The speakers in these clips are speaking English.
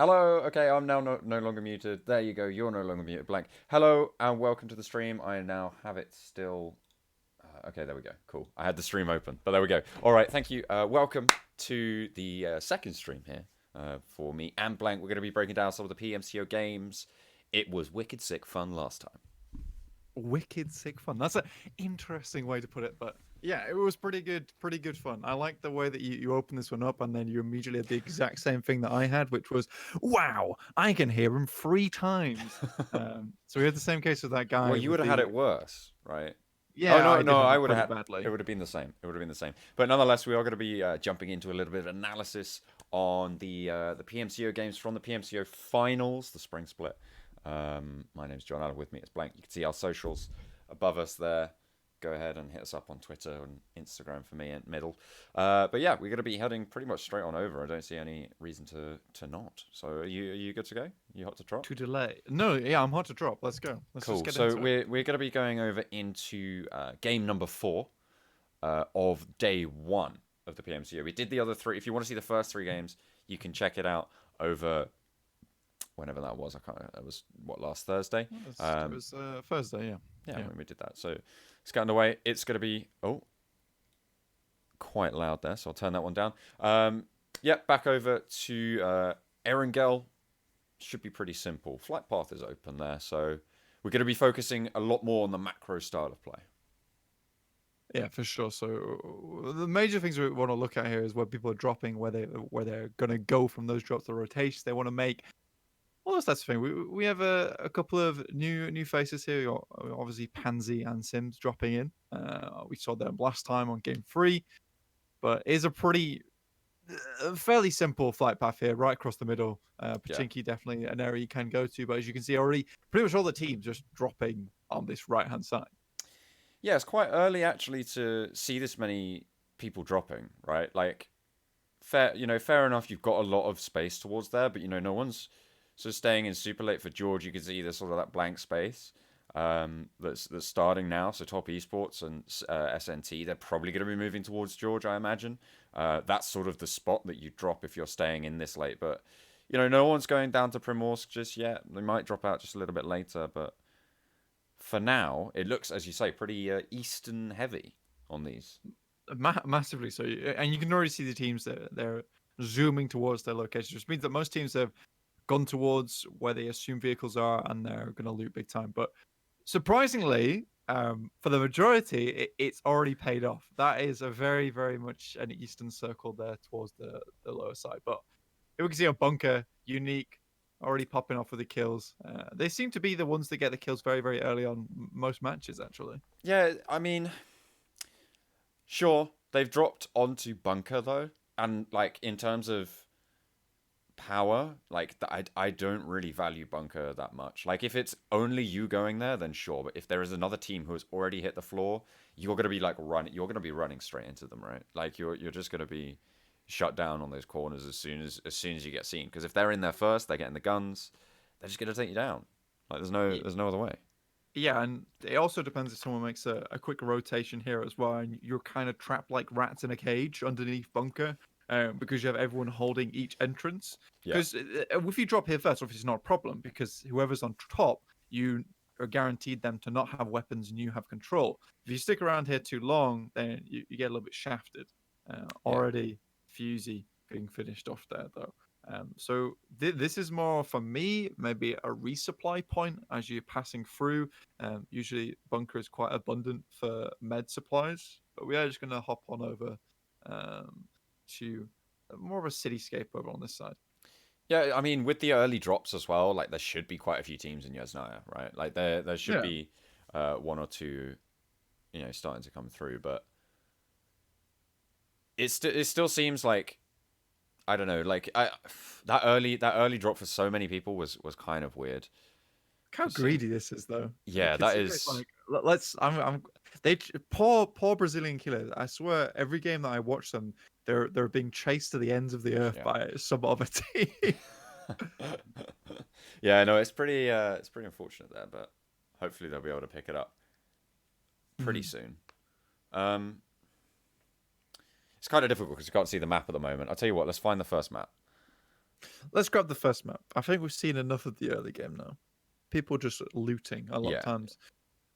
Hello. Okay, I'm now no longer muted. There you go. You're no longer muted. Blank. Hello and welcome to the stream. I now have it still. Okay, there we go. Cool. I had the stream open, but there we go. All right. Thank you. Welcome to the second stream here for me and Blank. We're going to be breaking down some of the PMCO games. It was wicked sick fun last time. Wicked sick fun. That's an interesting way to put it, but yeah, it was pretty good fun. I like the way that you open this one up and then you immediately had the exact same thing that I had, which was, wow, I can hear him 3 times. So we had the same case with that Well, guy you with would have had the it worse, right? Oh yeah, no, I did no, have I it would have pretty had. It badly. would have been the same. It would have been the same. But nonetheless, we are going to be jumping into a little bit of analysis on the PMCO games from the PMCO finals, the spring split. My name's John Allen. With me it's Blank. You can see our socials above us there. Go ahead and hit us up on Twitter and Instagram for me and middle. But yeah, we're going to be heading pretty much straight on over. I don't see any reason to not. So are you good to go? You hot to trot? To delay. No, yeah, I'm hot to drop. Let's go. Let's just Cool. get So into it. we're going to be going over into game number 4 of day 1 of the PMCO. We did the other 3. If you want to see the first 3 games, you can check it out over whenever that was. I can't. It was what, last Thursday. It was Thursday, yeah. Yeah, Yeah. when we did that. So it's getting away. It's going to be quite loud there, so I'll turn that one down. Yeah, back over to Erangel. Should be pretty simple. Flight path is open there, so we're going to be focusing a lot more on the macro style of play. Yeah, for sure. So the major things we want to look at here is where people are dropping, where they're going to go from those drops, the rotations they want to make. Well, that's the thing. We have a couple of new faces here. Obviously, Pansy and Sims dropping in. We saw them last time on game 3, but it's a pretty fairly simple flight path here, right across the middle. Yeah. Pachinki definitely an area you can go to, but as you can see already, pretty much all the teams just dropping on this right hand side. Yeah, it's quite early actually to see this many people dropping, right? Like, fair enough. You've got a lot of space towards there, but no one's sort of staying in super late for George. You can see there's sort of that blank space that's starting now. So top esports and SNT, they're probably going to be moving towards George, I imagine. That's sort of the spot that you drop if you're staying in this late. But no one's going down to Primorsk just yet. They might drop out just a little bit later, but for now, it looks, as you say, pretty eastern heavy on these. Massively so, and you can already see the teams that they're zooming towards their location, which means that most teams have gone towards where they assume vehicles are, and they're going to loot big time. But surprisingly, for the majority, it's already paid off. That is a very much an eastern circle there towards the lower side. But here we can see a bunker, unique, already popping off with the kills. They seem to be the ones that get the kills very early on most matches, actually. Yeah, I mean, sure, they've dropped onto bunker though, and like in terms of power, like I don't really value bunker that much. Like if it's only you going there, then sure. But if there is another team who has already hit the floor, you're gonna be like running. You're gonna be running straight into them, right? Like you're just gonna be shut down on those corners as soon as you get seen. Because if they're in there first, they're getting the guns. They're just gonna take you down. Like there's no other way. Yeah, and it also depends if someone makes a quick rotation here as well, and you're kind of trapped like rats in a cage underneath bunker, because you have everyone holding each entrance. Yeah, Because if you drop here first, obviously it's not a problem because whoever's on top, you are guaranteed them to not have weapons and you have control. If you stick around here too long, then you get a little bit shafted. yeah. Already Fusey being finished off there though. So this is more for me, maybe a resupply point as you're passing through. Usually bunker is quite abundant for med supplies, but we are just going to hop on over um, to more of a cityscape over on this side. Yeah, I mean, with the early drops as well, like there should be quite a few teams in Yasnaya, right? Like there should Yeah, be one or two, starting to come through, but it still seems like I don't know, like that early drop for so many people was kind of weird. look how Just seeing, greedy this is though. yeah, that Considering it's is, like let's I'm they poor Brazilian killers. I swear every game that I watch them, they're being chased to the ends of the earth yeah, by some other team. yeah. No, it's pretty unfortunate there, but hopefully they'll be able to pick it up pretty Mhm. soon. Um, it's kind of difficult because you can't see the map at the moment. I'll tell you what, let's find the first map. Let's grab the first map. I think we've seen enough of the early game now. People just looting a lot of Yeah. times.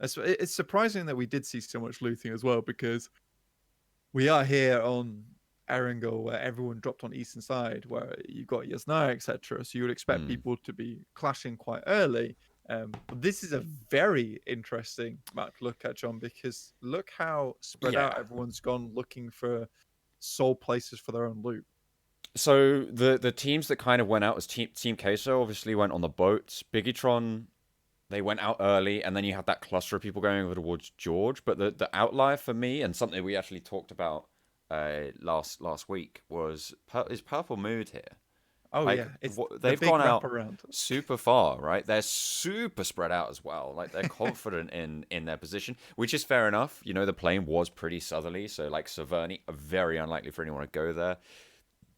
It's surprising that we did see so much looting as well because we are here on Erangel where everyone dropped on eastern side where you got Yasnaya, etc. So you would expect Mm. people to be clashing quite early. But this is a very interesting map to look at, John, because look how spread out Yeah. everyone's gone looking for sole places for their own loot. So the teams that kind of went out was Team Queso obviously went on the boats. Bigitron, they went out early, and then you had that cluster of people going over towards George. But the outlier for me, and something we actually talked about last week, is Purple Mood here. Oh Like yeah, it's the they've big gone out wraparound. super far, right? They're super spread out as well. Like they're confident in their position, which is fair enough. You know, the plane was pretty southerly, so like Saverni, very unlikely for anyone to go there.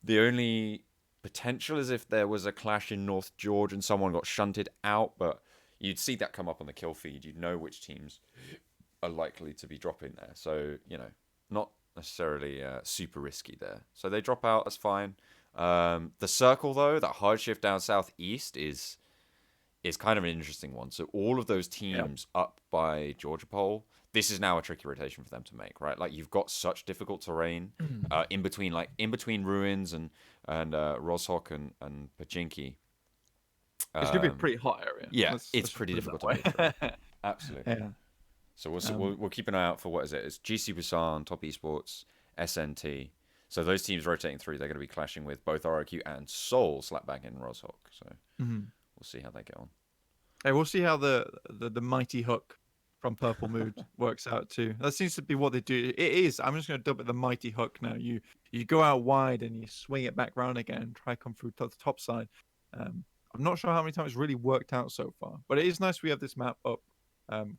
The only potential is if there was a clash in North George and someone got shunted out, but you'd see that come up on the kill feed. You'd know which teams are likely to be dropping there. So, you know, not necessarily super risky there. So they drop out, that's fine. The circle, though, that hard shift down southeast is kind of an interesting one. So all of those Yeah. teams up by Georgia Pole, this is now a tricky rotation for them to make, right? Like you've got such difficult terrain in between ruins and Roshok and Pachinki. It's gonna be a Um, pretty hot area. yeah, it's Let's just pretty put it that difficult to move through. way. Absolutely. Yeah. So Um, we'll keep an eye out for what is it? It's GC Busan, Top Esports, SNT. So those teams rotating through, they're going to be clashing with both ROQ and Seoul slapback in Roshok. So mhm. we'll see how they get on. Hey, we'll see how the mighty hook from Purple Mood works out too. That seems to be what they do. It is. I'm just going to dub it the mighty hook now. You go out wide and you swing it back round again, try come through to the top side. Um, I'm not sure how many times it's really worked out so far, but it is nice we have this map up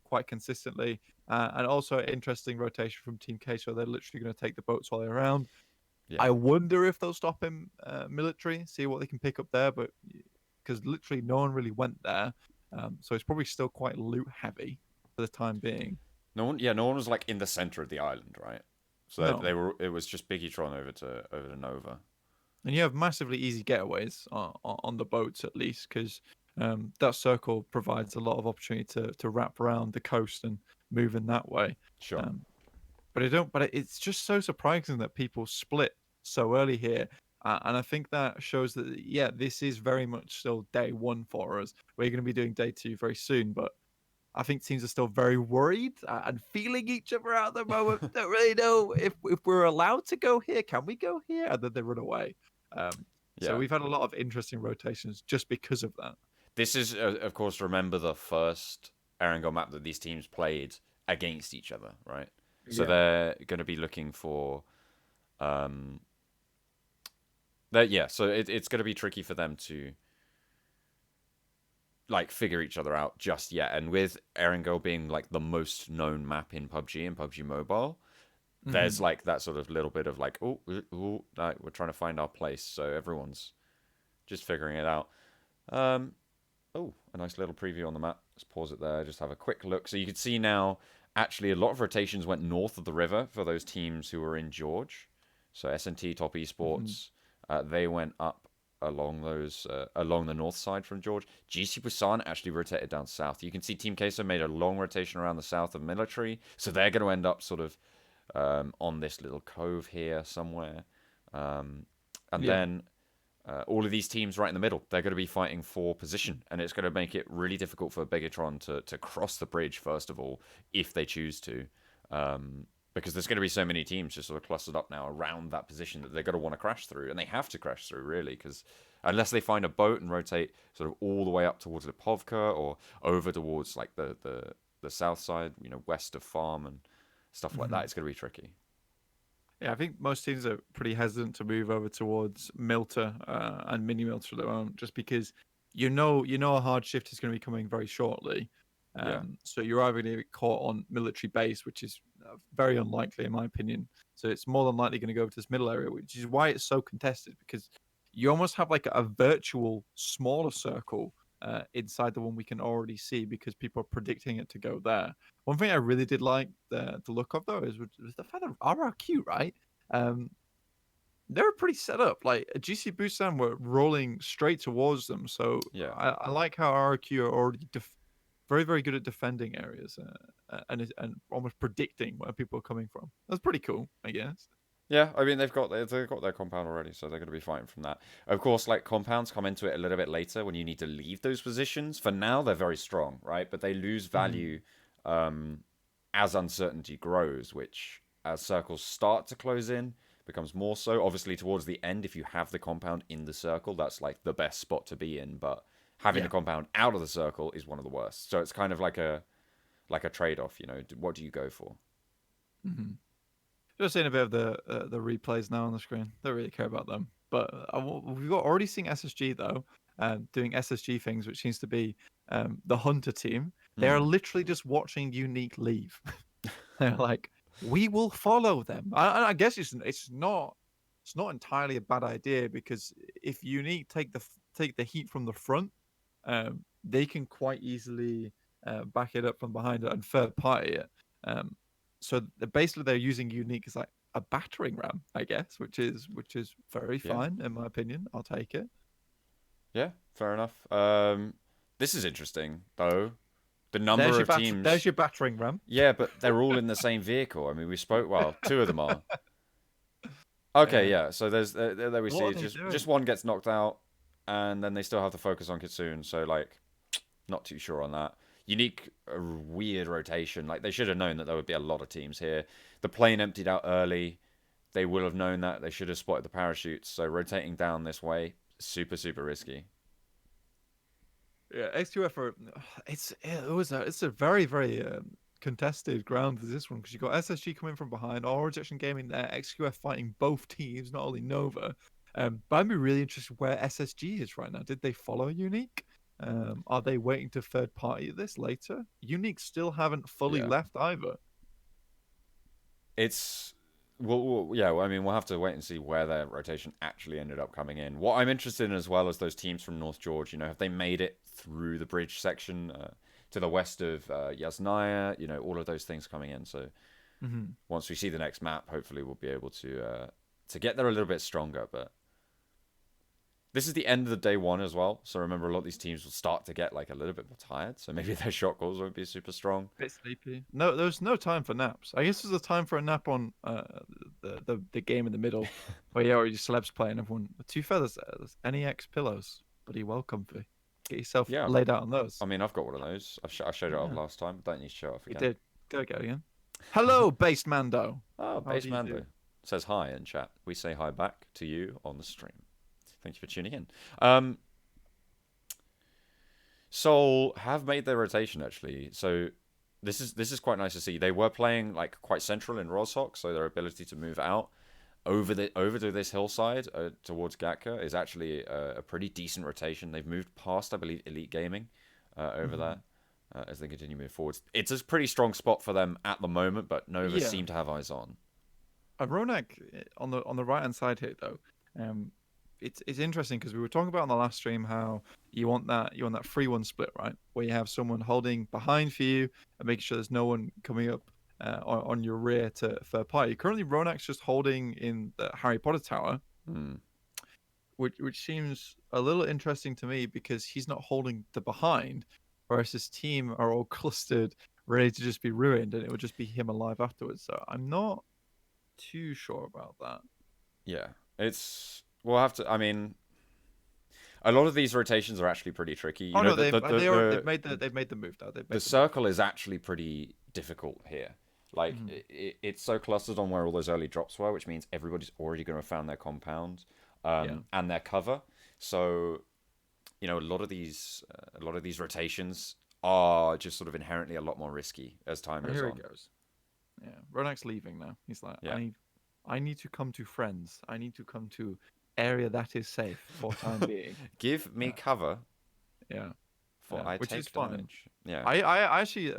quite consistently, and also an interesting rotation from Team K. So they're literally going to take the boats all the way around. Yeah. I wonder if they'll stop him military, see what they can pick up there, but because literally no one really went there, so it's probably still quite loot heavy for the time being. No one was like in the center of the island, right? So No, they were. It was just Biggie over to Nova. and you have massively easy getaways on the boats at least, because that circle provides a lot of opportunity to wrap around the coast and move in that way. Sure. Um, but I don't. But it's just so surprising that people split so early here, and I think that shows that yeah, this is very much still day one for us. We're going to be doing day two very soon, but I think teams are still very worried and feeling each other out at the moment. Don't really know if we're allowed to go here. Can we go here? And then they run away. So Yeah. we've had a lot of interesting rotations just because of that. This is, of course, remember the first Erangel map that these teams played against each other, right? So Yeah. they're going to be looking for, um, that yeah. So it's going to be tricky for them to like figure each other out just yet. And with Erangel being like the most known map in PUBG and PUBG Mobile, there's Mhm. like that sort of little bit of like, like we're trying to find our place. So everyone's just figuring it out. Um, Oh, a nice little preview on the map. Let's pause it there. Just have a quick look. So you can see now, actually, a lot of rotations went north of the river for those teams who were in George. So S&T, Top Mhm. Esports, they went up along the north side from George. GC Busan actually rotated down south. You can see Team Queso made a long rotation around the south of military. So they're going to end up sort of on this little cove here somewhere. And Yeah. then all of these teams right in the middle, they're going to be fighting for position, and it's going to make it really difficult for Bigatron to cross the bridge, first of all, if they choose to. Because there's going to be so many teams just sort of clustered up now around that position that they're going to want to crash through, and they have to crash through, really, because unless they find a boat and rotate sort of all the way up towards the Povka or over towards like the south side, you know, west of Farm and stuff like that, Mhm. it's going to be tricky. Yeah, I think most teams are pretty hesitant to move over towards Milta and Mini Milta at the moment, just because you know a hard shift is going to be coming very shortly. Yeah, So you're either going to get caught on military base, which is very unlikely in my opinion. So it's more than likely going to go over to this middle area, which is why it's so contested because you almost have like a virtual smaller circle inside the one we can already see because people are predicting it to go there. One thing I really did like the look of though was the fact that RRQ, right? Um, they're pretty set up. Like GC Busan were rolling straight towards them, so Yeah. I like how RQ are already very very good at defending areas and almost predicting where people are coming from. That's pretty cool, I guess. Yeah, I mean they've got their compound already, so they're going to be fighting from that. Of course, like compounds come into it a little bit later when you need to leave those positions. For now, they're very strong, right? But they lose Mhm. value um, as uncertainty grows, which as circles start to close in becomes more so. Obviously, towards the end, if you have the compound in the circle, that's like the best spot to be in. But having the Yeah. compound out of the circle is one of the worst. So it's kind of like a trade off. You know, what do you go for? hmm Just seeing a bit of the replays now on the screen. Don't really care about them, but we've got already seen SSG though, doing SSG things, which seems to be the Hunter team. They are Hmm. literally just watching Unique leave. They're like, we will follow them. I guess it's not entirely a bad idea because if Unique take the heat from the front, they can quite easily back it up from behind and third party it. Um, so basically, they're using Unique as like a battering ram, I guess, which is very Yeah. fine in my opinion. I'll take it. Yeah, fair enough. This is interesting though. The number of There's teams. your battering ram. Yeah, but they're all in the same vehicle. I mean, we spoke. Well, two of them are. Okay, Yeah. yeah. So there we see. What are It's they just doing? one gets knocked out, and then they still have to focus on Kitsune. So like, not too sure on that. Unique, weird rotation. Like they should have known that there would be a lot of teams here. The plane emptied out early. They will have known that. They should have spotted the parachutes. So rotating down this way, super risky. Yeah, XQF are it's a very very contested ground for this one because you got SSG coming from behind, all rejection gaming there, XQF fighting both teams, not only Nova. But I'd be really interested where SSG is right now. Did they follow Unique? Are they waiting to third party this later? Unique still haven't fully Yeah. left either. It's yeah. Well, I mean, we'll have to wait and see where their rotation actually ended up coming in. What I'm interested in as well as those teams from North George. You know, have they made it through the bridge section to the west of Yasnaya? You know, all of those things coming in. So hmm once we see the next map, hopefully we'll be able to get there a little bit stronger. But this is the end of the day one as well. So remember, a lot of these teams will start to get like a little bit more tired. So maybe their shot calls won't be super strong. Bit sleepy. No, there's no time for naps. I guess there's a time for a nap on the game in the middle, where yeah, or your celebs playing everyone. But to be fair, there's NEX pillows, bloody well comfy. Get yourself Yeah. laid out on I those. mean, I've got one of those. I showed it off Yeah, last time. Don't need to show it off you again. did. Go again. Hello, based Mando. Oh, How do Base you do? Mando says hi in chat. We say hi back to you on the stream. Thank you for tuning in. Seoul have made their rotation actually, so this is quite nice to see. They were playing like quite central in Roshok, so their ability to move out over to this hillside towards Gatka is actually a pretty decent rotation. They've moved past, I believe, Elite Gaming over there Mhm. as they continue moving forwards. It's a pretty strong spot for them at the moment, but Nova Yeah, seem to have eyes on. Ronak on the right hand side here though. Um, it's interesting because we were talking about on the last stream how you want that 3-1 split, right? Where you have someone holding behind for you and making sure there's no one coming up on your rear to third party. Currently, Ronak's just holding in the Harry Potter tower, Hmm. which seems a little interesting to me because he's not holding the behind, whereas his team are all clustered, ready to just be ruined, and it would just be him alive afterwards. So I'm not too sure about that. Yeah, it's we'll have to. I mean, a lot of these rotations are actually pretty tricky. You Oh know, no, they've made the move now. They've the made the move. circle is actually pretty difficult here. Like Mhm. it's so clustered on where all those early drops were, which means everybody's already going to have found their compound Yeah. and their cover. So you know, a lot of these rotations are just sort of inherently a lot more risky as time Oh, goes here he on. goes. Yeah. Ronak's leaving now. He's like, Yeah, I need to come to friends. I need to come to area that is safe for time being. give me Uh, cover yeah. for I Which is take fine. damage. Yeah, I actually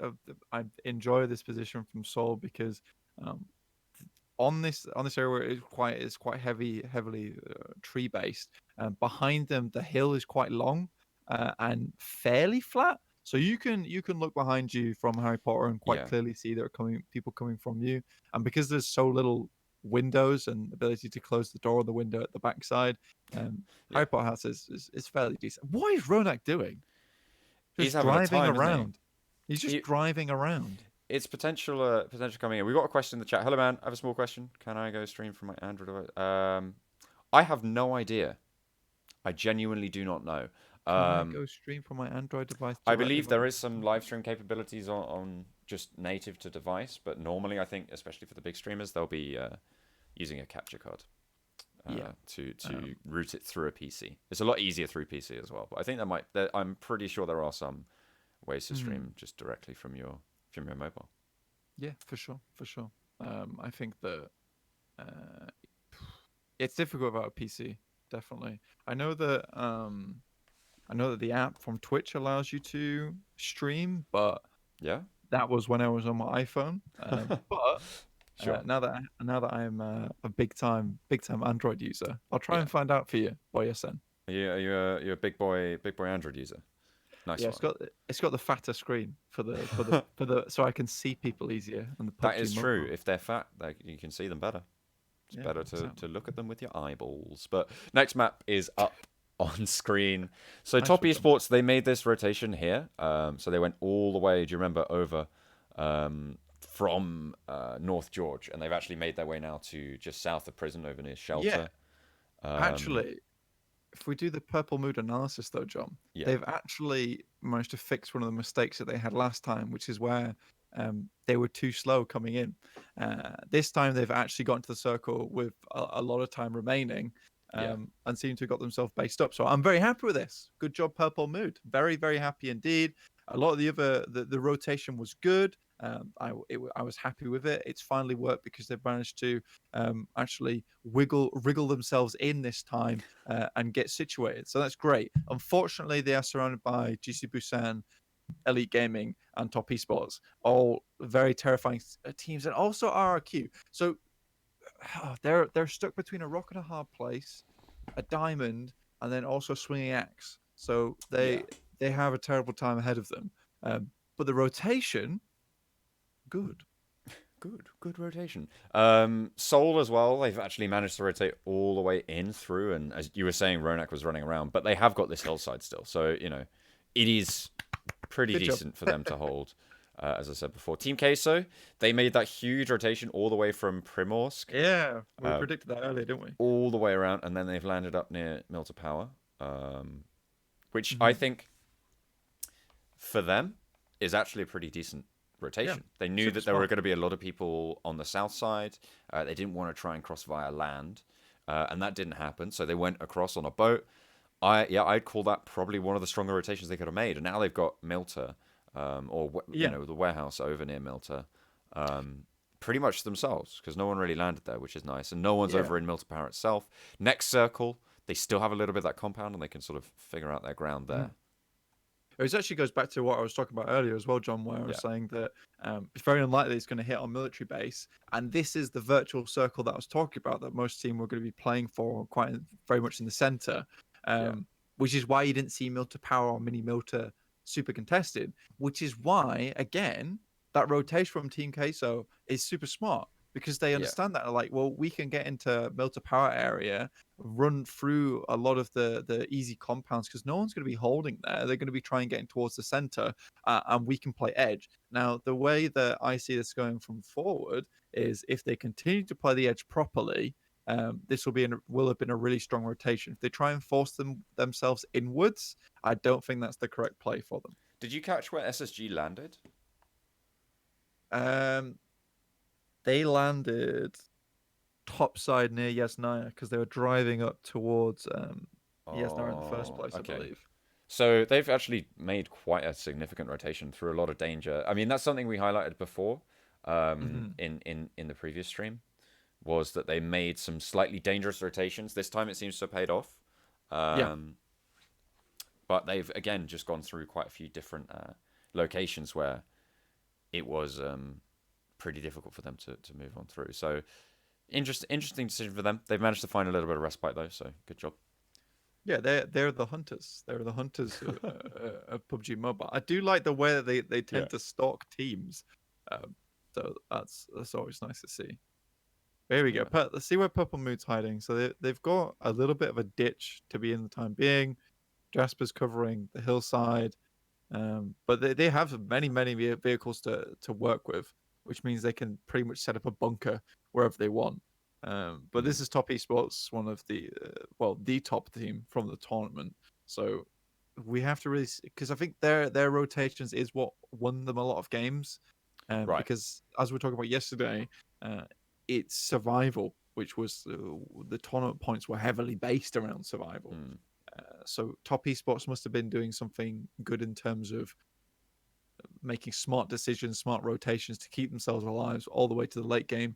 I enjoy this position from Soul because um, on this area where it's quite heavily tree based. Behind them, the hill is quite long and fairly flat, so you can look behind you from Harry Potter and quite yeah, clearly see there are coming people coming from you. And because there's so little windows and ability to close the door on the window at the backside. Yeah. Harry Potter House is fairly decent. What is Ronak doing? He's Just having a driving time, isn't he? around. He's just He driving around. it's potential coming in. We got a question in the chat. Hello, man. I have a small question. Can I go stream from my Android device? I have no idea. I genuinely do not know. Can I Um, go stream from my Android device I directly believe via there is some live Bluetooth? stream capabilities on just native to device, but normally I think, especially for the big streamers, they'll be using a capture card Yeah. to Um, route it through a PC. It's a lot easier through PC as well. But I think I'm pretty sure there are some ways to hmm. stream just directly from your mobile. Yeah, for sure, for sure. I think that uh, it's difficult about a PC. Definitely. I know that I know that the app from Twitch allows you to stream, but Yeah. that was when I was on my iPhone. But Sure. now that I'm a big time Android user, I'll try Yeah. and find out for you, boy SN. Are you a big boy Android user? Nice Yeah, one. it's got the fatter screen for the so I can see people easier on the That PUBG is true. Mobile. If they're fat, you can see them better. It's Yeah, better to exactly. look at them with your eyeballs. But next map is up on screen. So Nice Top one, John. Esports, they made this rotation here. So they went all the way. Do you remember over from North George, and they've actually made their way now to just south of prison over near Yeah, Shelter. Um, actually, if we do the purple mood analysis, though, John, yeah, they've actually managed to fix one of the mistakes that they had last time, which is where they were too slow coming in. This time, they've actually got into the circle with a lot of time remaining yeah, and seem to have got themselves based up. So I'm very happy with this. Good job, purple mood. Very, very happy indeed. A lot of the rotation was good. I was happy with it. It's finally worked because they've managed to actually wriggle themselves in this time and get situated. So that's great. Unfortunately, they are surrounded by GC Busan, Elite Gaming, and Top Esports, all very terrifying teams, and also RRQ. So they're stuck between a rock and a hard place, a diamond, and then also swinging axe. So yeah. they have a terrible time ahead of them. But the rotation, good. Good rotation. Seoul as well. They've actually managed to rotate all the way in through, and as you were saying, Ronak was running around, but they have got this hillside still. So it is pretty Good job. decent for them to hold. As I said before, Team Queso, they made that huge rotation all the way from Primorsk, Yeah, we uh, predicted that earlier, didn't we? all the way around, and then they've landed up near Milta Power, which I Hmm. think for them is actually a pretty decent Yeah, rotation. They knew super that there were smart. going to be a lot of people on the south side. They didn't want to try and cross via land, and that didn't happen. So they went across on a boat. I'd call that probably one of the stronger rotations they could have made. And now they've got Milta, or Yeah, the warehouse over near Milta, pretty much themselves because no one really landed there, which is nice. And no one's yeah. over in Milta Power itself. Next circle, they still have a little bit of that compound, and they can sort of figure out their ground Mm. there. It actually goes back to what I was talking about earlier as well, John, where I was Yeah, saying that it's very unlikely it's going to hit on military base, and this is the virtual circle that I was talking about that most team were going to be playing for, quite very much in the center, yeah, which is why you didn't see Milta Power or Mini Milta super contested, which is why again that rotation from Team Queso is super smart because they yeah. understand that like, well, we can get into Milta Power area, run through a lot of the easy compounds because no one's going to be holding there. They're going to be trying getting towards the center, and we can play edge. Now, the way that I see this going from forward is if they continue to play the edge properly, this will have been a really strong rotation. If they try and force themselves inwards, I don't think that's the correct play for them. Did you catch where SSG landed? Um, they landed topside near Yasnaya because they were driving up towards Yasnaya in the first Oh, place, I okay. believe. So they've actually made quite a significant rotation through a lot of danger. I mean, that's something we highlighted before, Hmm. in the previous stream, was that they made some slightly dangerous rotations. This time it seems to have paid off. Yeah. Um, but they've again just gone through quite a few different locations where it was pretty difficult for them to move on through. So interesting decision for them. They've managed to find a little bit of respite though, so good job. Yeah, they're the hunters. They're the hunters of PUBG Mobile. I do like the way that they Yeah. tend to stalk teams. So that's always nice to see. Here we go. Yeah. Let's see where Purple Mood's hiding. So they've got a little bit of a ditch to be in the time being. Jasper's covering the hillside. But they have many vehicles to work with, which means they can pretty much set up a bunker wherever they want. But Mm. this is Top Esports, one of the the top team from the tournament. So we have to really, because I think their rotations is what won them a lot of games. Right. Because as we were talking about yesterday, uh, it's survival, which was the tournament points were heavily based around survival. Mm. So Top Esports must have been doing something good in terms of making smart decisions, smart rotations to keep themselves alive all the way to the late game,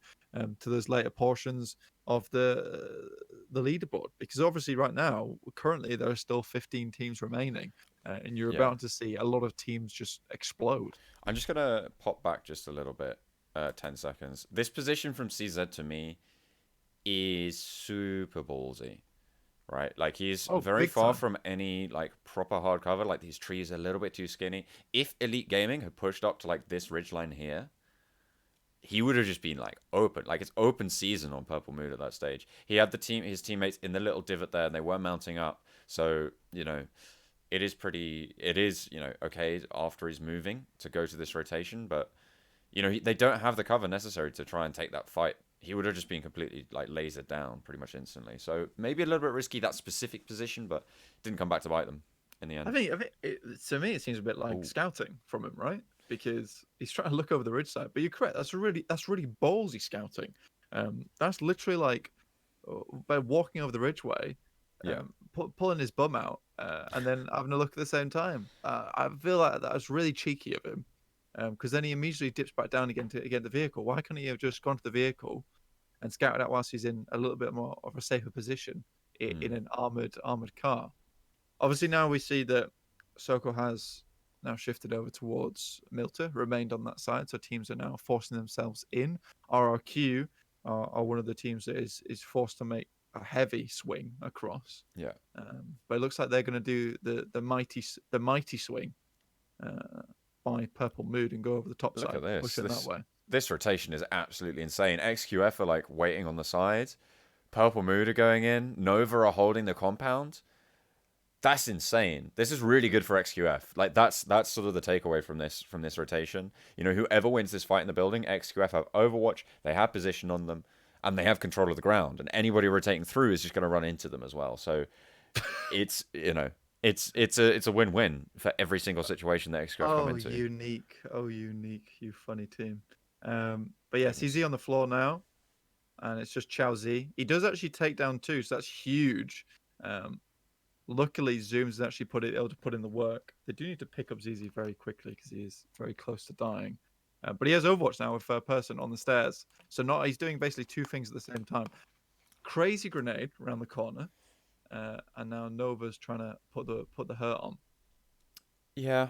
to those later portions of the leaderboard. Because obviously, right now, currently there are still 15 teams remaining, and you're Yeah. about to see a lot of teams just explode. I'm just gonna pop back just a little bit, 10 seconds. This position from CZ to me is super ballsy, right? Like he's Oh, very big far time! from any like proper hard cover. Like these trees are a little bit too skinny. If Elite Gaming had pushed up to like this ridgeline here, he would have just been like open. Like it's open season on Purple Moon at that stage. He had his teammates in the little divot there, and they were mounting up. So it is okay after he's moving to go to this rotation, but they don't have the cover necessary to try and take that fight. He would have just been completely like lasered down pretty much instantly. So maybe a little bit risky that specific position, but didn't come back to bite them in the end. I think to me it seems a bit like Oh scouting from him, right? Because he's trying to look over the ridge side. But you're correct. That's really ballsy scouting. That's literally like by walking over the ridgeway, yeah, pulling his bum out, and then having a look at the same time. I feel like that was really cheeky of him, because then he immediately dips back down again to get the vehicle. Why can't he have just gone to the vehicle and scouted out whilst he's in a little bit more of a safer position in mm, an armored car? Obviously, now we see that Soko has now shifted over towards Milta, remained on that side, so teams are now forcing themselves in. RRQ are one of the teams that is forced to make a heavy swing across. yeah. But it looks like they're going to do the mighty swing uh, by Purple Mood and go over the top Look side, at this. push it that This way. this rotation is absolutely insane. XQF are like waiting on the side. Purple Mood are going in. Nova are holding the compound. That's insane. This is really good for XQF. Like that's sort of the takeaway from this rotation. Whoever wins this fight in the building, XQF have Overwatch, they have position on them, and they have control of the ground. And anybody rotating through is just going to run into them as well. So it's it's a win-win for every single situation that XQF come into. Oh, unique, you funny team. But yeah, Goodness. CZ on the floor now, and it's just Chao Z. He does actually take down two, so that's huge. Um, Luckily, Zooms has actually able to put in the work. They do need to pick up ZZ very quickly because he is very close to dying. But he has Overwatch now with a person on the stairs, so not he's doing basically two things at the same time. Crazy grenade around the corner, and now Nova's trying to put the hurt on. Yeah.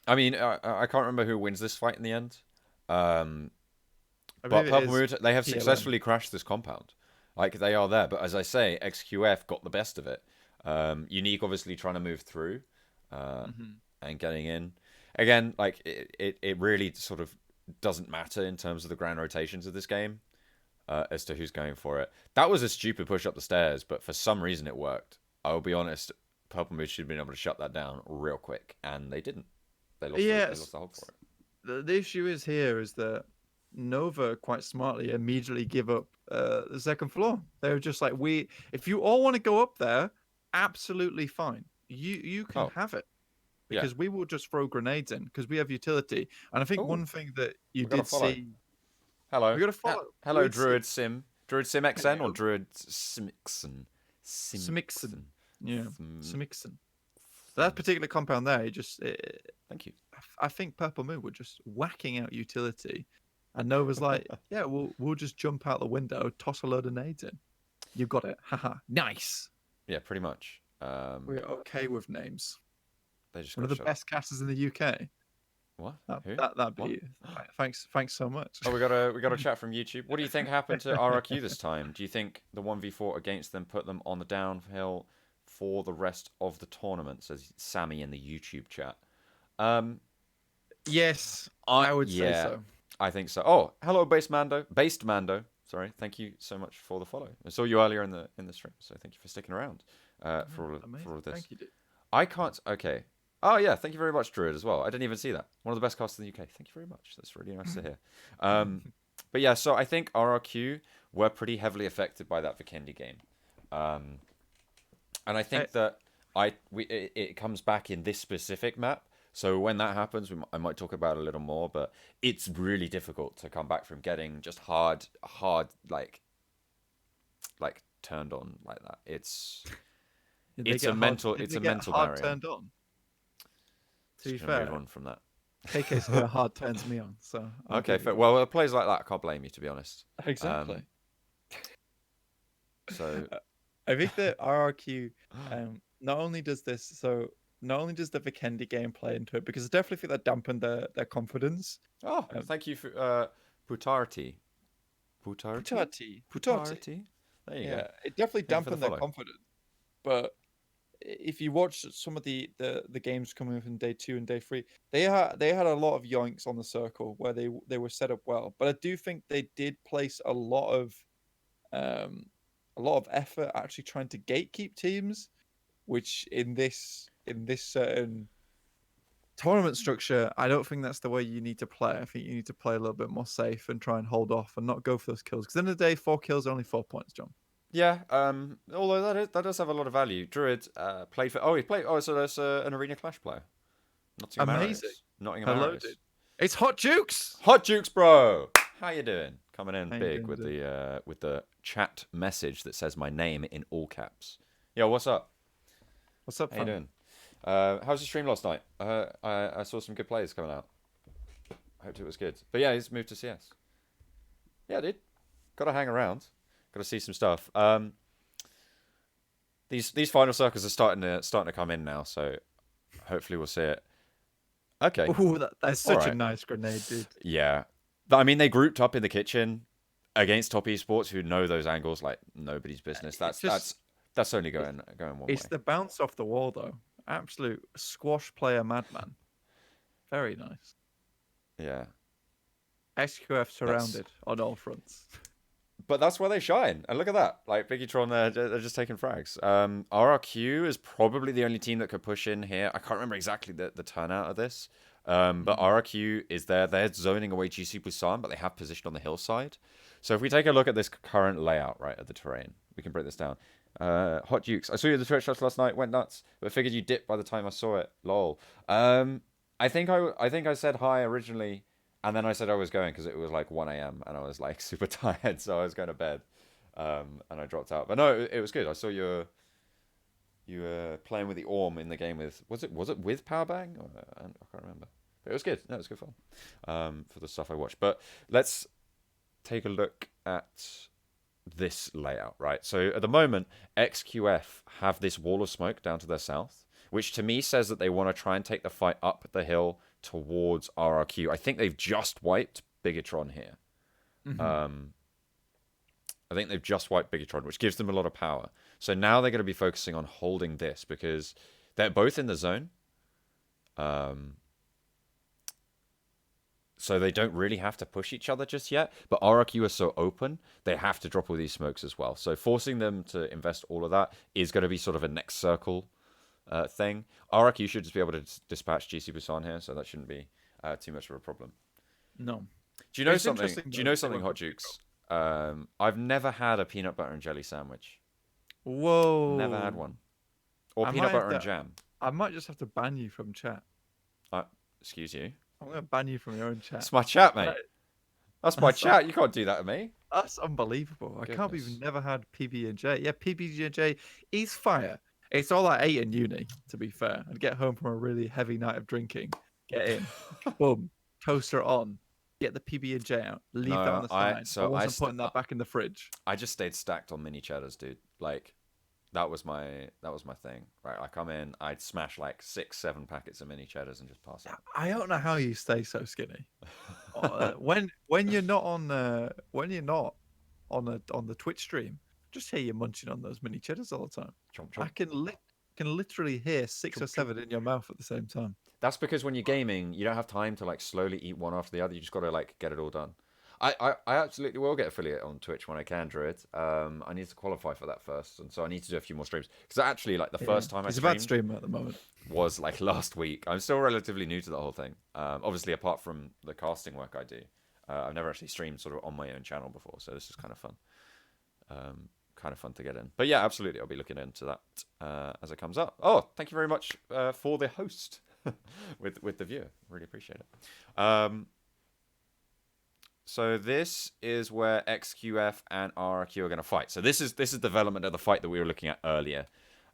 I mean, I can't remember who wins this fight in the end. Um, I but believe it Purple is Mood, they have PLM. successfully crashed this compound. Like, they are there. But as I say, XQF got the best of it. Unique, obviously, trying to move through uh, Hmm. and getting in. Again, like, it really sort of doesn't matter in terms of the grand rotations of this game as to who's going for it. That was a stupid push up the stairs, but for some reason it worked. I will be honest, Purple Mood should have been able to shut that down real quick, and they didn't. They Yes, lost the hold for it. the issue is here is that Nova quite smartly immediately give up the second floor. They're just like, if you all want to go up there, absolutely fine. You can Oh, have it yeah. because we will just throw grenades in because we have utility. And I think Oh, one thing that you we got a did follow. see, Hello. we got to follow Hello, Druid Sim. Druid Sim. Druid Sim XN or Hello. Druid Simixon? Smixon. Simixon. Yeah, Sim- Smixon. That particular compound there, Thank you. I think Purple Moon were just whacking out utility, and Nova's like, "Yeah, we'll just jump out the window, toss a load of nades in. You got it, haha, nice. Yeah, pretty much. We're okay with names. They just One of got the shot. best casters in the UK. What? That Who? that'd What? be thanks so much. Oh, we got a chat from YouTube. What do you think happened to RRQ this time? Do you think the 1v4 against them put them on the downhill for the rest of the tournament? Says Sammy in the YouTube chat. Um, Yes, I would say yeah, so. I think so. Oh, hello, Based Mando. Based Mando. Sorry. Thank you so much for the follow. I saw you earlier in the stream, so thank you for sticking around for all Amazing. of this. Thank you, dude. I can't. Okay. Oh yeah, thank you very much, Druid, as well. I didn't even see that. One of the best casts in the UK. Thank you very much. That's really nice to hear. But yeah, so I think RRQ were pretty heavily affected by that Vikendi game, um, and I I, think that it comes back in this specific map. So when that happens, I might talk about it a little more. But it's really difficult to come back from getting just hard like turned on like that. did they It's a get hard? mental Did it's they a get mental hard barrier. turned on? To be Just gonna move fair, on from that. KK's got hard turns me on, so I'll Okay, give you fair. that. Well, players like that, I can't blame you, to be honest. Exactly. So, I think that RRQ not only does this, so not only does the Vikendi game play into it, because I definitely think that dampened their confidence. oh, Um, thank you for Putarti. Putarti? Putati. Putarti? There you go. Yeah, it definitely Thank you for the dampened their follow. confidence. But if you watch some of the games coming up in day 2 and day 3, they had a lot of yoinks on the circle where they were set up well. But I do think they did place um a lot of effort actually trying to gatekeep teams, which in this certain tournament structure, I don't think that's the way you need to play. I think you need to play a little bit more safe and try and hold off and not go for those kills. Because at the end of the day, 4 kills are only 4 points, John. Yeah, although that does have a lot of value. Druid played for. Oh, he played. Oh, so that's an Arena Clash player. Nottingham Amazing. Arrows. Nottingham Hello, dude. Arrows. It's Hot Jukes. Hot Jukes, bro. How you doing? Coming in How you big doing, dude? with the chat message that says my name in all caps. Yo, what's up? What's up, How you fam? doing? How's the stream last night? I saw some good players coming out. Hoped it was good. But yeah, he's moved to CS. Yeah, dude. Got to hang around. Got to see some stuff. These final circles are starting to come in now, so hopefully we'll see it. Okay. Ooh, that's All such a right. nice grenade, dude. Yeah. I mean, they grouped up in the kitchen against top esports who know those angles like nobody's business. It's just That's only it's, going one it's way. the bounce off the wall though. Absolute squash player madman. Very nice. Yeah. SQF That's surrounded on all fronts. But that's where they shine. And look at that. Like Biggie they're just taking frags. RRQ is probably the only team that could push in here. I can't remember exactly the turnout of this. But RRQ is there. They're zoning away GC Busan, but they have position on the hillside. So if we take a look at this current layout, right, of the terrain, we can break this down. Hot Dukes. I saw you at the Twitch shots last night, went nuts, but figured you dipped by the time I saw it. Lol. I think I said hi originally, and then I said I was going because it was like 1 a.m. and I was like super tired, so I was going to bed, and I dropped out. But no, it was good. I saw you were playing with the Orm in the game with was it with Powerbang? I can't remember. But it was good. No, it was good fun. For the stuff I watched. But let's take a look at this layout, right? So at the moment, XQF have this wall of smoke down to their south, which to me says that they want to try and take the fight up the hill towards RRQ. I think they've just wiped Bigatron here. I think they've just wiped Bigatron, which gives them a lot of power. So now they're going to be focusing on holding this because they're both in the zone. So they don't really have to push each other just yet. But RRQ are so open, they have to drop all these smokes as well. So forcing them to invest all of that is going to be sort of a next circle thing. RRQ should just be able to dispatch GC Busan here, so that shouldn't be too much of a problem. No. Do you know It's something? interesting, Do you though, know they something, won't Hot go big Jukes? I've never had a peanut butter and jelly sandwich. Never had Whoa. one. Or I peanut might have butter and to. jam. I might just have to ban you from chat. Excuse you. I'm gonna ban you from your own chat. It's my chat, That- mate. That's my That's chat. You can't do that to me. That's unbelievable. I can't believe Goodness. you've never had PB&J. Yeah, PB&J is fire. It's all I ate in uni, to be fair. I'd get home from a really heavy night of drinking, get in, boom, toaster on, get the PB&J out, leave that on No, the side. I wasn't putting that back in the fridge. I just stayed stacked on mini cheddars, dude. Like that was my thing, right? I come in, I'd smash like 6, 7 packets of mini cheddars and just pass out. I don't know how you stay so skinny. When you're not on on the Twitch stream, just hear you munching on those mini cheddars all the time. Chomp, I chomp. can literally hear six or Chomp, chomp. seven in your mouth at the same time. That's because when you're gaming, you don't have time to like slowly eat one after the other. You just got to like get it all done. I absolutely will get affiliate on Twitch when I can, Druid. I need to qualify for that first, and so I need to do a few more streams. Because actually, like the Yeah, first time I he's a bad streamed streamer at the moment. was like last week. I'm still relatively new to the whole thing. Obviously, apart from the casting work I do, I've never actually streamed sort of on my own channel before, so this is kind of fun. Kind of fun to get in. But yeah, absolutely, I'll be looking into that as it comes up. Oh, thank you very much for the host with the viewer. Really appreciate it. So this is where XQF and RRQ are going to fight. So this is development of the fight that we were looking at earlier.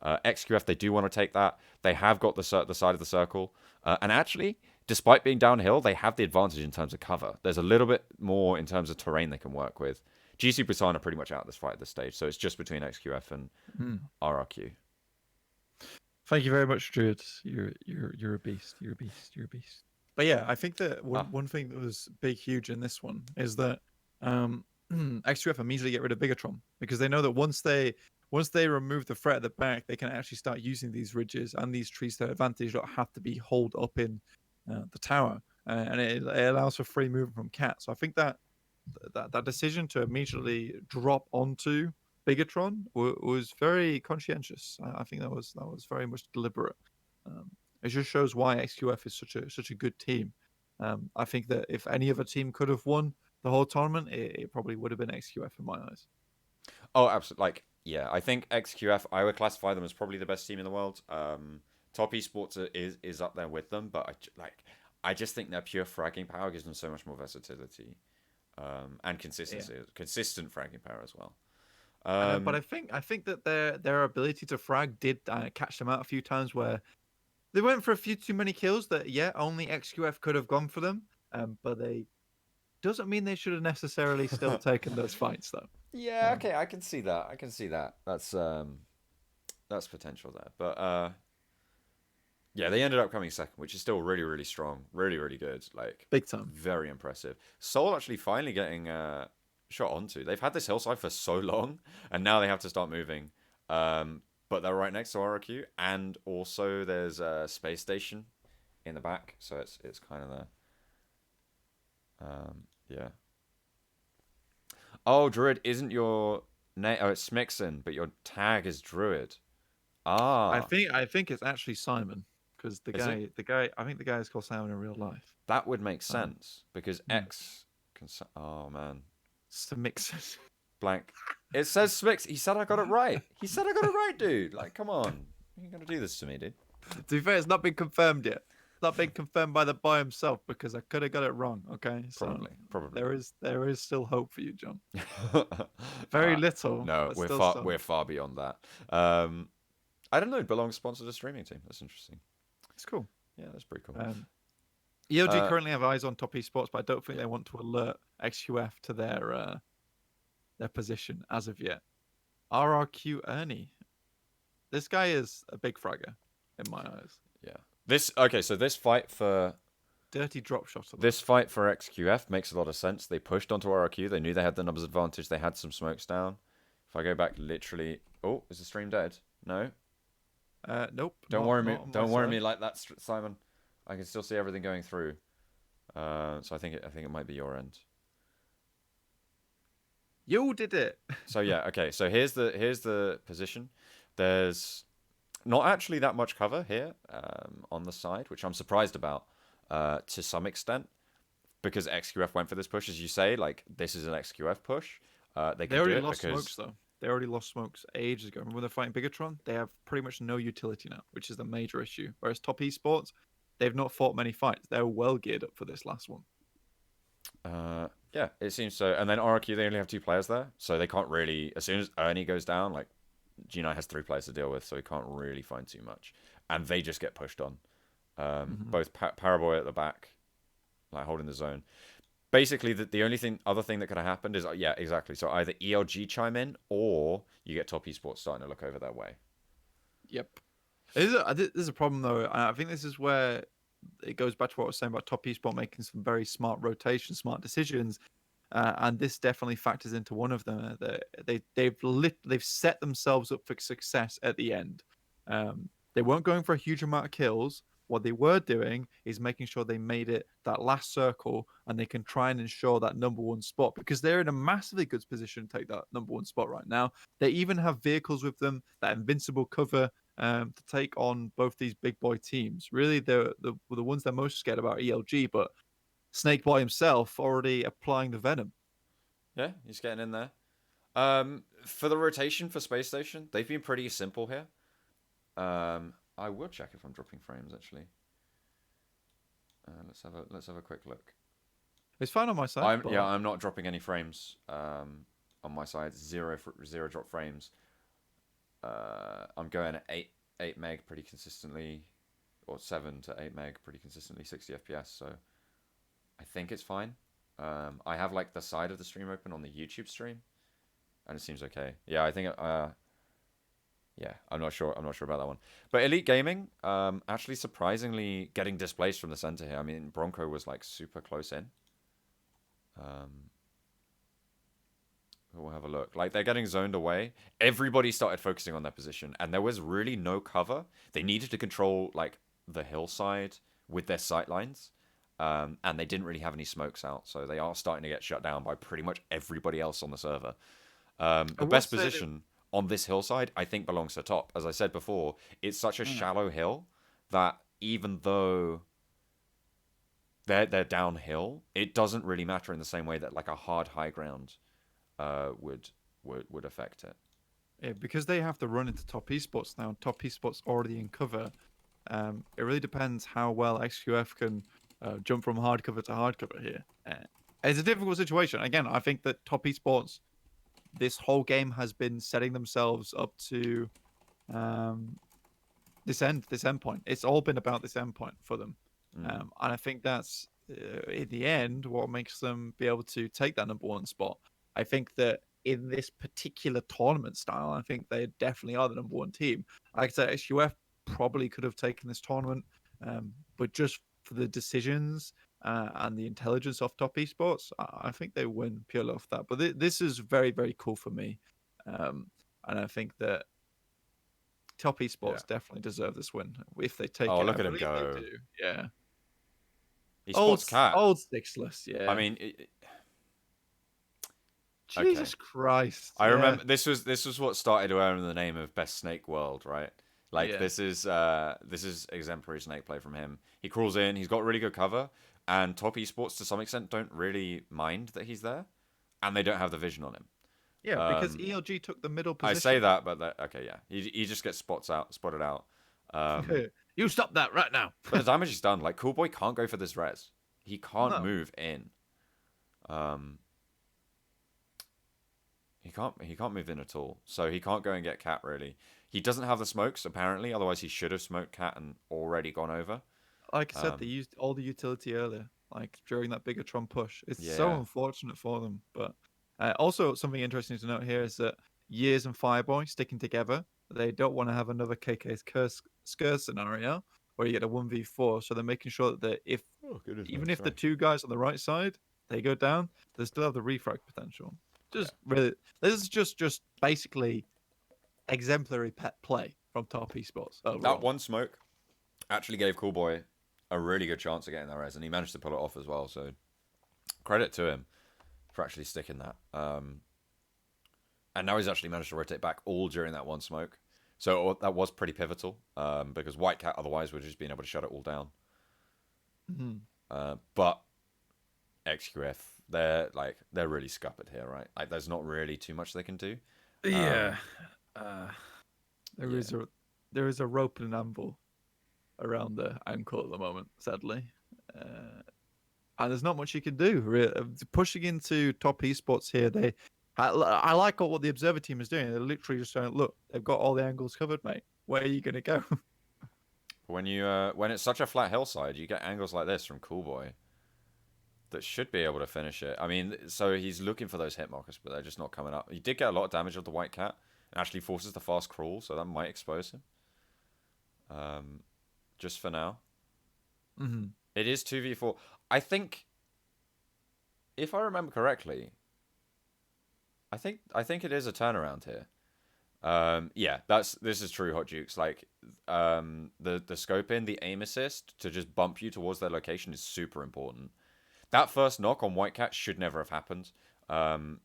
XQF, they do want to take that. They have got the side of the circle, and actually, despite being downhill, they have the advantage in terms of cover. There's a little bit more in terms of terrain they can work with. GC Busan are pretty much out of this fight at this stage, so it's just between XQF and RRQ. Thank you very much, Druid. You're a beast. You're a beast. You're a beast. But yeah, I think that one thing that was big, huge in this one is that XQF immediately get rid of Bigatron because they know that once they remove the threat at the back, they can actually start using these ridges and these trees to their advantage. Don't have to be holed up in the tower, and it allows for free movement from Cat. So I think that decision to immediately drop onto Bigatron was very conscientious. I think that was very much deliberate. It just shows why XQF is such a good team. I think that if any other team could have won the whole tournament, it probably would have been XQF in my eyes. Oh, absolutely. Like, yeah, I think XQF, I would classify them as probably the best team in the world. Top Esports is up there with them, but I just think their pure fragging power gives them so much more versatility and consistency, consistent fragging power as well. But I think that their ability to frag did catch them out a few times where they went for a few too many kills that only XQF could have gone for them. But they doesn't mean they should have necessarily still taken those fights though. Yeah, okay, I can see that. That's potential there. But yeah, they ended up coming second, which is still really, really strong, really, really good. Like big time, very impressive. Seoul actually finally getting shot onto. They've had this hillside for so long, and now they have to start moving. But they're right next to RRQ, and also there's a space station in the back, so it's kind of there. Yeah. Oh, Druid isn't your name. Oh, it's Smixon, but your tag is Druid. Ah. I think it's actually Simon because the guy I think the guy is called Simon in real life. That would make sense because X can. Oh man. Smixon. Blank. It says Smix. He said I got it right. He said I got it right, dude. Like, come on. You're gonna do this to me, dude. To be fair, it's not been confirmed yet. It's not been confirmed by the boy himself because I could have got it wrong. Okay, probably. There is still hope for you, John. Very little. No, we're far beyond that. I don't know. Belongs sponsored a streaming team. That's interesting. It's cool. Yeah, that's pretty cool. ELG currently have eyes on Top Esports, but I don't think they want to alert XQF to their position as of yet. RRQ Ernie. This guy is a big fragger in my eyes. Yeah. So this fight for dirty drop shot. This fight for XQF makes a lot of sense. They pushed onto RRQ. They knew they had the numbers advantage. They had some smokes down. If I go back, literally. Oh, is the stream dead? No. Nope. Don't worry me like that, Simon. I can still see everything going through. So I think it might be your end. You did it. So yeah, okay. So here's the position. There's not actually that much cover here on the side, which I'm surprised about to some extent, because XQF went for this push, as you say. Like, this is an XQF push. They already lost smokes though. They already lost smokes ages ago. Remember when they're fighting Bigatron? They have pretty much no utility now, which is the major issue. Whereas Top Esports, they've not fought many fights. They're well geared up for this last one. Yeah, it seems so. And then RRQ, they only have 2 players there, so they can't really. As soon as Ernie goes down, like, G9 has 3 players to deal with, so he can't really find too much, and they just get pushed on. Both Paraboy at the back, like holding the zone. Basically, the only other thing that could have happened is yeah, exactly. So either ELG chime in, or you get Top Esports starting to look over their way. Yep. There's a problem though. I think this is where it goes back to what I was saying about Top Esport making some very smart rotations, smart decisions, and this definitely factors into one of them. They've set themselves up for success at the end. They weren't going for a huge amount of kills, What they were doing is making sure they made it that last circle and they can try and ensure that number one spot because they're in a massively good position to take that number one spot right now. They even have vehicles with them, that invincible cover to take on both these big boy teams. Really, they're the ones they're most scared about ELG, but Snakeboy himself already applying the venom. Yeah, he's getting in there. For the rotation for Space Station, they've been pretty simple here. I will check if I'm dropping frames actually. Let's have a quick look. It's fine on my side, I'm but yeah, I'm not dropping any frames. On my side, zero drop frames. I'm going at 8 meg pretty consistently, or 7 to 8 meg pretty consistently, 60 FPS. So I think it's fine. I have like the side of the stream open on the YouTube stream, and it seems okay. Yeah, I think yeah, I'm not sure. I'm not sure about that one. But Elite Gaming, actually surprisingly getting displaced from the center here. I mean, Bronco was like super close in. We'll have a look. Like they're getting zoned away. Everybody started focusing on their position, and there was really no cover. They needed to control like the hillside with their sight lines, and they didn't really have any smokes out, so they are starting to get shut down by pretty much everybody else on the server. I The will best say that position on this hillside, I think, belongs to top. As I said before, it's such a mm, shallow hill that even though they're downhill, it doesn't really matter in the same way that like a hard high ground would would affect it. yeah, because they have to run into top esports now. Top esports already in cover. It really depends how well XQF can jump from hardcover to hardcover here. It's a difficult situation. Again, I think that top esports this whole game has been setting themselves up to um, this end point. It's all been about this end point for them, Mm. and I think that's in the end what makes them be able to take that number one spot. I think that in this particular tournament style, I think they definitely are the number one team. Like I said, XUF probably could have taken this tournament, but just for the decisions and the intelligence of top esports, I think they win purely off that. But this is very, very cool for me. Um, and I think that top Yeah. esports definitely deserve this win if they take Oh, it. I look at him believe they go. do. Yeah. He spots cat. Old sixless. I Yeah. mean, okay. Jesus Christ. I Yeah. remember this was what started wearing the name of Best Snake World, right? Like Yeah. this is exemplary snake play from him. He crawls in, he's got really good cover, and top esports to some extent don't really mind that he's there, and they don't have the vision on him. Yeah, because Um, ELG took the middle I say position. that, but okay, yeah, he just gets spotted out. Um, You stop that right now. but the damage is done. Like Cool Boy can't go for this res. He can't No. move in. Um, he can't move in at all. So he can't go and get Cat really. He doesn't have the smokes apparently. Otherwise he should have smoked Cat and already gone over. Like I said, they Um, used all the utility earlier, like during that Bigatron push. It's so yeah, unfortunate for them. But also, something interesting to note here is that Years and Fireboy sticking together. They don't want to have another KK's curse Skurs scenario where you get a 1v4. So they're making sure that if oh goodness me, even if the sorry. two guys on the right side they go down, they still have the refrag potential. Yeah, Just really, this is just basically exemplary pet play from top esports that overall. one smoke actually gave Cool Boy a really good chance of getting that res, and he managed to pull it off as well. So credit to him for actually sticking that. And now he's actually managed to rotate back all during that one smoke. So that was pretty pivotal because White Cat otherwise would have just been able to shut it all down. Mhm. But XQF, they're really scuppered here, right? Like there's not really too much they can do. Yeah. Um, Uh, there yeah, is a rope and an anvil around the ankle at the moment, sadly. Uh, and there's not much you can do. Really. Pushing into top esports here, I like what the observer team is doing. They're literally just saying, "Look, they've got all the angles covered, mate. Where are you gonna go?" when it's such a flat hillside, you get angles like this from Cool Boy that should be able to finish it. I mean, so he's looking for those hit markers, but they're just not coming up. He did get a lot of damage of the White Cat, and actually forces the fast crawl, so that might expose him. Um, just for now, Hmm. it is 2v4. I think, if I remember correctly, I think it is a turnaround here. Yeah, this is true, Hot Jukes. Like, the scope in, the aim assist to just bump you towards their location is super important. That first knock on White Cat should never have happened. Um,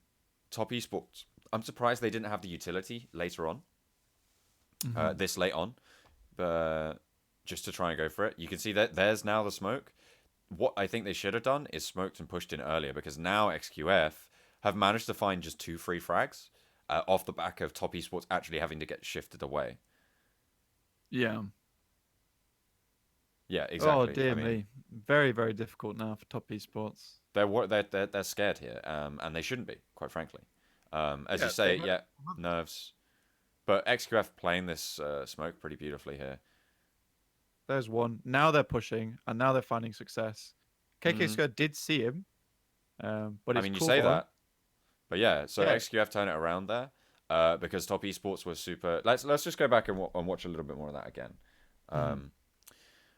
Top Esports, I'm surprised they didn't have the utility later on, Hmm. this late on, but just to try and go for it. You can see that there's now the smoke. What I think they should have done is smoked and pushed in earlier because now XQF have managed to find just 2 free frags off the back of Top Esports actually having to get shifted away. Yeah. Yeah, Oh exactly. I dear mean, me, very very difficult now for top esports. they're scared here, and they shouldn't be, quite frankly. As you Yeah, they say, have. yeah, nerves. But XQF playing this smoke pretty beautifully here. There's one. Now they're pushing, and now they're finding success. KK Mm, Scott did see him, but I it's mean, you cool say boy. that, but yeah. So Yeah. XQF turn it around there, because Top Esports was super. Let's just go back and, and watch a little bit more of that again. Mhm. Um,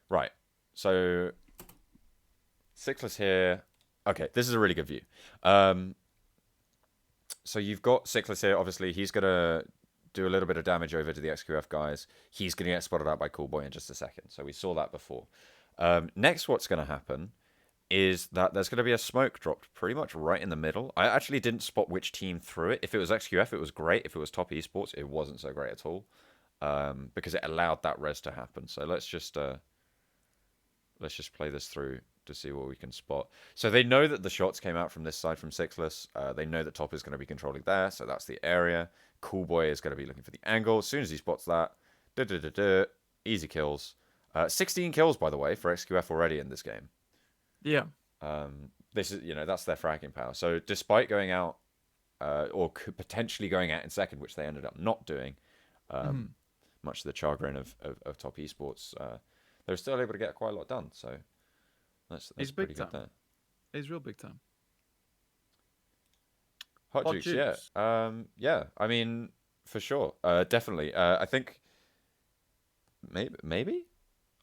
right. So Sickless here. Okay, this is a really good view. So you've got Sickless here. Obviously, he's gonna do a little bit of damage over to the XQF guys. He's gonna get spotted out by Coolboy in just a second. So we saw that before. Next, what's gonna happen is that there's going to be a smoke dropped pretty much right in the middle. I actually didn't spot which team threw it. If it was XQF, it was great. If it was Top Esports, it wasn't so great at all, because it allowed that res to happen. So let's just play this through to see what we can spot. So they know that the shots came out from this side from Sixless. They know that Top is going to be controlling there, so that's the area. Coolboy is going to be looking for the angle. As soon as he spots that, easy kills. 16 kills, by the way, for XQF already in this game. Yeah. This is, that's their fragging power. So despite going out, or potentially going out in second, which they ended up not doing, Hmm. much to the chagrin of Top Esports, they were still able to get quite a lot done. So that's He's pretty big good time. there. He's real big time. Hot Hot Jukes, yeah, juice. yeah. I mean, for sure, definitely. I think maybe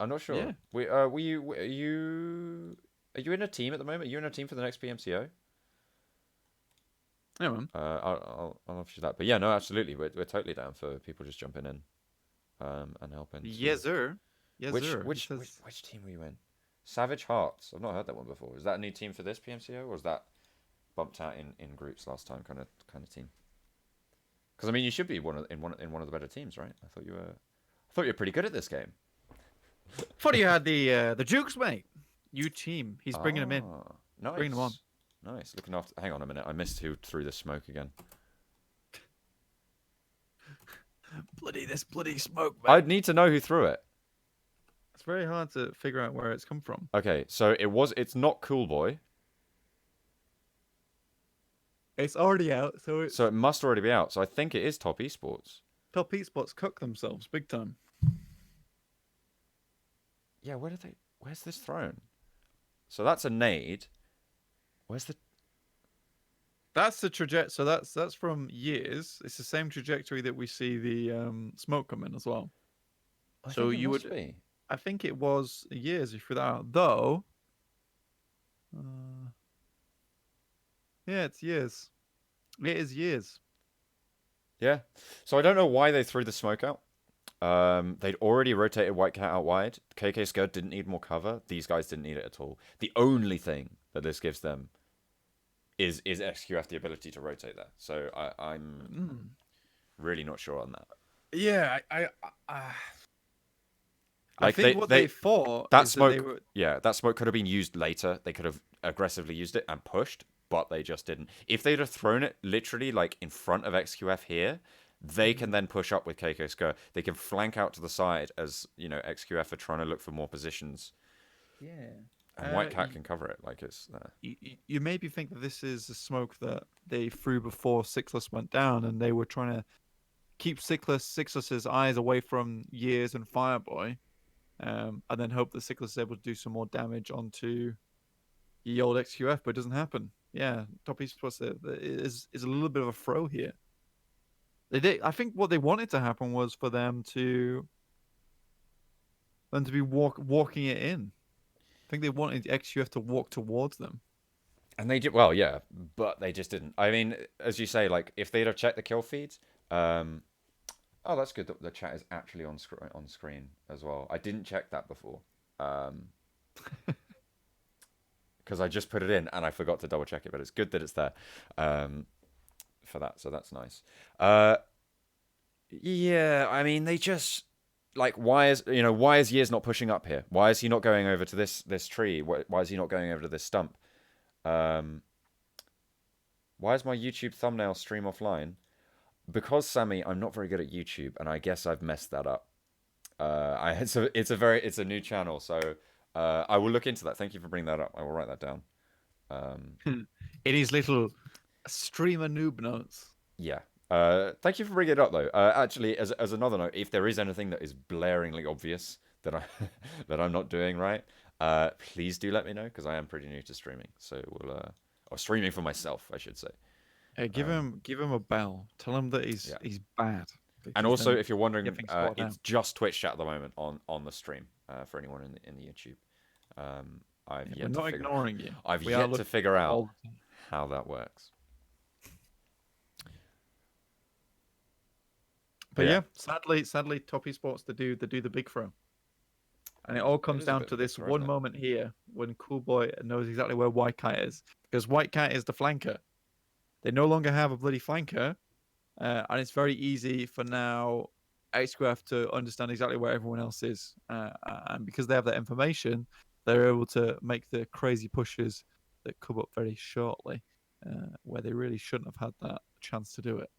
I'm not sure. Yeah. Are you in a team at the moment? Are you in a team for the next PMCO? Yeah, man. I'll offer you that. But yeah, no, absolutely. We're totally down for people just jumping in, and helping to. Yes, sir. Yes, Which sir. He which which says. which team were you in? Savage Hearts. I've not heard that one before. Is that a new team for this PMCO, or was that bumped out in groups last time? Kind of team. Because I mean, you should be one of the better teams, right? I thought you were pretty good at this game. Thought you had the Jukes, mate. You team. He's bringing him in. Ah, Bringing him on. nice, nice. Looking after. Hang on a minute. I missed who threw the smoke again. Bloody this bloody smoke, mate. I'd need to know who threw it. It's very hard to figure out where it's come from. Okay, so it's not Cool Boy, It's already out, so so it's it must already be out. So I think it is Top Esports. top esports cook themselves big time. Yeah, where's this thrown? So that's a nade. Where's the That's the trajectory. So that's from years. It's the same trajectory that we see the smoke come in as well. I So think it you must would, be. I think it was years if you that out. Though, uh, yeah, it's years. It is years. Yeah. So I don't know why they threw the smoke out. They'd already rotated White Cat out wide. KK Scud didn't need more cover. These guys didn't need it at all. The only thing that this gives them is XQF the ability to rotate there. So I'm Mm. really not sure on that. Yeah, I Like think what they thought that is that they smoke, were. yeah, that smoke could have been used later. They could have aggressively used it and pushed, but they just didn't. If they'd have thrown it literally like in front of XQF here, they can Mhm. then push up with KK Sker. They can flank out to the side as XQF are trying to look for more positions, Yeah. and White Cat can cover it. Like it's there. You maybe think that this is the smoke that they threw before Sixless went down, and they were trying to keep Sixless's eyes away from Years and Fireboy, and then hope that Sickless is able to do some more damage onto the old XQF, but it doesn't happen. Yeah, Top Esports is a little bit of a throw here. They did. I think what they wanted to happen was for them to be walking it in. I think they wanted XQF to walk towards them. And they did well, yeah, but they just didn't. I mean, as you say, like if they'd have checked the kill feeds, Oh, that's good that the chat is actually on screen as well. I didn't check that before. Um, because I just put it in and I forgot to double check it, but it's good that it's there um, for that. So that's nice. Uh, yeah, I mean they just like why is Years not pushing up here? Why is he not going over to this tree? Why is he not going over to this stump? Um, why is my YouTube thumbnail stream offline? Because Sammy, I'm not very good at YouTube, and I guess I've messed that up. It's a new channel, so I will look into that. Thank you for bringing that up. I will write that down. Um, In his little streamer noob notes. yeah. Thank you for bringing it up, though. Actually, as another note, if there is anything that is blaringly obvious that I that I'm not doing right, please do let me know because I am pretty new to streaming. So we'll or streaming for myself, I should say. Hey, Um, give him a bell. Tell him that yeah. he's bad And because also, then if you're get wondering, things sorted it's out. just Twitch chat at the moment on the stream for anyone in the YouTube. I've Yeah, we're yet to not figure ignoring you. I've We are yet to looking figure out all the time. how that works. But But yeah, yeah, sadly, top esports they do the big throw, and it it is, all it comes is a down bit of to a big this throw, isn't one it? moment here when Cool Boy knows exactly where White Kite is because White Kite is the flanker. They no longer have a bloody flanker, and it's very easy for now XQF to understand exactly where everyone else is, and because they have that information, they're able to make the crazy pushes that come up very shortly, where they really shouldn't have had that chance to do it.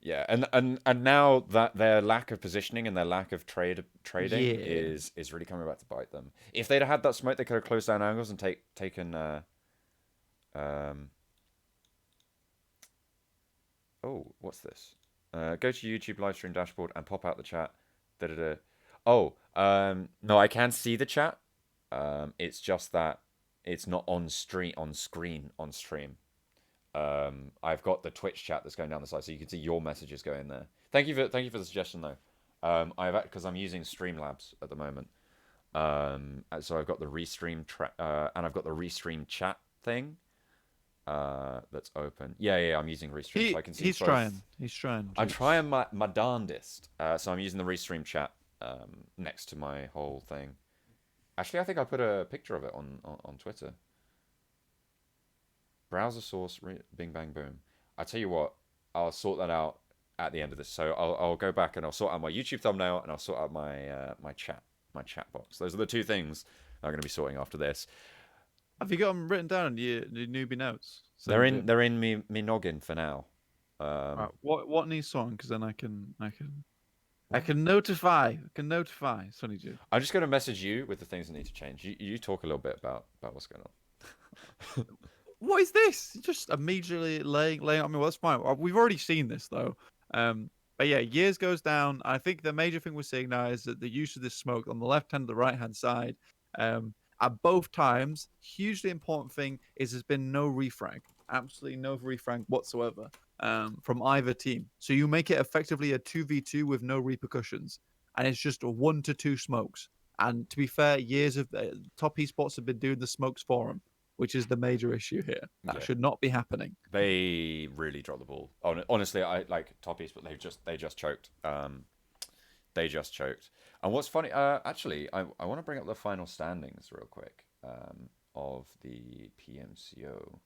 Yeah, and now that their lack of positioning and their lack of trading Yeah. is really coming back to bite them. If they'd had that smoke, they could have closed down angles and taken um oh, what's this? Go to YouTube live stream dashboard and pop out the chat. Da da da. Oh, no, I can see the chat. It's just that it's not on screen on stream. I've got the Twitch chat that's going down the side, so you can see your messages going there. Thank you for the suggestion though. I've because I'm using Streamlabs at the moment. So I've got the and I've got the restream chat thing. That's open. Yeah, I'm using restream, so I can see He's both. trying. He's trying, I'm Jukes. trying my darndest. So I'm using the restream chat next to my whole thing. Actually, I think I put a picture of it on Twitter. Browser source, bing bang boom. I tell you what, I'll sort that out at the end of this. So I'll go back and I'll sort out my YouTube thumbnail and I'll sort out my chat box. Those are the two things I'm going to be sorting after this. Have you got them written down in your newbie notes? So you do. They're in me noggin for now. Right. What needs song? Because then I What? can notify. I can notify Sonny Juke. I'm just going to message you with the things that need to change. You talk a little bit about what's going on. What is this? Just immediately laying on me. Well, that's fine. We've already seen this though. But yeah, years goes down. I think the major thing we're seeing now is that the use of this smoke on the left hand and the right hand side, at both times, hugely important thing is there's been no refrag, absolutely no refrag whatsoever, from either team. So you make it effectively a 2v2 with no repercussions, and it's just a 1 to 2 smokes. And to be fair, years of top esports have been doing the smokes for them, which is the major issue here. That Yeah. should not be happening. They really dropped the ball. Honestly, I like Toppies, but they just choked. They just choked. And what's funny, actually, I want to bring up the final standings real quick of the PMCO.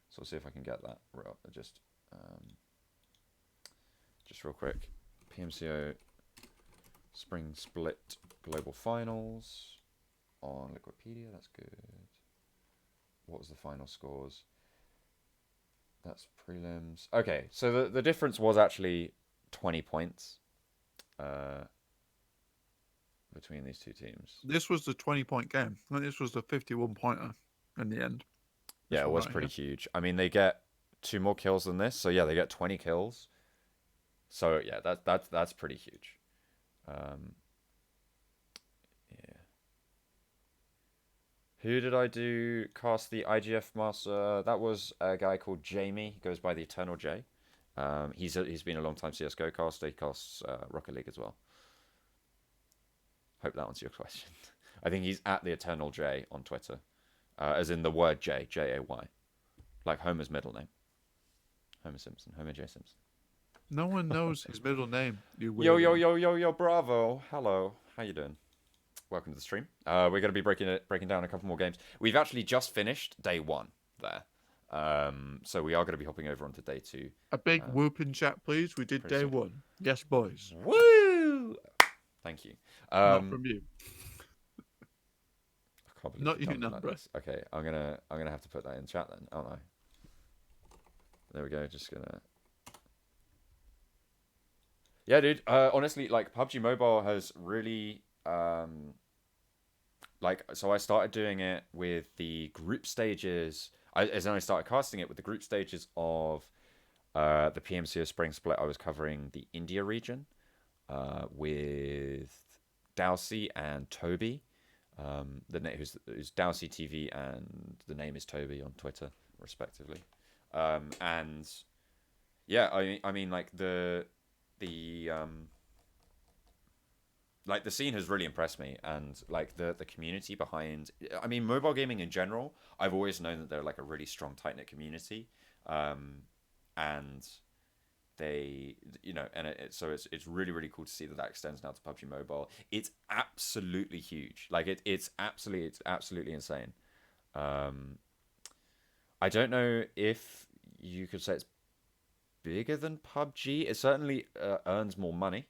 So I'll see if I can get that just real quick. PMCO Spring Split Global Finals on Liquipedia. That's good. What was the final scores? That's prelims. Okay, so the difference was actually 20 points between these two teams. This was the 20-point game. I think this was the 51 pointer in the end. Yeah, This it one was right pretty here. huge. I mean, they get 2 more kills than this, so yeah, they get 20 kills. So yeah, that's pretty huge. Um, yeah. Who did I do cast the IGF master? That was a guy called Jamie. He goes by the Eternal J. He's been a long time CS:GO caster. He casts Rocket League as well. Hope that answers your question. I think he's at the Eternal J on Twitter, as in the word J, Jay, like Homer's middle name. Homer Simpson, Homer J Simpson. No one knows his middle name. You Yo, yo, weirdo. yo, yo, yo, bravo. Hello. How you doing? Welcome to the stream. We're going to be breaking down a couple more games. We've actually just finished day one there. So we are going to be hopping over onto day two A big whoop in chat, please. We did pretty day soon. one. Yes, boys. Woo! Thank you. Not from you. I can't believe Not you've you, done me like Numbra. this. Okay, I'm gonna have to put that in chat then, aren't I? There we go. Just gonna. Yeah, dude. Honestly, like PUBG Mobile has really like so I started doing it with the group stages. As I started casting it with the group stages of the PMCO Spring split. I was covering the India region with Dowsey and Toby. The name who's Dowsey TV and the name is Toby on Twitter, respectively. And yeah, I mean like the like the scene has really impressed me, and like the community behind. I mean, mobile gaming in general. I've always known that they're like a really strong, tight knit community, and they and so it's really cool to see that extends now to PUBG Mobile. It's absolutely huge. Like it's absolutely insane. Um, I don't know if you could say it's bigger than PUBG. It certainly earns more money.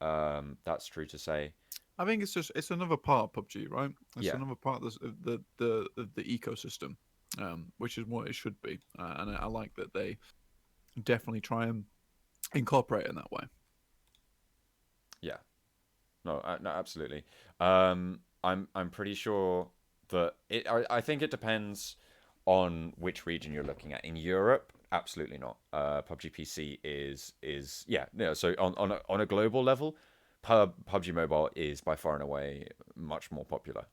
That's true to say. I think it's another part of PUBG, right? It's Yeah, another part of the ecosystem, which is what it should be. And I like that they definitely try and incorporate it in that way. yeah. No, no, absolutely. I'm pretty sure that I think it depends on which region you're looking at. In Europe, absolutely not. PUBG PC is yeah. So on a global level, PUBG Mobile is by far and away much more popular.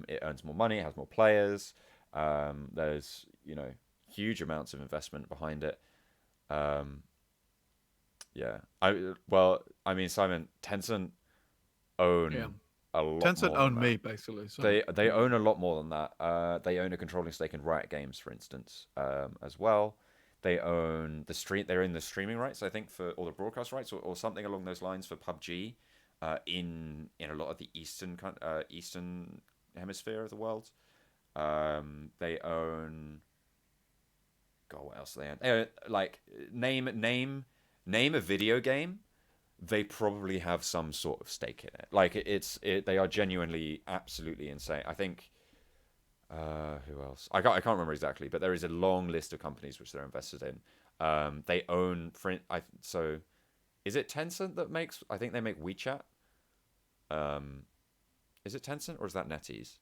It earns more money, it has more players. There's huge amounts of investment behind it. Um, yeah. I mean, Simon, Tencent Yeah, own a lot Tencent more than own that. me basically. So They own a lot more than that. They own a controlling stake in Riot Games, for instance, as well. They own the stream. They're in the streaming rights, I think, for or the broadcast rights, or something along those lines for PUBG, in a lot of the eastern hemisphere of the world. They own. God, what else do they own? Like name a video game, they probably have some sort of stake in it. Like they are genuinely absolutely insane. I think who else? I can't remember exactly, but there is a long list of companies which they're invested in. They own so is it Tencent that makes? I think they make WeChat. Um, is it Tencent or is that NetEase?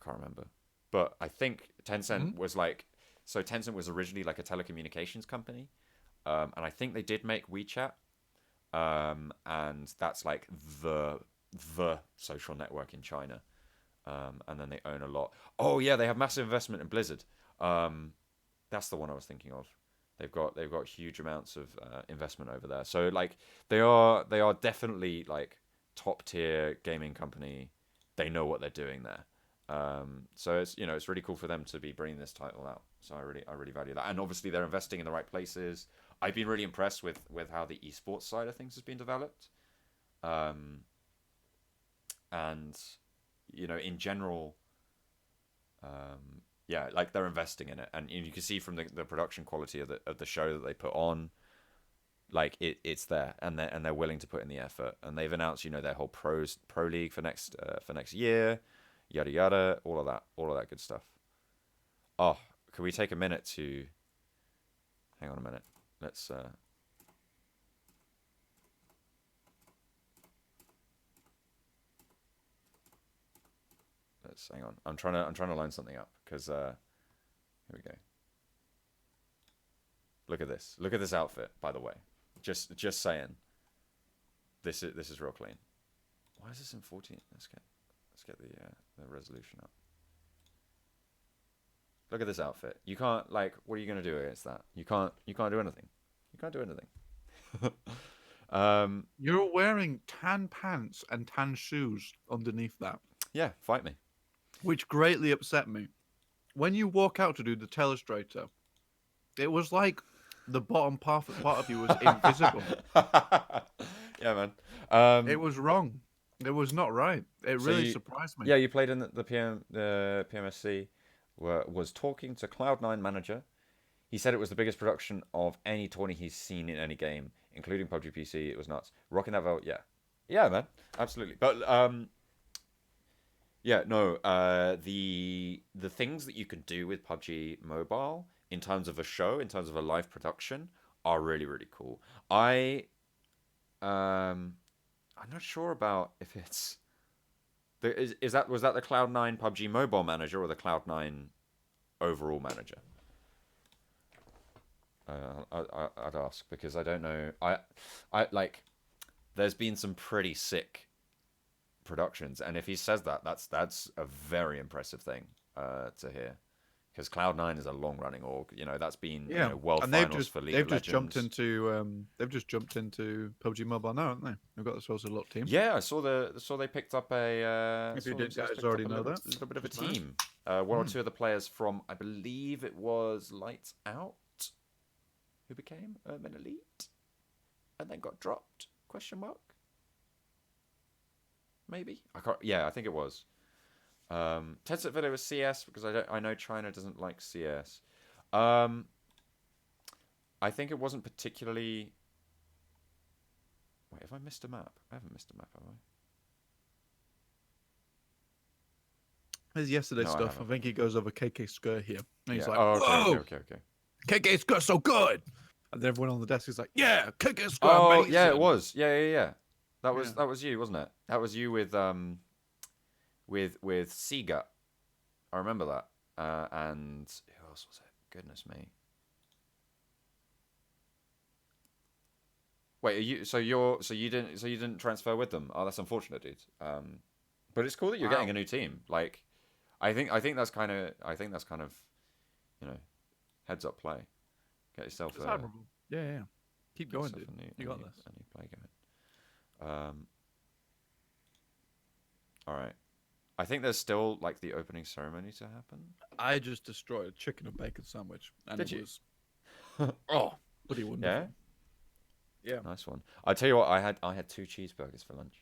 I can't remember, but I think mhm. Tencent was like so. Tencent was originally like a telecommunications company, and I think they did make WeChat. And that's like the social network in China. And then they own a lot. Oh yeah, they have massive investment in Blizzard. Um, that's the one I was thinking of. They've got huge amounts of investment over there. So like they are definitely like top tier gaming company. They know what they're doing there. So it's really cool for them to be bringing this title out. So I really value that. And obviously they're investing in the right places. I've been really impressed with how the esports side of things has been developed. Um, and in general, yeah, like they're investing in it, and you can see from the production quality of the show that they put on, like it's there, and they're willing to put in the effort, and they've announced their whole pro league for next year, yada yada, all of that good stuff. Oh, could we take a minute to hang on a minute? Let's hang on. I'm trying to line something up because here we go. Look at this. Look at this outfit. By the way, just saying. This is real clean. Why is this in 14? Let's get the resolution up. Look at this outfit. You can't like. What are you gonna do against that? You can't do anything. You can't do anything. You're wearing tan pants and tan shoes underneath that, Yeah, fight me. which greatly upset me. When you walk out to do the telestrator, it was like the bottom part of you was invisible. Yeah, man. It was wrong. It was not right. It So really you, surprised me. yeah, you played in the PMSC. Was talking to Cloud9 manager. He said it was the biggest production of any tourney he's seen in any game, including PUBG PC. It was nuts. Rocking that vote, yeah, yeah, man, absolutely. But yeah, no, the things that you can do with PUBG Mobile in terms of a show, in terms of a live production, are really really cool. I'm not sure about if it's is that was that the Cloud9 PUBG Mobile manager or the Cloud9 overall manager? I'd ask because I don't know. I like. There's been some pretty sick productions, and if he says that, that's a very impressive thing to hear. Because Cloud9 is a long running org. You know that's been Yeah, world and finals for League they've of just jumped Legends. into PUBG Mobile now, haven't they? They've got themselves a lot team. Yeah, I saw they picked up a If you saw didn't themselves guys picked up already a know that, little bit of a which is nice. team. One or Mm. two of the players from I believe it was Lights Out who became an elite and then got dropped? Question mark. Maybe I can't. Yeah, I think it was. Tencent Video was CS because I know China doesn't like CS. Um, I think it wasn't particularly. Wait, have I missed a map? I haven't missed a map, have I? There's yesterday's No, I stuff. I haven't. think he goes over KK Skur here, and he's Yeah. like, Oh, okay, okay, "Whoa, okay, okay. KK Skur so good!" And then everyone on the desk is like, "Yeah, KK Skur Oh, yeah, it amazing." was. Yeah, yeah, yeah. Yeah. That was you, wasn't it? That was you with Seagut. I remember that. And who else was it? Goodness me. Wait, are you so you didn't transfer with them? Oh, that's unfortunate, dude. But it's cool that you're getting Wow. a new team. Like, I think that's kind of you know heads up play. Get yourself It's a admirable. Yeah, yeah. Keep get going, yourself dude. a You got this. new play going. All right. I think there's still like the opening ceremony to happen. I just destroyed a chicken and bacon sandwich, and Did it you? was oh, bloody Yeah, wonderful. Yeah, nice one. I tell you what, I had two cheeseburgers for lunch.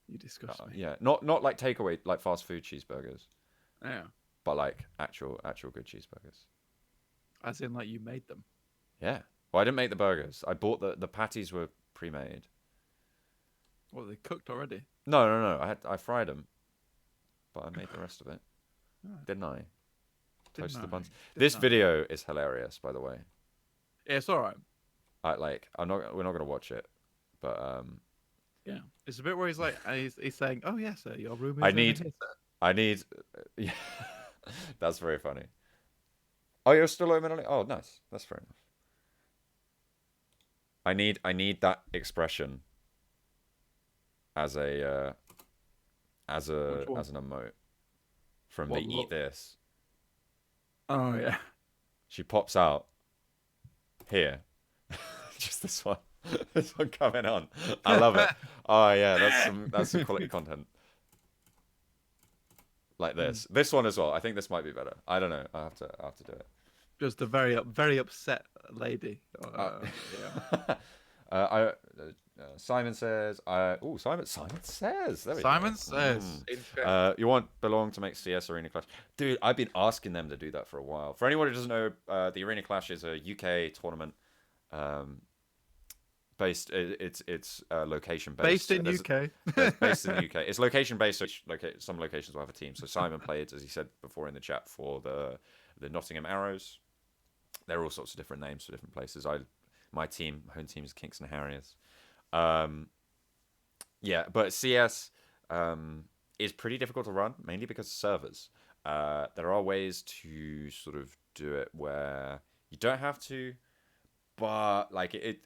you disgust me. Yeah, not like takeaway like fast food cheeseburgers, Yeah, but like actual good cheeseburgers. as in like you made them. Yeah. Well, I didn't make the burgers. I bought the patties were pre-made. Well, they cooked already. No. I fried them, but I made the rest of it. Oh, Didn't I? didn't Toasted the I? buns. Didn't This I? video is hilarious, by the way. Yeah, it's all right. I'm not. We're not gonna watch it, but Yeah, it's a bit where he's like, he's saying, "Oh yes, sir, your room is I over need here, sir." I need. Yeah, that's very funny. Oh, you're still open. Oh, nice. That's fair enough. I need that expression as a Which one? as an emote from the What eat look? this. Oh yeah. She pops out here. Just this one. This one coming on. I love it. Oh yeah, that's some quality content. Like Mm. this one as well. I think this might be better. I don't know. I have to do it. Just a very upset lady. Uh, Yeah. Simon says, Simon says, there we Simon go. says, in chat. You want Belong to make CS Arena Clash, dude? I've been asking them to do that for a while. For anyone who doesn't know, the Arena Clash is a UK tournament, based. It's location based. Based in UK. Based in the UK. It's location based. So some locations will have a team. So Simon played, as he said before in the chat, for the Nottingham Arrows. There are all sorts of different names for different places. My home team is Kingston Harriers. Yeah, but CS is pretty difficult to run, mainly because of servers. There are ways to sort of do it where you don't have to, but like it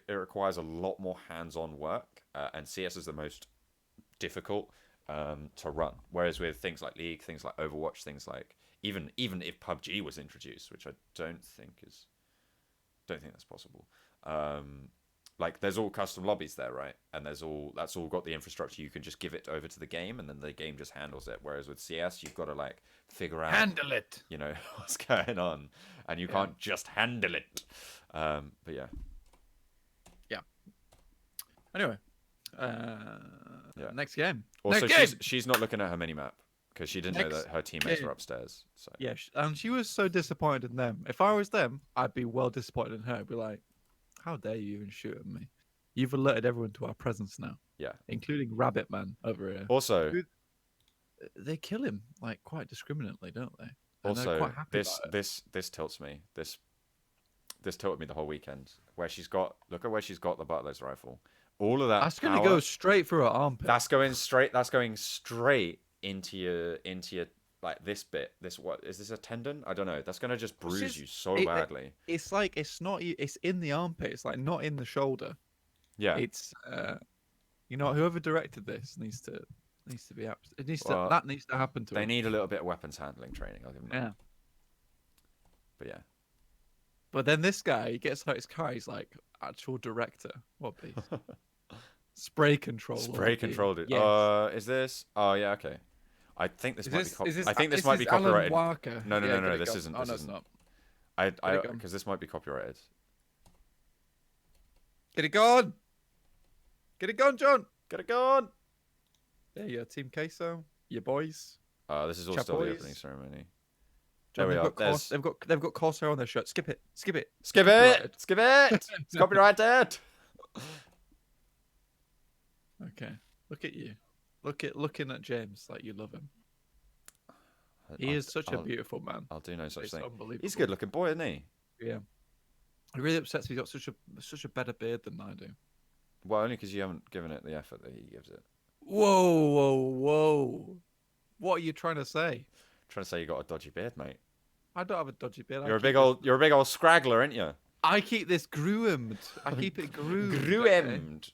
requires a lot more hands-on work, and CS is the most difficult to run. Whereas with things like League, things like Overwatch, things like even if PUBG was introduced, which I don't think that's possible. like there's all custom lobbies there, right? And that's all got the infrastructure. You can just give it over to the game, and then the game just handles it. Whereas with CS, you've got to like figure out, Handle it. what's going on, and you Yeah. can't just handle it. But yeah, Anyway, Yeah. next game. also next game. she's not looking at her mini map because she didn't know Next that her teammates game. were upstairs. So Yeah, and she was so disappointed in them. If I was them, I'd be well disappointed in her. I'd be like, "How dare you even shoot at me? You've alerted everyone to our presence now, yeah. including Rabbit Man over here. Also, Who- They kill him like quite discriminately, don't they? And they're also quite happy this about it. this tilts me. This tilted me the whole weekend. Where she's got look at where she's got the butler's rifle. All of that That's gonna power, go straight through her armpit. That's going straight. That's going straight into your like this bit. This what is this a tendon? I don't know. That's gonna just bruise just- you so it- badly. It's like it's not. It's in the armpit. It's like not in the shoulder. Yeah. It's whoever directed this needs to be up. It needs Well, to that needs to happen to They him. need a little bit of weapons handling training. I'll give them that. Yeah. But yeah. But then this guy, he gets out his car. He's like actual director. What please? Spray control. Spray controlled it. Yes. Is this? Oh yeah. Okay. I think this might be. I think this is might be Alan copyrighted. Walker? No, Yeah, no. get it This going. isn't. Oh, This no, it's isn't. not. I it going. because this might be copyrighted. Get it going. Get it going, John. Get it going. There you go, Team Queso. Your boys. This is all Chat still the boys. opening ceremony. John, There we they've are. got they've got Corsair on their shirt. Skip it. Skip it. Skip Copyrighted. it. Skip it. It's copyrighted. Okay. Look at you. Looking at James like you love him. He is such a beautiful man. I'll do no such It's thing. unbelievable. He's a good looking boy, isn't he? Yeah. It really upsets me. He's got such a better beard than I do. Well, only because you haven't given it the effort that he gives it. Whoa. What are you trying to say? Trying to say you got a dodgy beard, mate. I don't have a dodgy beard. You're a big old scraggler, aren't you? I keep this groomed. I keep it groomed. okay? Groomed.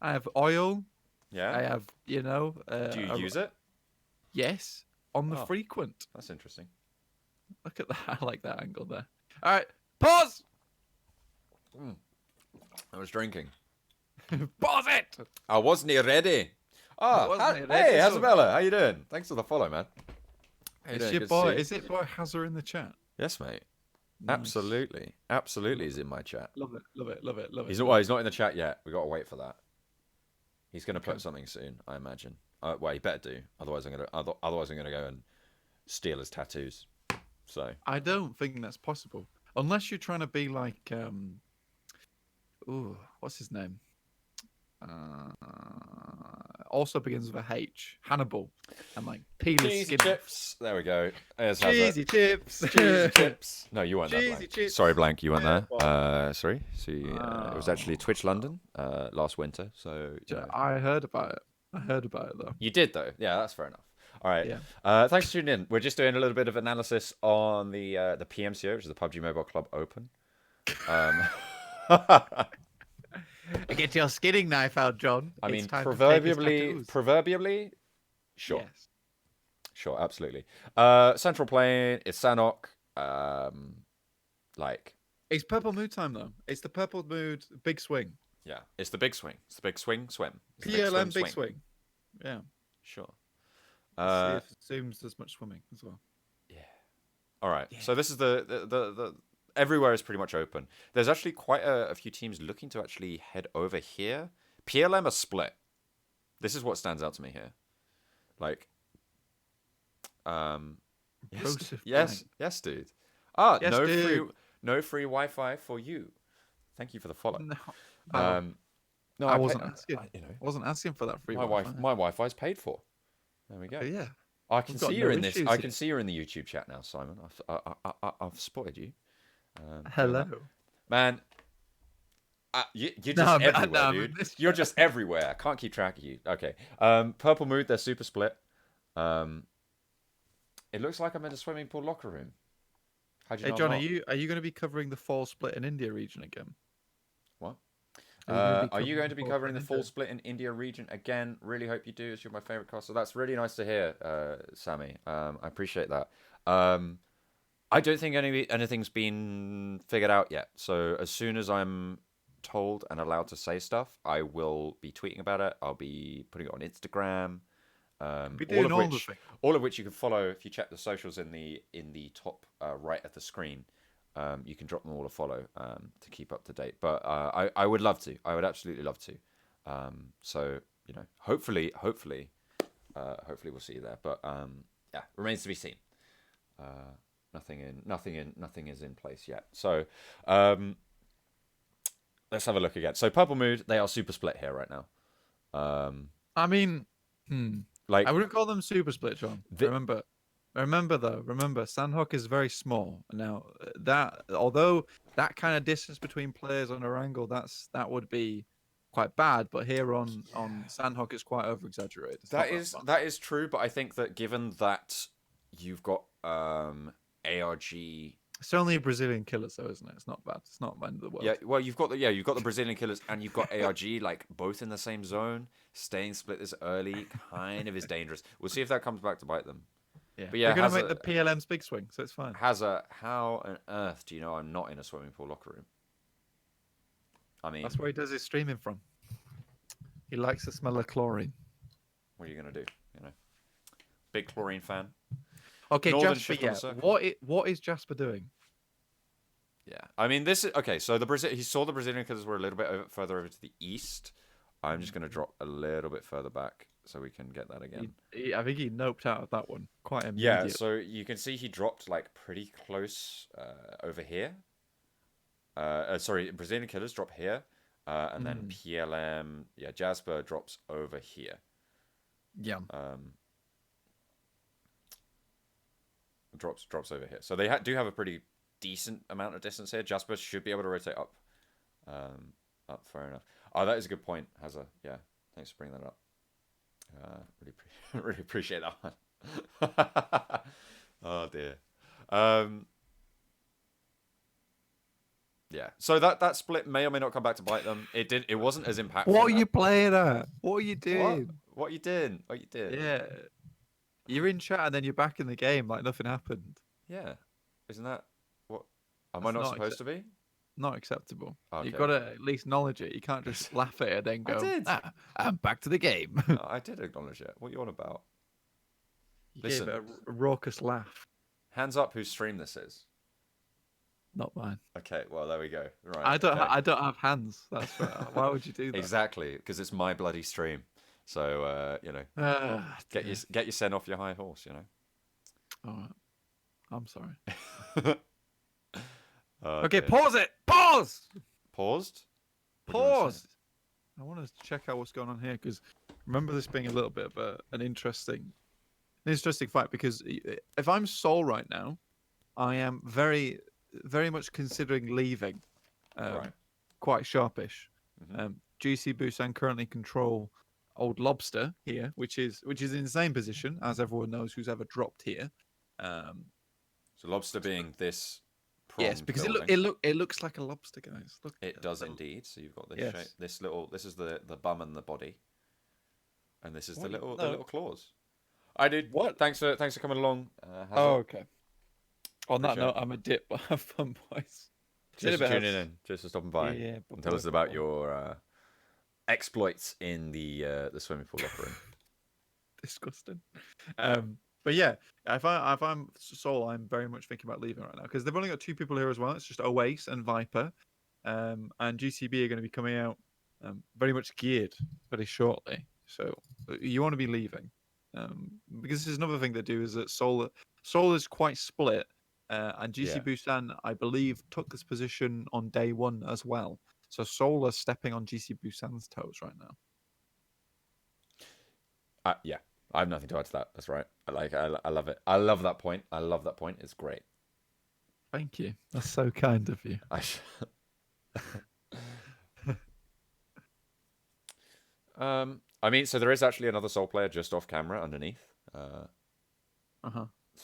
I have oil. Yeah. I have, Do you use it? Yes, on the Oh. frequent. That's interesting. Look at that. I like that angle there. All right, pause. I was drinking. Pause it. I wasn't here ready. Oh, wasn't hey, ready, so- Isabella, how you doing? Thanks for the follow, man. How you Is doing? your Good to boy? see you. Is it boy Hazard in the chat? Yes, mate. Nice. Absolutely, he's in my chat. Love it. He's not in the chat yet. We got to wait for that. He's gonna put something soon, I imagine. Well, he better do. Otherwise, I'm gonna go and steal his tattoos. So I don't think that's possible unless you're trying to be like what's his name? Also begins with a H. Hannibal. And like peeling cheesy skin. chips. There we go. There's Cheesy chips. Cheesy chips. No, you weren't there, Cheesy Blank. chips. Sorry, Blank, you weren't Yeah, there. Sorry. See, it was actually Twitch London last winter. So you know. I heard about it. Though. You did though. Yeah, that's fair enough. All right. Yeah. Thanks for tuning in. We're just doing a little bit of analysis on the PMCO, which is the PUBG Mobile Club Open. Get your skinning knife out, John. I mean, It's time to take his tattoos. proverbially, sure, Yes. sure, absolutely. Central Plane is Sanok. Like, It's Purple Mood time though. It's the Purple Mood big swing. yeah, it's the big swing. It's the big swing, swim. It's the PLM big swing. Yeah. Sure. See if it assumes there's much swimming as well. Yeah. All right. So this is the everywhere is pretty much open. There's actually quite a few teams looking to actually head over here. PLM are split. This is what stands out to me here. Like, Implosive yes, blank. yes, dude. Yes, dude. No free Wi-Fi for you. Thank you for the follow. No, No, I wasn't asking. you know, I wasn't asking for that free my Wi-Fi. Wi-Fi's paid for. There we go. Yeah. I can We've got see no you in this. issues I here. can see you in the YouTube chat now, Simon. I've spotted you. Hello. Man, you're just No, I'm- everywhere, no, I'm in dude. this You're just everywhere. I can't keep track of you. Okay. Purple Mood, they're super split. It looks like I'm in a swimming pool locker room. How'd you Hey know I'm John, not? are you going to be covering the fall split in India region again? What? Are Are you going to be covering the full India? split in India region again? Really hope you do. As you're my favorite caster. That's really nice to hear, Sammy. I appreciate that. I don't think anything's been figured out yet. So as soon as I'm told and allowed to say stuff, I will be tweeting about it. I'll be putting it on Instagram. Be All doing of all the which, things. you can follow if you check the socials in the top right of the screen. You can drop them all a follow to keep up to date. But I would love to. I would absolutely love to. So hopefully we'll see you there. But yeah, remains to be seen. Nothing is in place yet. So let's have a look again. So Purple Mood, they are super split here right now. I mean, hmm. I Like wouldn't call them super split, John. the, Remember, Sandhawk is very small. Now, that although that kind of distance between players on a angle, that would be quite bad. But here on Sandhawk is quite over exaggerated. It's not that fun. that is true, but I think that given that you've got ARG. It's only a Brazilian killers, though, isn't it? It's not bad. It's not the end of the world. Yeah, well, you've got the Brazilian killers and you've got ARG like both in the same zone. Staying split this early kind of is dangerous. We'll see if that comes back to bite them. Yeah, But yeah, they're gonna make the PLM's big swing, so it's fine. Hazza, how on earth do you know I'm not in a swimming pool locker room? I mean, That's where he does his streaming from. He likes the smell of chlorine. what are you gonna do? You know, big chlorine fan. Okay, Northern Jasper. shift on Yeah, the circle. what is Jasper doing? Yeah, I mean this is okay. So he saw the Brazilian killers were a little bit further over to the east. I'm just gonna drop a little bit further back so we can get that again. I think he noped out of that one quite Yeah, immediately. so you can see he dropped like pretty close over here. Sorry, Brazilian killers drop here, and then PLM. Yeah, Jasper drops over here. Yeah. Drops over here. So they do have a pretty decent amount of distance here. Jasper should be able to rotate up. Fair enough. Oh, that is a good point, Hazza. Yeah, thanks for bringing that up. Really appreciate that one. Oh dear. Yeah. So that split may or may not come back to bite them. It did. It wasn't as impactful. What are you playing at? What are you doing? What you did? What you did? Yeah. You're in chat and then you're back in the game like nothing happened. Yeah. Isn't that what? Am I not supposed to be? Not acceptable. Okay. You've got to at least acknowledge it. You can't just laugh at it and then go, I did. I'm back to the game. No, I did acknowledge it. What are you on about? You Listen. gave it a raucous laugh. Hands up whose stream this is. Not mine. Okay, well there we go. Right. I don't. Okay. I don't have hands. That's why would you do that? Exactly, because it's my bloody stream. So you know, get your send off your high horse. You know. All right. I'm sorry. Okay, dear. pause it. Pause. Paused. What do you wanna say? Pause. I want to check out what's going on here because remember this being a little bit of an interesting fight because if I'm Soul right now, I am very, very much considering leaving. Right. Quite sharpish. Mm-hmm. GC Busan currently control Old Lobster here, which is in the same position as everyone knows who's ever dropped here. So lobster being this. Yes, because it looks like a lobster, guys. Look, It does indeed. So you've got this Yes. shape. This is the bum and the body, and this is What? the No. little claws. I did. What? Thanks for coming along. Hazza. okay. On that Appreciate note, I'm a dip, but have fun, boys. Just for tuning in, just for stopping by, Yeah, and tell us about your exploits in the swimming pool locker room. Disgusting. But yeah, if I'm Soul, I'm very much thinking about leaving right now because they've only got two people here as well. It's just Oace and Viper, and GCB are going to be coming out very much geared very shortly. So you want to be leaving because this is another thing they do is that Soul is quite split, and GC Yeah. Busan I believe took this position on day one as well. So Soul are stepping on GC Busan's toes right now. Yeah, I have nothing to add to that. That's right. I love it. I love that point. I love that point. It's great. Thank you. That's so kind of you. I mean, so there is actually another Soul player just off camera underneath. So,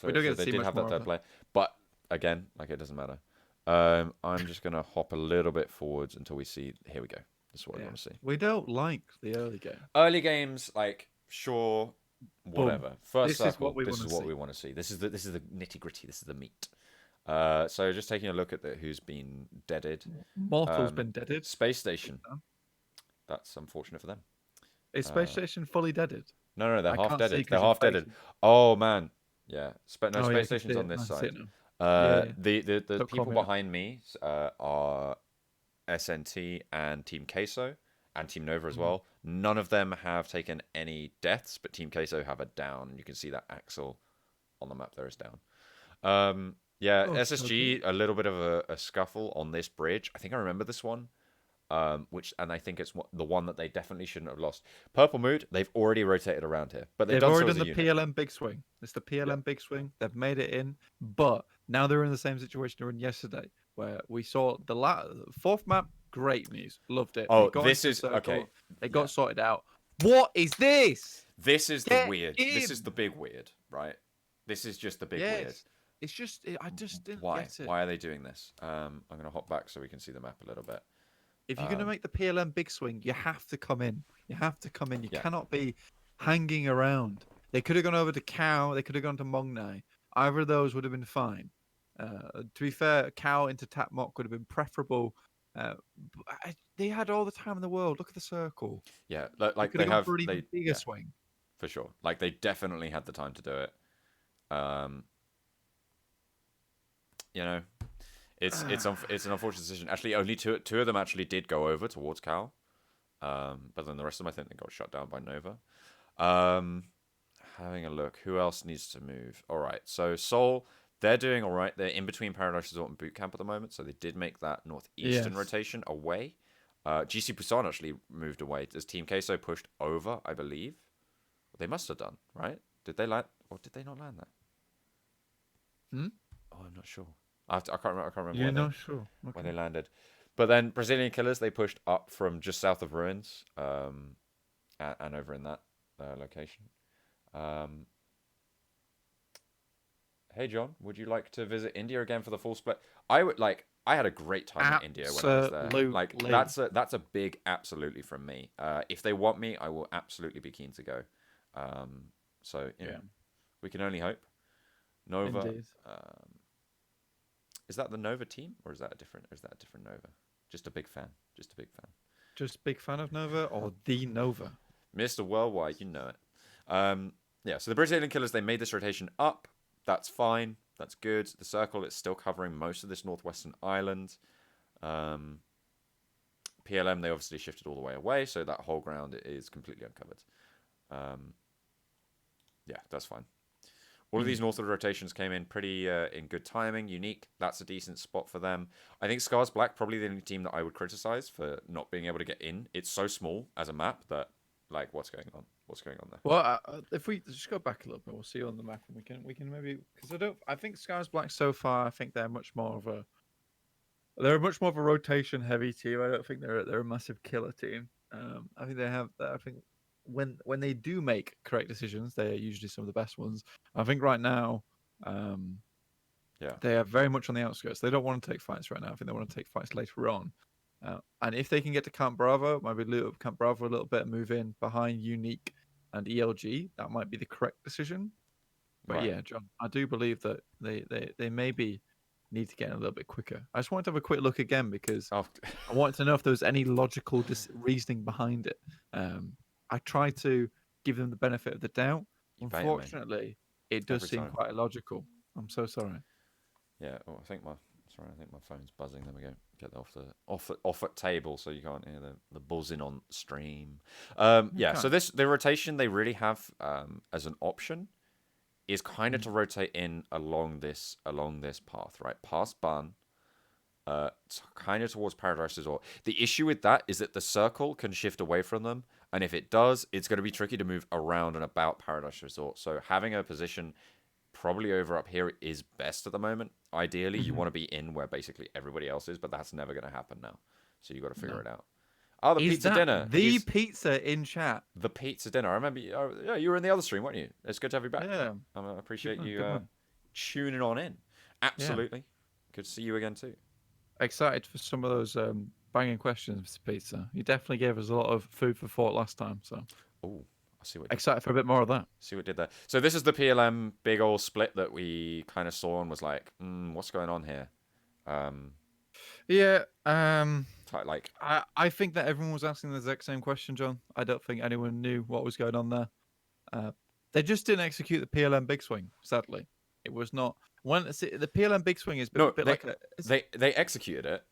We don't get to they see did much have more that of third player, but again, like it doesn't matter. I'm just gonna hop a little bit forwards until we see. Here we go. This is what I want to see. We don't like the early game. Early games, like sure, whatever. First This is circle. what we This is wanna what see. we want to see. This is the nitty gritty. This is the meat. So just taking a look at who's been deaded. Mortal's been deaded. Space Station. That's unfortunate for them. Is Space Uh, Station fully deaded? no, they're I half can't see deaded. They're because you're half deaded. facing. Oh man, yeah. No, Oh yeah, I Space can see Station's on it. this I see side. it now. Yeah, yeah. The Don't call people me out. behind me are SNT and Team Queso and Team Nova as Mm. well. None of them have taken any deaths, but Team Queso have a down. You can see that Axel on the map there is down. Yeah, Okay, okay. SSG, a little bit of a scuffle on this bridge. I think I remember this one. And I think it's the one that they definitely shouldn't have lost. Purple Mood, they've already rotated around here, but they've They've done so already as done a the unit. PLM big swing. It's the Yeah. PLM big swing. They've made it in, but now they're in the same situation they were in yesterday, where we saw the fourth map. Great news, loved it. They Oh, got this into the is okay. circle. They Yeah, got sorted out. What is this? this is the Get weird. This is in. the big weird, right? This is just the big weird. Yes, it's just I just didn't Why? get it. Why are they doing this? I'm gonna hop back so we can see the map a little bit. If you're gonna Um, make the PLM big swing, you have to come in. You have to come in. You yeah. cannot be hanging around. They could have gone over to Cow. They could have gone to Mongnai. Either of those would have been fine. To be fair, Cow into Tapmok would have been preferable. They had all the time in the world. Look at the circle. Yeah, They like could have they gone have for an even they bigger yeah, swing. for sure. Like they definitely had the time to do it. Um, you know, it's an unfortunate decision. Actually, only two of them actually did go over towards Cal. But then the rest of them, I think they got shut down by Nova. Um, having a look, who else needs to move? All right, so Seoul, they're doing all right. They're in between Paradise Resort and Boot Camp at the moment, so they did make that northeastern Yes. rotation away. GC Busan actually moved away as Team Queso pushed over, I believe. They must have done, right? Did they land, or did they not land that? Hmm? Oh, I'm not sure. I can't remember. I can't remember You're not sure. where Okay. they landed. But then Brazilian Killers, they pushed up from just south of Ruins, and over in that location. Um, hey John, would you like to visit India again for the full split? I would like. I had a great time in India when I was there. Like Absolutely. that's a big absolutely from me. If they want me, I will absolutely be keen to go. Um, so Yeah. we can only hope. Nova, Indeed. is that the Nova team or is that a different? Or is that a different Nova? Just a big fan. Just a big fan. Just big fan of Nova or the Nova? Mr. Worldwide, you know it. Yeah, so the Brazilian Killers, they made this rotation up. That's fine. That's good. The circle is still covering most of this northwestern island. Um, PLM, they obviously shifted all the way away, so that whole ground is completely uncovered. Um, yeah, that's fine. All of Mm. these northward rotations came in pretty in good timing, unique. That's a decent spot for them. I think Scars Black probably the only team that I would criticize for not being able to get in. It's so small as a map that like what's going on? What's going on there? Well, if we just go back a little bit, we'll see on the map, and we can maybe because I think Skies Black so far. I think they're much more of a rotation heavy team. I don't think they're a massive killer team. I think they have. I think when they do make correct decisions, they are usually some of the best ones. I think right now, um, Yeah, they are very much on the outskirts. They don't want to take fights right now. I think they want to take fights later on. And if they can get to Camp Bravo, maybe loot up Camp Bravo a little bit and move in behind Unique and ELG, that might be the correct decision. But right. yeah, John, I do believe that they maybe need to get in a little bit quicker. I just wanted to have a quick look again because Oh, I wanted to know if there was any logical reasoning behind it. I try to give them the benefit of the doubt. you baited me Unfortunately, it does every seem time. quite illogical. I'm so sorry. Yeah. Oh, I think my phone's buzzing. There we go. Get that off at table so you can't hear the buzzing on stream. Yeah. Okay. So the rotation they really have as an option is kind of Mm. to rotate in along this path, right? Past Ban, kind of towards Paradise Resort. The issue with that is that the circle can shift away from them, and if it does, it's going to be tricky to move around and about Paradise Resort. So having a position probably over up here is best at the moment. Ideally, you Mhm. want to be in where basically everybody else is, but that's never going to happen now. So you got to figure No. it out. Oh, the Is pizza that dinner. the He's pizza in chat? the pizza dinner. I remember. Yeah, you were in the other stream, weren't you? It's good to have you back. Yeah. I Good appreciate man. you Good man. tuning on in. Yeah. Absolutely. Good to see you again too. Excited for some of those banging questions, Mr. Pizza. You definitely gave us a lot of food for thought last time. So Oh, I'll see what Excited for a bit more of that. see what did there. So this is the PLM big old split that we kind of saw and was like, what's going on here? Yeah. Like, I think that everyone was asking the exact same question, John. I don't think anyone knew what was going on there. Uh, they just didn't execute the PLM big swing. Sadly, it was not one. The PLM big swing is a no, bit like a. they executed it,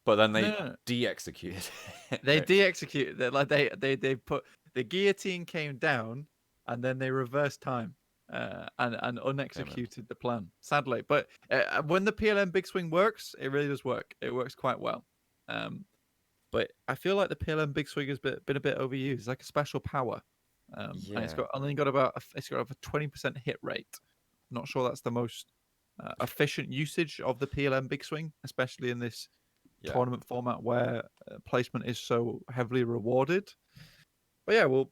but then No, they no, no. de-executed it. They de-executed it. Like they put the guillotine came down, and then they reversed time, and unexecuted the plan. Sadly, but when the PLM big swing works, it really does work. It works quite well. Um, but I feel like the PLM big swing has been a bit overused. It's like a special power, and Yeah, it's got a 20% hit rate. Not sure that's the most efficient usage of the PLM big swing, especially in this yeah. tournament format where placement is so heavily rewarded. But yeah, we'll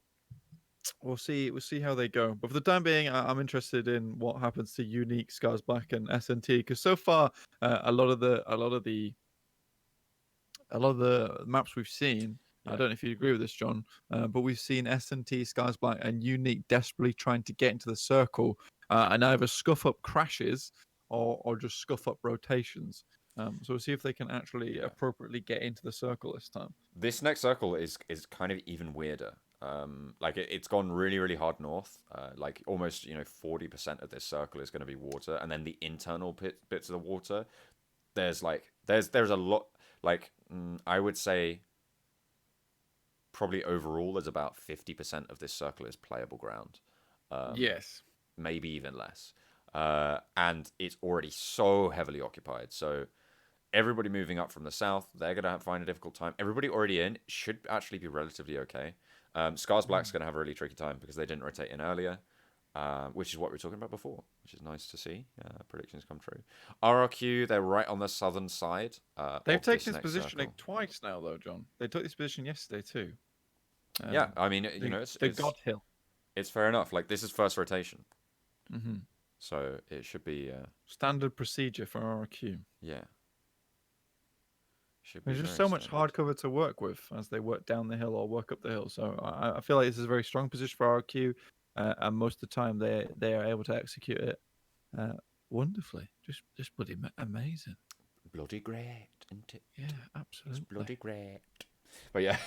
see how they go. But for the time being, I'm interested in what happens to Unique, Scars Black, and SNT because so far a lot of the maps we've seen. I Yeah. don't know if you agree with this, John, but we've seen S&T, Skies Black, and Unique desperately trying to get into the circle and either scuff up crashes or just scuff up rotations. So we'll see if they can actually Yeah. appropriately get into the circle this time. This next circle is kind of even weirder. Like it's gone really hard north. Like almost 40% of this circle is going to be water, and then the internal bits of the water. There's a lot. Like I would say probably overall there's about 50% of this circle is playable ground. Yes. Maybe even less. And it's already so heavily occupied. So everybody moving up from the south, they're going to find a difficult time. Everybody already in should actually be relatively okay. Scars Black's going to have a really tricky time because they didn't rotate in earlier, which is what we were talking about before, which is nice to see. Predictions come true. RRQ, they're right on the southern side. They've of this taken this next positioning circle. twice now, though, John. They took this position yesterday, too. Yeah, I mean, The God Hill. it's fair enough. Like this is first rotation, Mm-hmm. so it should be Standard procedure for RRQ. yeah. Should be There's just very so much standard. hard cover to work with as they work down the hill or work up the hill. So I feel like this is a very strong position for RQ, and most of the time they are able to execute it wonderfully. Just bloody amazing. Bloody great, isn't it? Yeah, absolutely. It's bloody great. But yeah.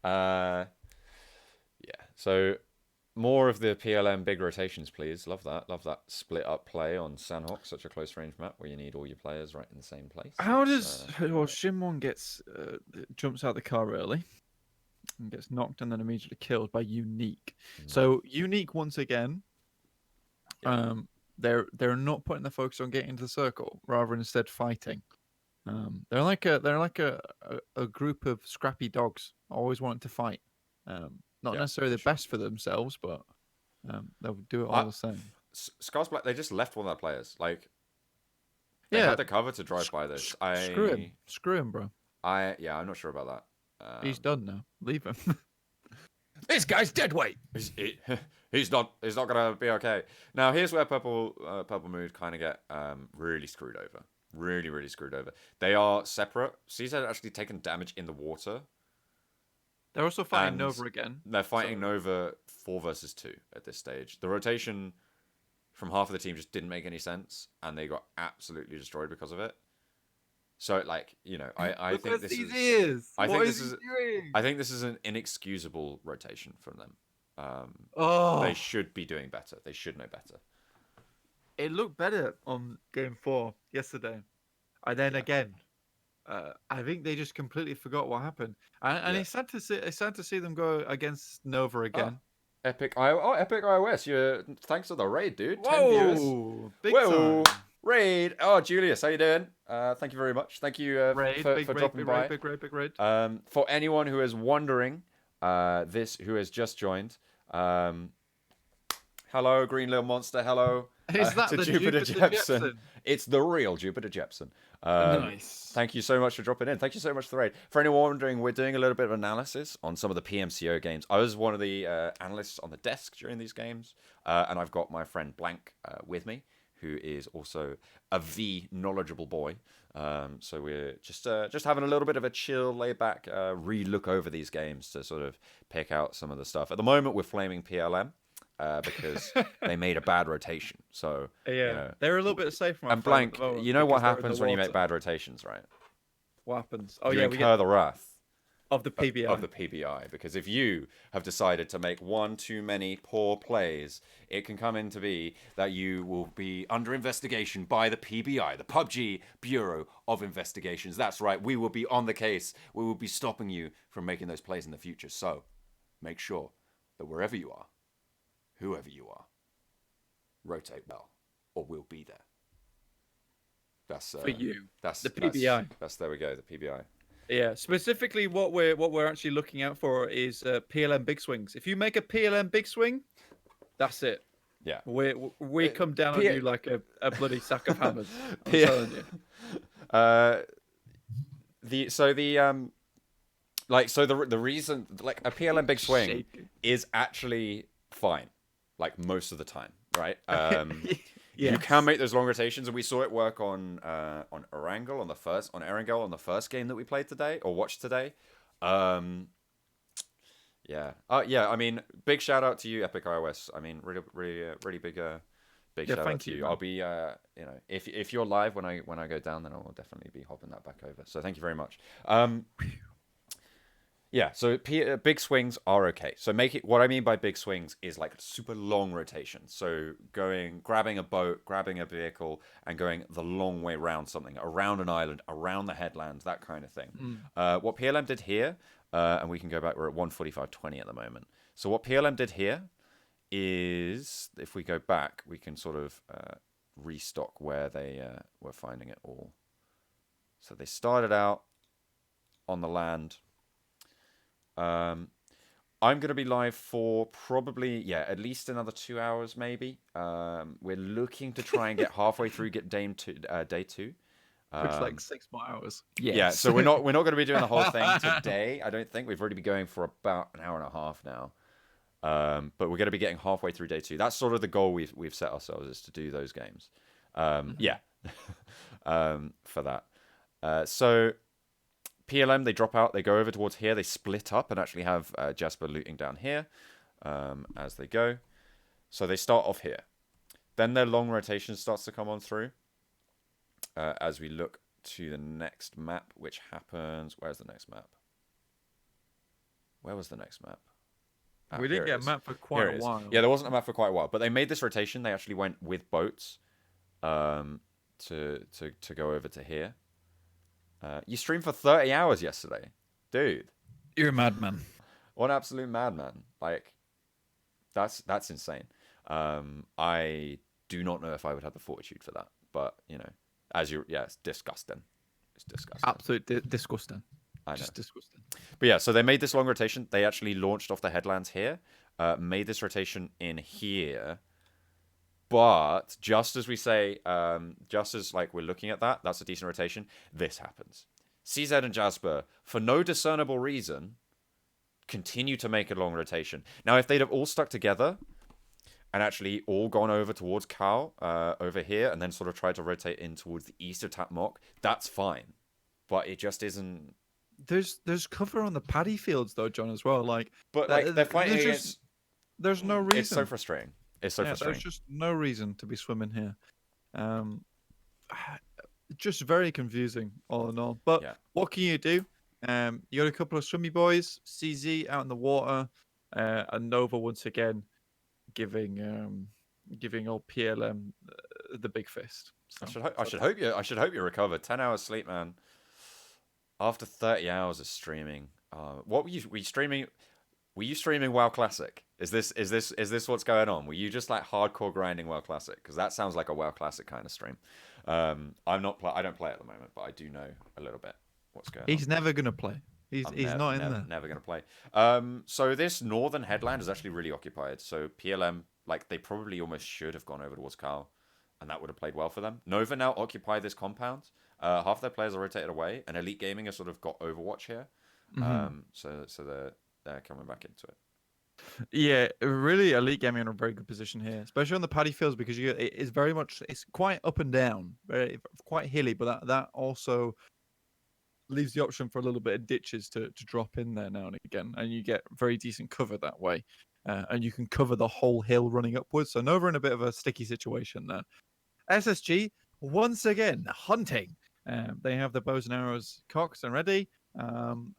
Yeah. So more of the PLM big rotations, please. Love that. Love that split up play on Sanhok, such a close range map where you need all your players right in the same place. How does well Shimon gets jumps out the car early and gets knocked and then immediately killed by Unique. So Unique once again, they're not putting the focus on getting into the circle, rather instead fighting. They're like a group of scrappy dogs, always wanting to fight. Not necessarily the best for themselves, but they'll do it all the same. Scars Black, they just left one of their players. Like they had the cover to drive by this. Screw him, bro. I'm not sure about that. He's done now. Leave him. This guy's dead weight. He's not gonna be okay. Now here's where Purple Mood kind of get really screwed over. Really screwed over. They are separate. CZ had actually taken damage in the water. They're also fighting Nova again. They're fighting Nova 4 versus 2 at this stage. The rotation from half of the team just didn't make any sense, and they got absolutely destroyed because of it. So, like, I think this is. I think this is an inexcusable rotation from them. They should be doing better. They should know better. It looked better on game 4 yesterday, and then again. I think they just completely forgot what happened, and it's sad to see them go against Nova again. Epic iOS! Thanks for the raid, dude. Whoa, 10 viewers. Big time. Raid! Oh, Julius, how you doing? Thank you very much. Thank you for dropping by. Big raid. For anyone who is wondering, who has just joined, hello, Green Little Monster. Hello. Is that to the Jupiter Jepson? It's the real Jupiter Jepson. Nice. Thank you so much for dropping in. Thank you so much for the raid. For anyone wondering, we're doing a little bit of analysis on some of the PMCO games. I was one of the analysts on the desk during these games, and I've got my friend Blank with me, who is also a V knowledgeable boy. So we're just having a little bit of a chill, lay back, re-look over these games to sort of pick out some of the stuff. At the moment, we're flaming PLM because they made a bad rotation. So Yeah, they're a little bit safe from our and flame at the blank, moment you know what because they're in the happens when you make water. bad rotations, right? What happens? Oh You yeah, we get incur the wrath of the of PBI. the PBI, because if you have decided to make one too many poor plays, it can come into be that you will be under investigation by the PBI, the PUBG Bureau of Investigations. That's right, we will be on the case. We will be stopping you from making those plays in the future. So make sure that wherever you are, whoever you are, rotate well, or we'll be there. That's For you, that's the that's PBI. that's there we go, the PBI. Yeah, specifically what we're actually looking out for is PLM big swings. If you make a PLM big swing, that's it. Yeah. We come down on P- you like a bloody sack of hammers. I'm P- telling you. uh, the like so the reason like a PLM big swing Shaking. is actually fine, like most of the time, right? You Yes. can make those long rotations, and we saw it work on Erangel on the first game that we played today or watched today. Yeah. Yeah. I mean, big shout out to you, Epic iOS. I mean, really big big Yeah, shout out thank to you, you. man. I'll be if you're live when I go down, then I'll definitely be hopping that back over. So thank you very much. Yeah, so big swings are okay. So make it. What I mean by big swings is like super long rotations. So grabbing a boat, grabbing a vehicle, and going the long way around something, around an island, around the headlands, that kind of thing. What PLM did here, and we can go back. We're at 145.20 at the moment. So what PLM did here is, if we go back, we can sort of restock where they were finding it all. So they started out on the land. I'm going to be live for probably, at least another 2 hours, maybe. We're looking to try and get halfway through, get day two. Looks like 6 more hours. Yeah, so we're not going to be doing the whole thing today. I don't think we've already been going for about an hour and a half now. But we're going to be getting halfway through day two. That's sort of the goal we've set ourselves, is to do those games. Yeah, for that. So PLM, they drop out, they go over towards here, they split up and actually have Jasper looting down here as they go. So they start off here. Then their long rotation starts to come on through as we look to the next map, which happens... Where's the next map? Where was the next map? We didn't get a map for quite a while. Yeah, there wasn't a map for quite a while, but they made this rotation. They actually went with boats to go over to here. You streamed for 30 hours yesterday. Dude. You're a madman. What an absolute madman. Like, that's insane. I do not know if I would have the fortitude for that. But, it's disgusting. It's disgusting. Absolutely disgusting. I know. Just disgusting. But yeah, so they made this long rotation. They actually launched off the headlands here. Made this rotation in here. But just as we say, just as like we're looking at that, that's a decent rotation. This happens. CZ and Jasper, for no discernible reason, continue to make a long rotation. Now, if they'd have all stuck together and actually all gone over towards Cal over here, and then sort of tried to rotate in towards the east of Tapmok, that's fine. But it just isn't. There's cover on the paddy fields though, John, as well. But they're fighting against. There's no reason. It's so frustrating. It's so frustrating. There's just no reason to be swimming here. Just very confusing, all in all. But what can you do? You got a couple of swimmy boys, CZ out in the water, and Nova once again giving old PLM the big fist. So, I should hope you recover. 10 hours sleep, man. After 30 hours of streaming, what were you streaming? Were you streaming WoW Classic? Is this what's going on? Were you just like hardcore grinding WoW Classic? Because that sounds like a WoW Classic kind of stream. I don't play at the moment, but I do know a little bit what's going on. He's never gonna play. He's not in there. Never gonna play. So this northern headland is actually really occupied. So PLM, like, they probably almost should have gone over towards Carl, and that would have played well for them. Nova now occupy this compound. Half their players are rotated away, and Elite Gaming has sort of got Overwatch here. So they're coming back into it. Yeah, really, Elite Gaming are in a very good position here, especially on the paddy fields because it's very much it's quite up and down, very quite hilly, but that also leaves the option for a little bit of ditches to drop in there now and again, and you get very decent cover that way, and you can cover the whole hill running upwards. So Nova in a bit of a sticky situation there. SSG once again hunting. They have the bows and arrows cocked and ready,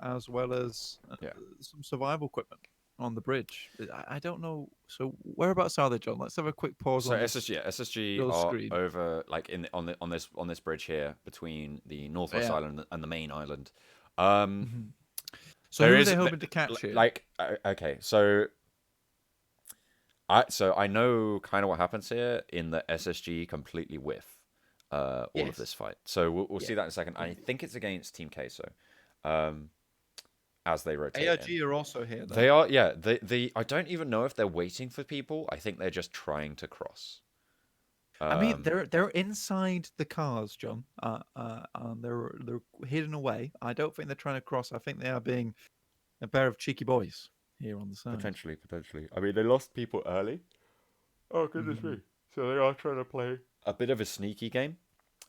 as well as Yeah. some survival equipment on the bridge. I don't know. So whereabouts are they, John? Let's have a quick pause So on this SSG little are screen. over like in on this bridge here between the Northwest Yeah. Island and the main island. Um, Mhm. So there who are is they hoping to catch here? like okay, so I know kind of what happens here in the SSG completely whiff all of this Yes. fight. So we'll Yeah. see that in a second. I think it's against Team Queso um, as they rotate in. ARG are also here though. They are, yeah. They I don't even know if they're waiting for people. I think they're just trying to cross. I mean, Um, they're inside the cars, John. And they're hidden away. I don't think they're trying to cross. I think they are being a pair of cheeky boys here on the side. potentially. I mean, they lost people early. Oh goodness Mhm. me! So they are trying to play a bit of a sneaky game,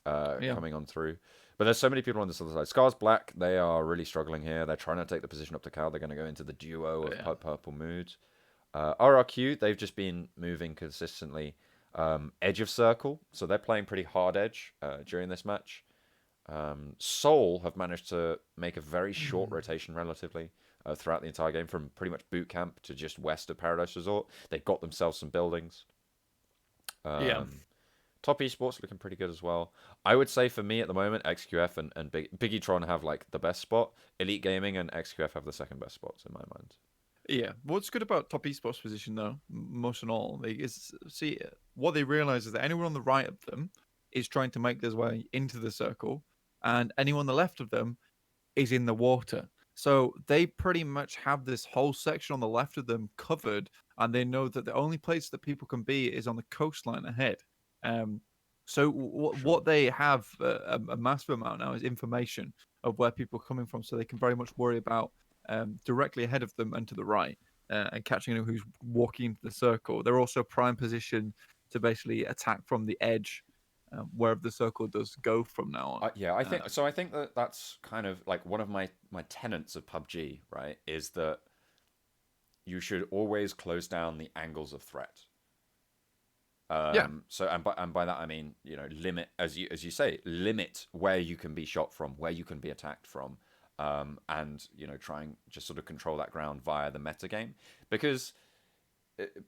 Yeah. coming on through. But there's so many people on this other side. Scars Black, they are really struggling here. They're trying to take the position up to Cal. They're going to go into the duo of Yeah. Purple Moods. RRQ, they've just been moving consistently edge of circle, so they're playing pretty hard edge during this match. Seoul have managed to make a very short Mm. rotation relatively throughout the entire game, from pretty much boot camp to just west of Paradise Resort. They've got themselves some buildings. Yeah. Um, Top Esports looking pretty good as well. I would say for me at the moment, XQF and Biggie have like the best spot. Elite Gaming and XQF have the second best spots in my mind. Yeah. What's good about top esports position though, most and all, is see what they realize is that anyone on the right of them is trying to make their way into the circle, and anyone on the left of them is in the water. So they pretty much have this whole section on the left of them covered, and they know that the only place that people can be is on the coastline ahead. Um, so Sure. what they have a massive amount now is information of where people are coming from, so they can very much worry about directly ahead of them and to the right, and catching anyone who's walking into the circle. They're also prime position to basically attack from the edge, wherever the circle does go from now on. Yeah, I think so. I think that that's kind of like one of my tenets of PUBG, right? Is that you should always close down the angles of threat. Yeah. So and by that I mean, limit, as you say, limit where you can be shot from, where you can be attacked from, and try and just sort of control that ground via the meta game. Because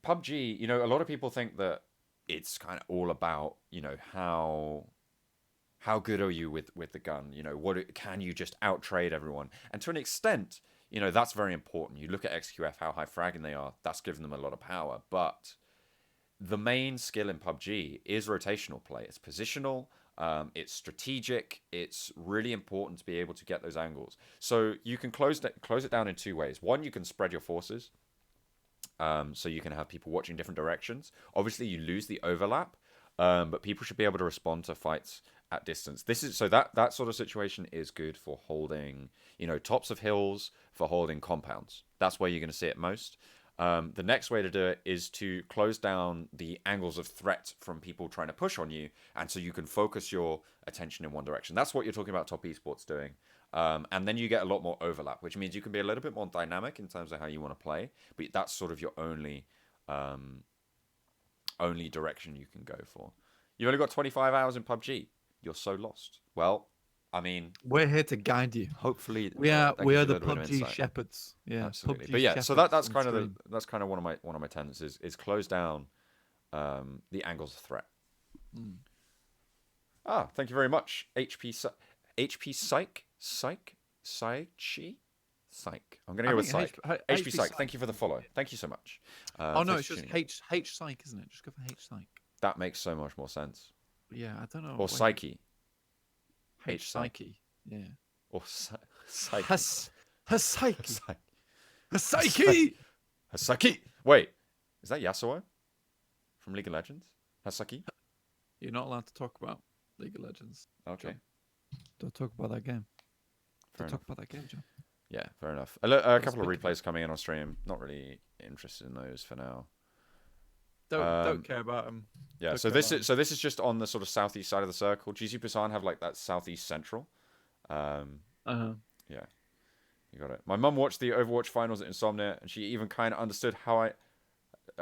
PUBG, a lot of people think that it's kind of all about how good are you with the gun. What can you just out trade everyone? And to an extent, that's very important. You look at XQF, how high fragging they are. That's given them a lot of power, but the main skill in PUBG is rotational play. It's positional, it's strategic. It's really important to be able to get those angles. So you can close it down in two ways. One, you can spread your forces, so you can have people watching different directions. Obviously, you lose the overlap, but people should be able to respond to fights at distance. This is so that sort of situation is good for holding, tops of hills, for holding compounds. That's where you're going to see it most. The next way to do it is to close down the angles of threat from people trying to push on you, and so you can focus your attention in one direction. That's what you're talking about top esports doing. And then you get a lot more overlap, which means you can be a little bit more dynamic in terms of how you want to play, but that's sort of your only direction you can go for. You've only got 25 hours in PUBG. You're so lost. Well, I mean, We're here to guide you. hopefully We are that we gives are you a the little bit of PUBG insight. shepherds. Yeah, Absolutely, PUBG but yeah, so shepherds that's on kind of stream. one of my tenets is close down the angles of threat. Mm. Thank you very much, HP Psyche. I'm gonna I go with think Psych. HP HP Psych. Psych. Thank you for the follow. Thank you so much. Oh no, Thanks it's for just tuning in. H Psych, isn't it? Just go for H Psych. That makes so much more sense. Yeah, I don't know. Or Psyche. H Psych. Psyche. Yeah. Or Psyche. Psyche. Psyche. Psyche. Hasaki. Wait, is that Yasuo from League of Legends? Hasaki. You're not allowed to talk about League of Legends. Okay. John. Don't talk about that game. Fair Don't enough. talk about that game, John. Yeah, fair enough. A Let's couple of speak about. replays coming in on stream. Not really interested in those for now. Don't Um, care about them. yeah, Don't care about them. so this is just on the sort of southeast side of the circle. GC Busan have like that southeast central. Um, Uh-huh. yeah, you got it. My mum watched the Overwatch finals at Insomnia, and she even kind of understood how I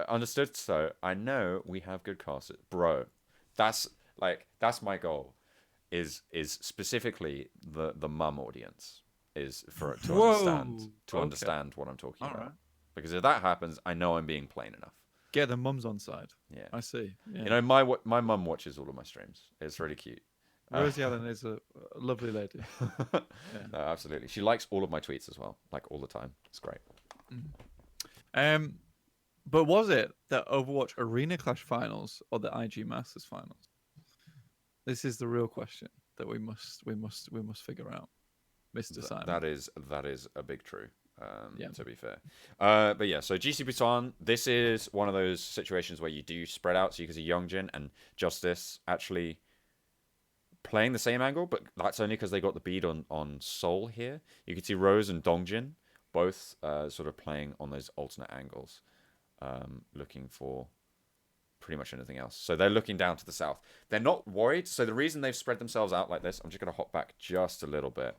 understood. So I know we have good casters, bro. That's that's my goal. Is specifically the mum audience is for it Whoa. to Okay. understand what I'm talking All about. right. Because if that happens, I know I'm being plain enough. Get the mums on side. Yeah. I see. You Yeah. know, my mum watches all of my streams. It's really cute. Uh, Rosie Allen is a lovely lady. Yeah. no, absolutely. She likes all of my tweets as well, like all the time. It's great. Mm. Um, but was it the Overwatch Arena Clash finals or the IG Masters finals? This is the real question that we must figure out, Mr. Simon. That is a big true. Yeah. To be fair, but yeah. So GC Bhutan, this is one of those situations where you do spread out. So you can see Youngjin and Justice actually playing the same angle, but that's only because they got the bead on Seoul here. You can see Rose and Dongjin both sort of playing on those alternate angles, looking for pretty much anything else. So they're looking down to the south. They're not worried. So the reason they've spread themselves out like this, I'm just going to hop back just a little bit.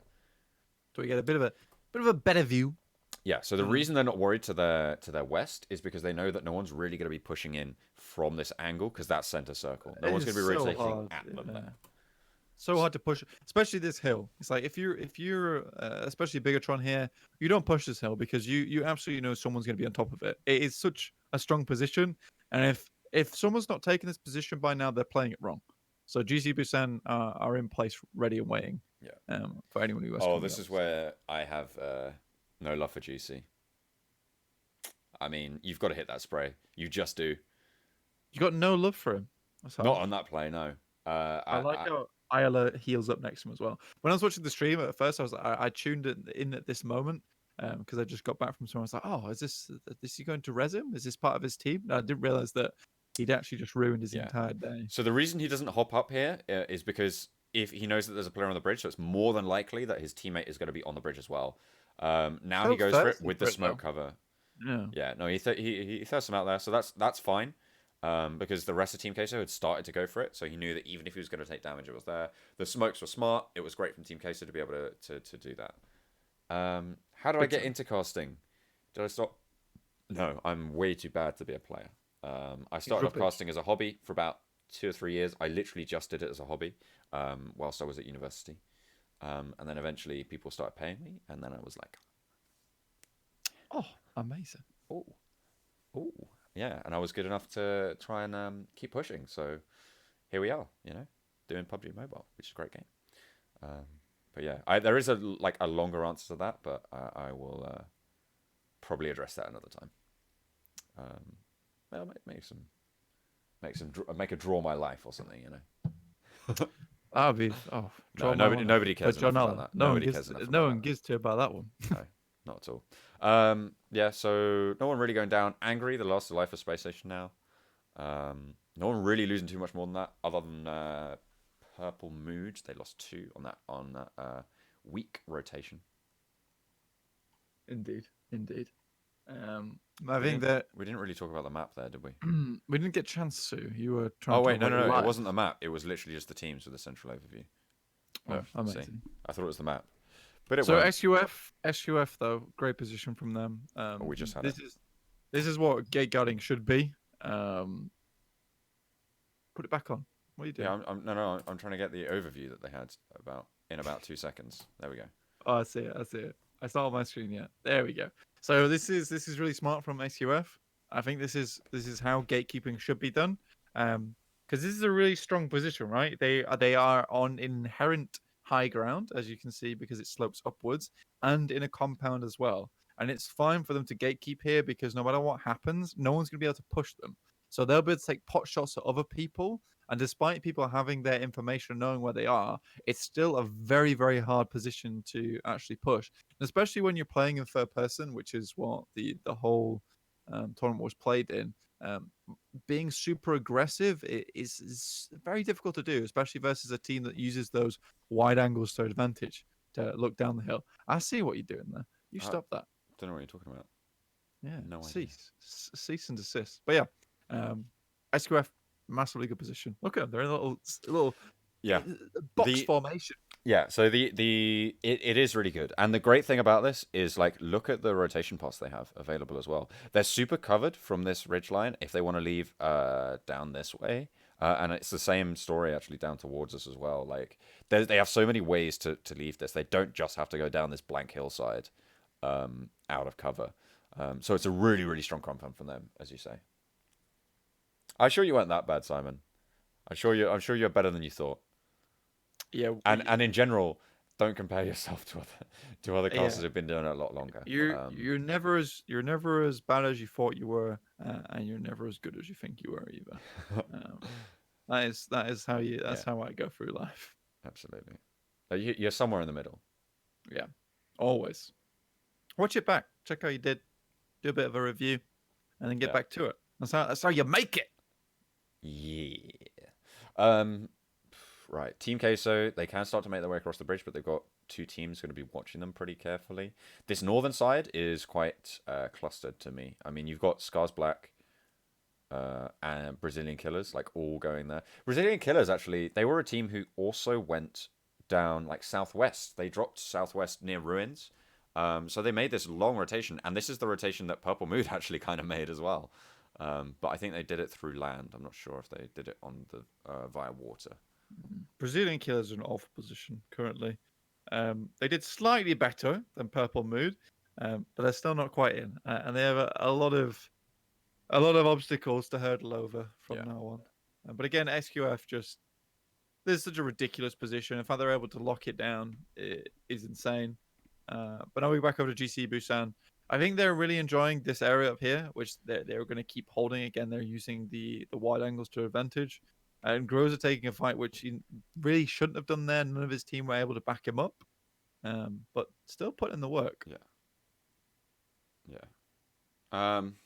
So we get a bit of a better view. Yeah, so the reason they're not worried to their west is because they know that no one's really going to be pushing in from this angle because that's center circle. No one's going to be So rotating hard. at them Yeah. there. So hard to push, especially this hill. It's like if you're especially Bigatron here, you don't push this hill because you absolutely know someone's going to be on top of it. It is such a strong position, and if someone's not taking this position by now, they're playing it wrong. So GC Busan are in place, ready and waiting. Yeah. For anyone who has Oh, coming this up. is where I have no love for GC. I mean, you've got to hit that spray. You just do. You got no love for him. That's hard. Not on that play, no. I like I how Ayala heals up next to him as well. When I was watching the stream at first, I tuned it in at this moment because I just got back from somewhere. I was like, oh, is he going to res him? Is this part of his team? And I didn't realize that he'd actually just ruined his Yeah. entire day. So the reason he doesn't hop up here is because if he knows that there's a player on the bridge, so it's more than likely that his teammate is going to be on the bridge as well. Now he Felt goes for it thirsty with for the it, smoke though. cover. Yeah. Yeah, no, he throws him out there, so that's fine. Because the rest of Team Queso had started to go for it, so he knew that even if he was going to take damage, it was there. The smokes were smart. It was great from Team Queso to be able to do that. How do I Big get time. into casting? Did I stop? No, I'm way too bad to be a player. I started off rubbish. casting as a hobby for about 2 or 3 years. I literally just did it as a hobby whilst I was at university. And then eventually people started paying me, and then I was like, Oh, amazing. oh, oh, yeah. And I was good enough to try and keep pushing. So here we are, doing PUBG Mobile, which is a great game. But yeah, there is a longer answer to that, but I will probably address that another time. Well, make a draw my life or something, That'll be No, nobody cares John enough about Allen. that. No one Nobody gives cares enough no about one that. gives to about that one. No, not at all. Yeah, so no one really going down. Angry, the last life of Space Station now. No one really losing too much more than that, other than Purple Mood. They lost 2 on that weak rotation. Indeed. We I think didn't- that we didn't really talk about the map there, did we? we didn't get a chance to. You were trying Oh to wait, talk no, about no, your no. It life. wasn't the map. It was literally just the teams with a central overview. Oh, See, amazing. I thought it was the map, but it So wasn't. SUF though, great position from them. We just had this it. this is what gate guarding should be. Put it back on. What are you doing? Yeah, I'm trying to get the overview that they had in about 2 seconds. There we go. Oh, I see it. I saw it on my screen yet. There we go. So this is really smart from SUF. I think this is how gatekeeping should be done. Because this is a really strong position, right? They are on inherent high ground, as you can see, because it slopes upwards, and in a compound as well. And it's fine for them to gatekeep here because no matter what happens, no one's gonna be able to push them. So they'll be able to take pot shots at other people. And despite people having their information and knowing where they are, it's still a very, very hard position to actually push. And especially when you're playing in third person, which is what the whole tournament was played in. Being super aggressive is very difficult to do, especially versus a team that uses those wide angles to advantage to look down the hill. I see what you're doing there. You I stop that. don't know what you're talking about. Yeah, No idea. cease and desist. But yeah, SQF massively good position. Look at them; they're in a little Yeah. box The formation. Yeah, so it is really good. And the great thing about this is like look at the rotation paths they have available as well. They're super covered from this ridge line if they want to leave down this way. And it's the same story actually down towards us as well. Like they have so many ways to leave this. They don't just have to go down this blank hillside out of cover. So it's a really, really strong compound from them, as you say. I'm sure you weren't that bad, Simon. I'm sure you're better than you thought. Yeah, And in general, don't compare yourself to other casters yeah. who've been doing it a lot longer. You're never as bad as you thought you were, and you're never as good as you think you were either. Um, that is how you. That's Yeah, how I go through life. absolutely. You're somewhere in the middle. Yeah, always. Watch it back. Check how you did. Do a bit of a review, and then get Yeah. back to it. That's how you make it. Yeah. Um. Right. Team Queso, they can start to make their way across the bridge, but they've got two teams going to be watching them pretty carefully. This northern side is quite clustered to me. I mean, you've got Scars Black and Brazilian Killers, like all going there. Brazilian Killers, actually, they were a team who also went down like southwest. They dropped southwest near ruins. So they made this long rotation, and this is the rotation that Purple Mood actually kind of made as well. But I think they did it through land. I'm not sure if they did it on the via water. Brazilian Killers are in awful position currently. They did slightly better than Purple Mood, but they're still not quite in, and they have a lot of obstacles to hurdle over from Yeah, now on. But again, SQF just this is such a ridiculous position. In fact, they're able to lock it down is insane. But now we're back over to GC Busan. I think they're really enjoying this area up here, which they're going to keep holding. Again, they're using the wide angles to advantage. And Groza taking a fight which he really shouldn't have done there. None of his team were able to back him up, but still put in the work. yeah, yeah. Um,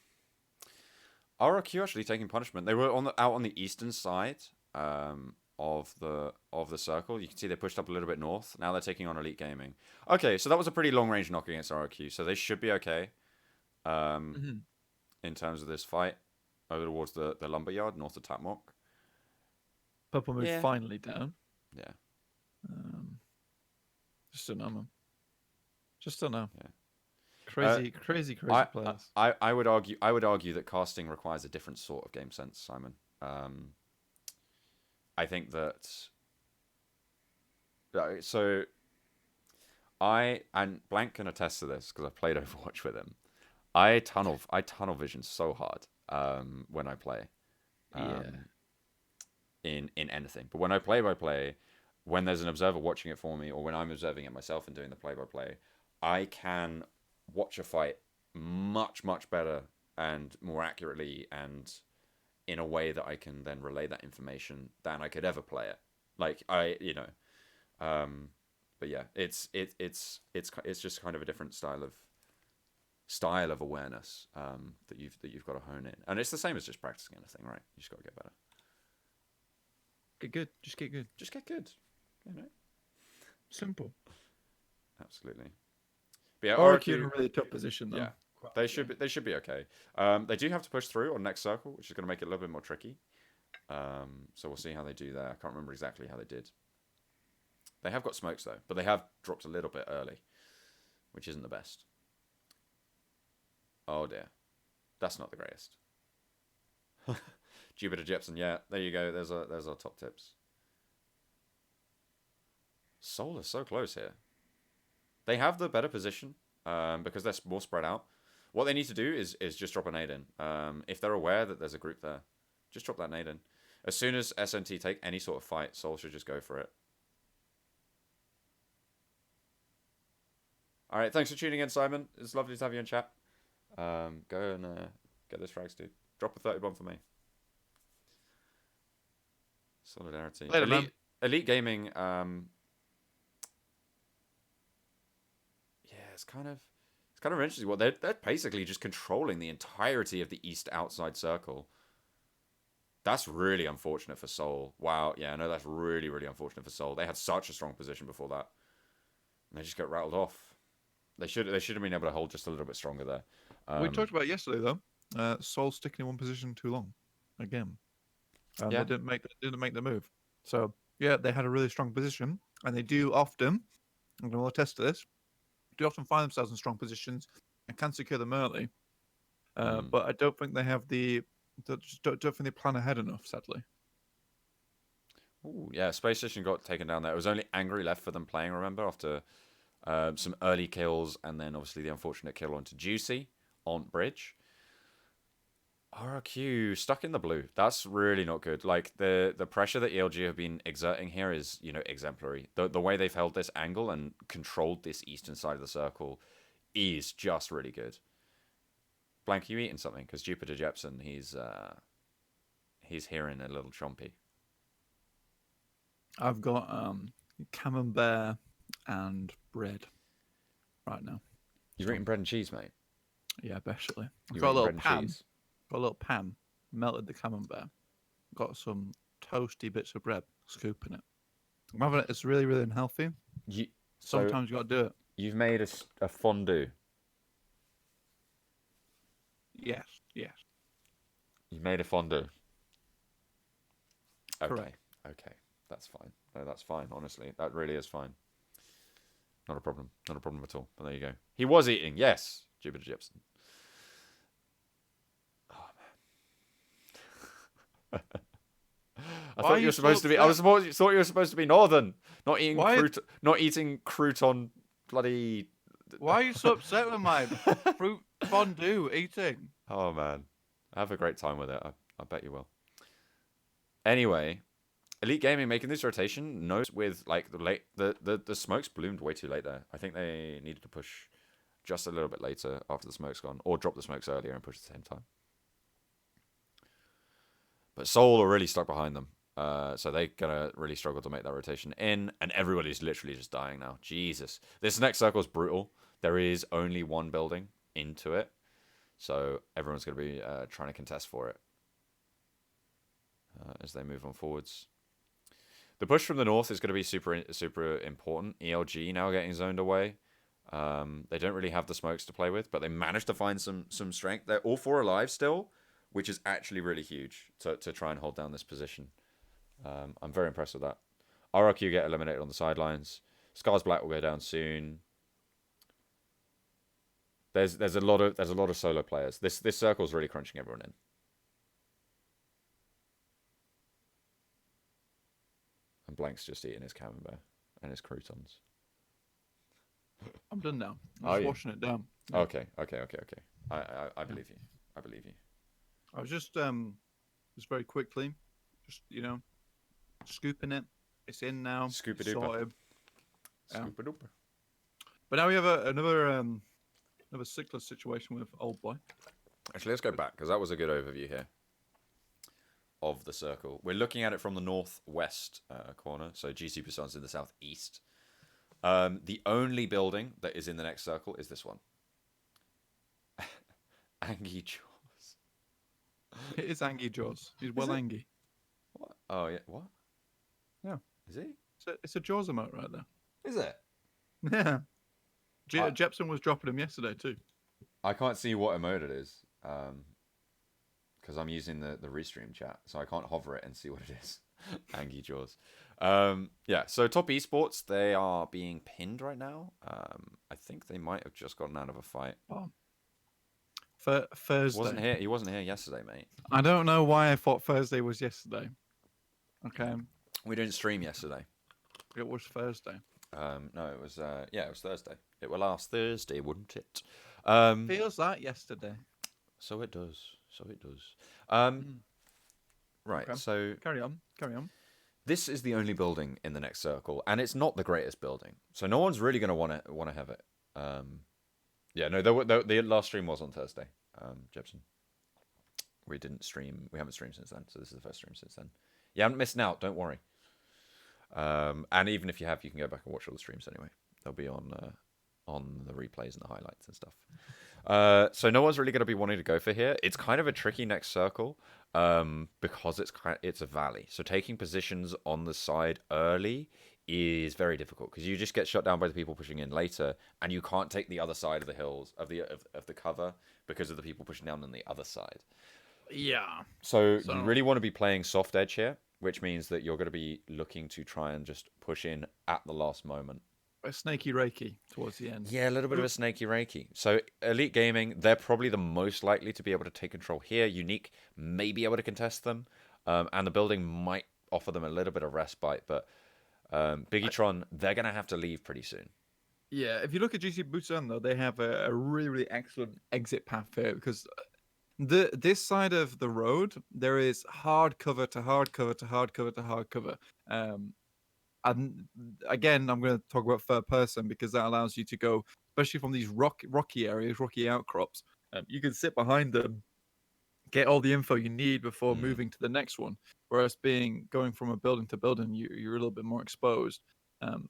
RRQ actually taking punishment. They were out on the eastern side of the circle. You can see they pushed up a little bit north. Now they're taking on Elite Gaming. Okay, so that was a pretty long range knock against RRQ. So they should be okay Mm-hmm. in terms of this fight over towards the lumberyard north of Tapmok. Purple Mood Yeah, finally down. yeah, Um, just don't know, man. Just don't know. yeah. Crazy I, players. I would argue that casting requires a different sort of game sense, Simon. I think that so I and Blank can attest to this because I've played Overwatch with him. I tunnel vision so hard when I play Yeah. in anything. But when I play by play, when there's an observer watching it for me, or when I'm observing it myself and doing the play by play, I can watch a fight much better and more accurately and in a way that I can then relay that information than I could ever play it. Like um, but yeah, it's just kind of a different style of awareness that you've got to hone in, and it's the same as just practicing anything, right? You just got to get better. Get good. Just get good. Just get good, you know. Simple. Absolutely. But yeah, RQ in a RQ, really tough position though. yeah, they should be okay. They do have to push through on next circle, which is going to make it a little bit more tricky. So we'll see how they do there. I can't remember exactly how they did. They have got smokes though, but they have dropped a little bit early, which isn't the best. Oh dear, that's not the greatest. Jupiter Jepson, yeah, there you go. There's our top tips. Seoul is so close here. They have the better position because they're more spread out. What they need to do is just drop a nade in. If they're aware that there's a group there, just drop that nade in. As soon as SNT take any sort of fight, Seoul should just go for it. All right, thanks for tuning in, Simon. It's lovely to have you in chat. Go and get those frags, dude. Drop a 31 for me. Solidarity. Later, man. Elite Gaming. Yeah, it's kind of interesting. Well, they're basically just controlling the entirety of the east outside circle. That's really unfortunate for Seoul. Wow, yeah, no, that's really unfortunate for Seoul. They had such a strong position before that, and they just got rattled off. They should have been able to hold just a little bit stronger there. We talked about it yesterday though. Seoul sticking in one position too long, again, and Yeah. they didn't make the move. So yeah, they had a really strong position, and they do often. I'm going to attest to this. Do often find themselves in strong positions and can secure them early. Mm. But I don't think they have just don't think they plan ahead enough. Sadly, Ooh, yeah, Space Station got taken down there. It was only Angry left for them playing, remember, after some early kills, and then obviously the unfortunate kill onto Juicy on Bridge. RRQ stuck in the blue. That's really not good. Like the pressure that ELG have been exerting here is, exemplary. The way they've held this angle and controlled this eastern side of the circle is just really good. Blank, you eating something? Because Jupiter Jepson, he's hearing a little chompy. I've got camembert and bread right now. You're eating bread and cheese, mate. Yeah, basically. I've You're got a eating little bread and pan. cheese. Got a little pan. Melted the camembert. Got some toasty bits of bread. Scooping it. I'm having it. It's really, really unhealthy. So Sometimes you got to do it. you've made a fondue. Yes. Yes. You've made a fondue. Okay. Correct. Okay. That's fine. No, that's fine. Honestly, that really is fine. Not a problem. Not a problem at all. But there you go. He was eating. Yes, Jupiter Jepson. Oh man. I thought you were supposed to be. Thought you were supposed to be northern, not eating not eating crouton. Bloody. Why are you so upset with my fruit fondue eating? Oh man, have a great time with it. I bet you will. Anyway, Elite Gaming making this rotation knows with like the smokes bloomed way too late there. I think they needed to push just a little bit later after the smoke's gone, or drop the smokes earlier and push at the same time. But Seoul are really stuck behind them. So they're going to really struggle to make that rotation in, and everybody's literally just dying now. Jesus. This next circle is brutal. There is only one building into it, so everyone's going to be trying to contest for it as they move on forwards. The push from the north is going to be super important. ELG now getting zoned away. They don't really have the smokes to play with, but they managed to find some strength. They're all 4 alive still, which is actually really huge to try and hold down this position. I'm very impressed with that. RRQ get eliminated on the sidelines. Scars Black will go down soon. There's a lot of solo players. This circle's really crunching everyone in. And Blank's just eating his camembert and his croutons. I'm done now. I'm just washing it down. Yeah. Okay. I believe you. I believe you. I was just very quickly, scooping it. It's in now. Scoop it duper. Scoop it duper. But now we have another sickler situation with Old Boy. Actually, let's go back because that was a good overview here of the circle. We're looking at it from the northwest corner, so GC Busan's in the southeast. The only building that is in the next circle is this one. Angie Jaws. It is Angie Jaws. He's well Angie. What? Oh yeah. What? Yeah. Is he? It's a Jaws emote right there. Is it? Yeah. Jepson was dropping him yesterday too. I can't see what emote it is. Because I'm using the restream chat, so I can't hover it and see what it is. Angie Jaws. Yeah, so Top Esports, they are being pinned right now. I think they might have just gotten out of a fight. Oh. Thursday. He wasn't here yesterday, mate. I don't know why I thought Thursday was yesterday. Okay. We didn't stream yesterday. It was Thursday. No, it was it was Thursday. It will last Thursday, wouldn't it? Feels like yesterday. So it does. Right, okay. so carry on. This is the only building in the next circle, and it's not the greatest building, so no one's really going to want to have it. Yeah, no, the last stream was on Thursday, Jepson. We didn't stream. We haven't streamed since then, so this is the first stream since then. You haven't missed out. Don't worry. And even if you have, you can go back and watch all the streams anyway. They'll be on the replays and the highlights and stuff. So no one's really going to be wanting to go for here. It's kind of a tricky next circle because it's a valley. So taking positions on the side early is very difficult because you just get shot down by the people pushing in later, and you can't take the other side of the hills of the cover because of the people pushing down on the other side. Yeah. So you So really want to be playing soft edge here, which means that you're going to be looking to try and just push in at the last moment. a snaky reiki towards the end. Yeah, a little bit of a snaky reiki. So Elite Gaming, they're probably the most likely to be able to take control here. Unique may be able to contest them, and the building might offer them a little bit of respite. But Biggitron, they're going to have to leave pretty soon. Yeah, if you look at GC Busan though, they have a really really excellent exit path here because this side of the road there is hard cover to hard cover to hard cover to hard cover. Um, and again, I'm going to talk about third person because that allows you to go, especially from these rocky areas, rocky outcrops. You can sit behind them, get all the info you need before Mm, moving to the next one. Whereas going from a building to building, you're a little bit more exposed.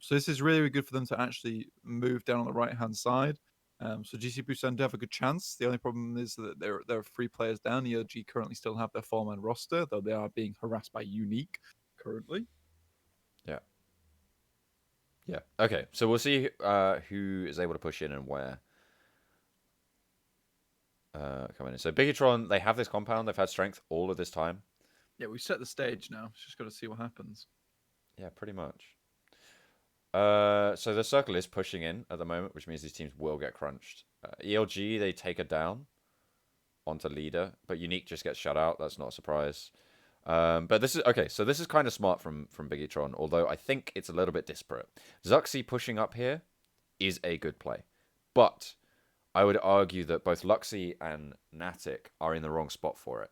So this is really, really good for them to actually move down on the right hand side. So GC Busan do have a good chance. The only problem is that there are 3 players down. ELG currently still have their 4-man roster, though they are being harassed by Unique currently. yeah. Yeah. Okay. So we'll see who is able to push in and where. Coming in. So Biggitron, they have this compound. They've had strength all of this time. Yeah, we set the stage now. Just got to see what happens. Yeah, pretty much. So the circle is pushing in at the moment, which means these teams will get crunched. ELG, they take her down onto leader, but Unique just gets shut out. That's not a surprise. But this is okay. So this is kind of smart from Biggitron, although I think it's a little bit disparate. Zuxi pushing up here is a good play, but I would argue that both Luxie and Natic are in the wrong spot for it.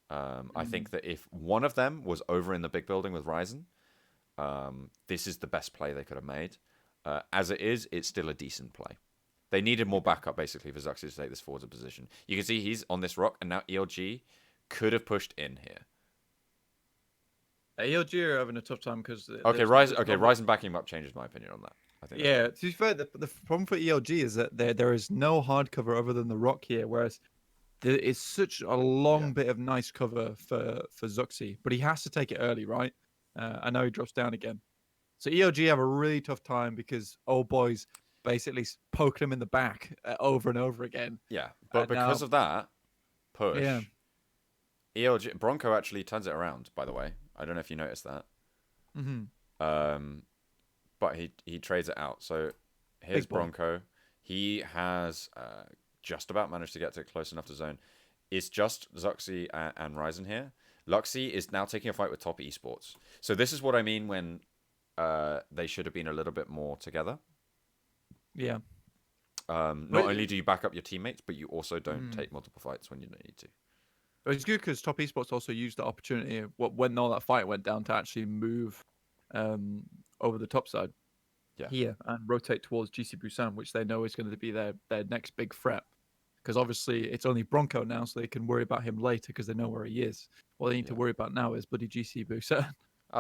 I think that if one of them was over in the big building with Ryzen, this is the best play they could have made. As it is, it's still a decent play. They needed more backup, basically, for Zuxi to take this forward position. You can see he's on this rock, and now ELG could have pushed in here. ELG are having a tough time because Okay, Ryzen backing him up changes my opinion on that. I think. Yeah, to be fair, the problem for ELG is that there is no hard cover other than the rock here, whereas there is such a long bit of nice cover for Zuxi, but he has to take it early, right? I know he drops down again. So ELG have a really tough time because old boys basically poking him in the back over and over again. Yeah, but because now, of that push, yeah, ELG Bronco actually turns it around. By the way, I don't know if you noticed that. mm-hmm. But he trades it out. So here's Bronco. He has just about managed to get to close enough to zone. It's just Zuxi and Ryzen here. Luxie is now taking a fight with top esports. So this is what I mean when they should have been a little bit more together. Yeah. Not only do you back up your teammates, but you also don't take multiple fights when you don't need to. It's good because top esports also used the opportunity when all that fight went down to actually move over the top side here and rotate towards GC Busan, which they know is going to be their next big threat. Because obviously it's only Bronco now, so they can worry about him later because they know where he is. What they need to worry about now is bloody GC Busan.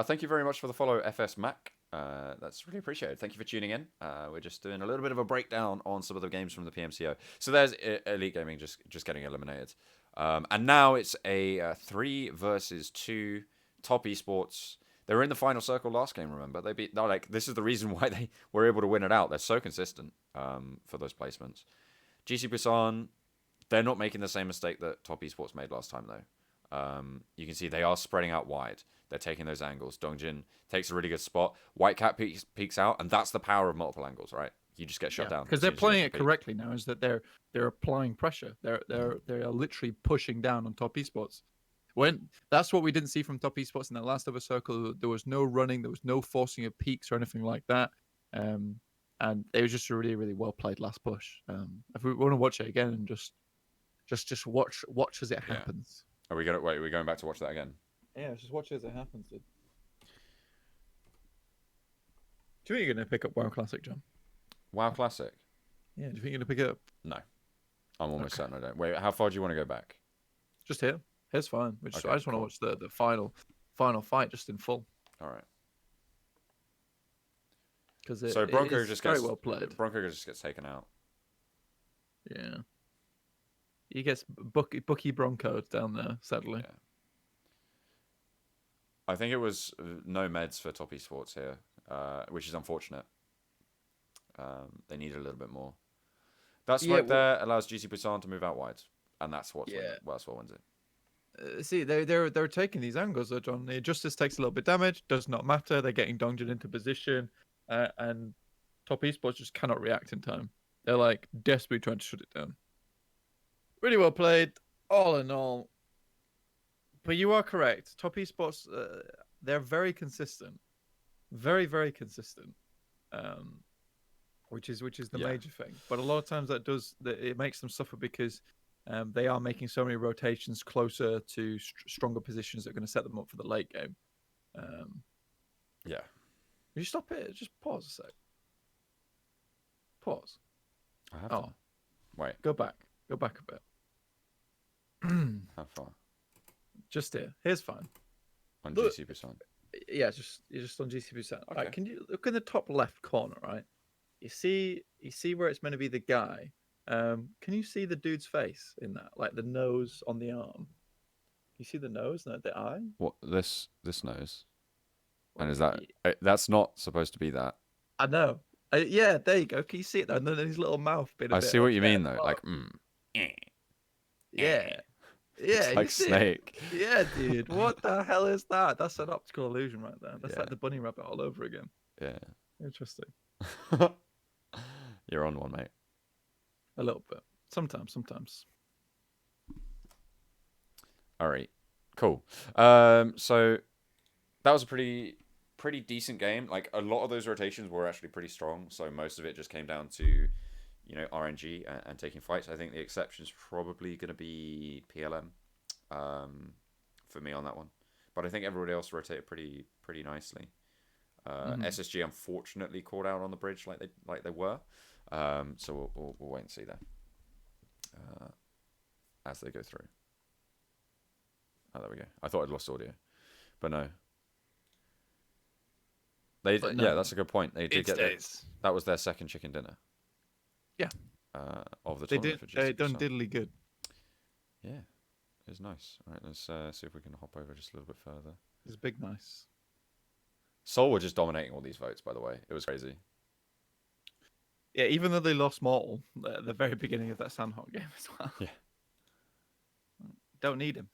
Thank you very much for the follow, FS Mac. That's really appreciated. Thank you for tuning in. We're just doing a little bit of a breakdown on some of the games from the PMCO. So there's Elite Gaming just getting eliminated. And now it's a 3 versus 2 top esports. They were in the final circle last game, remember? They're like, this is the reason why they were able to win it out. They're so consistent for those placements. GC Busan, they're not making the same mistake that top esports made last time, though. You can see they are spreading out wide. They're taking those angles. Dongjin takes a really good spot. Whitecat peeks out, and that's the power of multiple angles, right? You just get shut down because they're playing it correctly now. Is that they're applying pressure. They are literally pushing down on top esports. When that's what we didn't see from top esports in that last ever circle. There was no running. There was no forcing of peaks or anything like that. And it was just a really really well played last push. If we want to watch it again and just watch as it happens. Are we going back to watch that again? Yeah, just watch it as it happens, dude. Do you think you're going to pick up WoW Classic, John? WoW Classic? Yeah, do you think you're going to pick it up? No. I'm almost certain I don't. Wait, how far do you want to go back? Just here. Here's fine. I just want to watch the final fight just in full. All right. So Bronco just gets very well played. Bronco just gets taken out. Yeah. He gets Bucky Bronco down there, sadly. Yeah. I think it was no meds for top esports here. which is unfortunate. They need a little bit more. That Yeah, smoke there allows GC Busan to move out wide, and that's what wins it. See, they're taking these angles though, John. The Justice takes a little bit of damage, does not matter. They're getting Dongjin into position, and Top Esports just cannot react in time. They're like desperately trying to shut it down. Really well played, all in all. But you are correct. Top Esports, they're very consistent, very very consistent. Um, which is the Yeah. major thing. But a lot of times it makes them suffer because they are making so many rotations closer to stronger positions that are going to set them up for the late game. Yeah. Will you stop it? Just pause a sec. Pause. I have Oh, to. Wait. go back. Go back a bit. How far? Just here. Here's fine. On Look, GC Busan. Yeah, you're just on GCP set. Okay. Right, can you look in the top left corner? Right, you see where it's meant to be the guy. Can you see the dude's face in that? Like the nose on the arm. You see the nose, no, the eye. What this nose? And Wait, is that that's not supposed to be that? I know. Yeah, there you go. Can you see it though? And then his little mouth being a I bit see what you upset. mean though. Like, Yeah, it's you like see it? Snake. Yeah, dude. What the hell is that? That's an optical illusion right there. That's Yeah. like the bunny rabbit all over again. Yeah. Interesting. You're on one, mate. A little bit. Sometimes. All right. Cool. So that was a pretty decent game. Like a lot of those rotations were actually pretty strong. So most of it just came down to, RNG and taking fights. I think the exception is probably going to be PLM, for me on that one. But I think everybody else rotated pretty nicely. SSG unfortunately caught out on the bridge like they were. So we'll wait and see there as they go through. Oh, there we go. I thought I'd lost audio, but no. Yeah, that's a good point. They did that was their second chicken dinner. Yeah. Of the They tournament did. for GCP Done Sun. diddly good. Yeah, it was nice. All right, let's see if we can hop over just a little bit further. It's big nice. Seoul were just dominating all these votes, by the way. It was crazy. Yeah, even though they lost Mortal at the very beginning of that Sandhawk game as well. Yeah. Don't need him.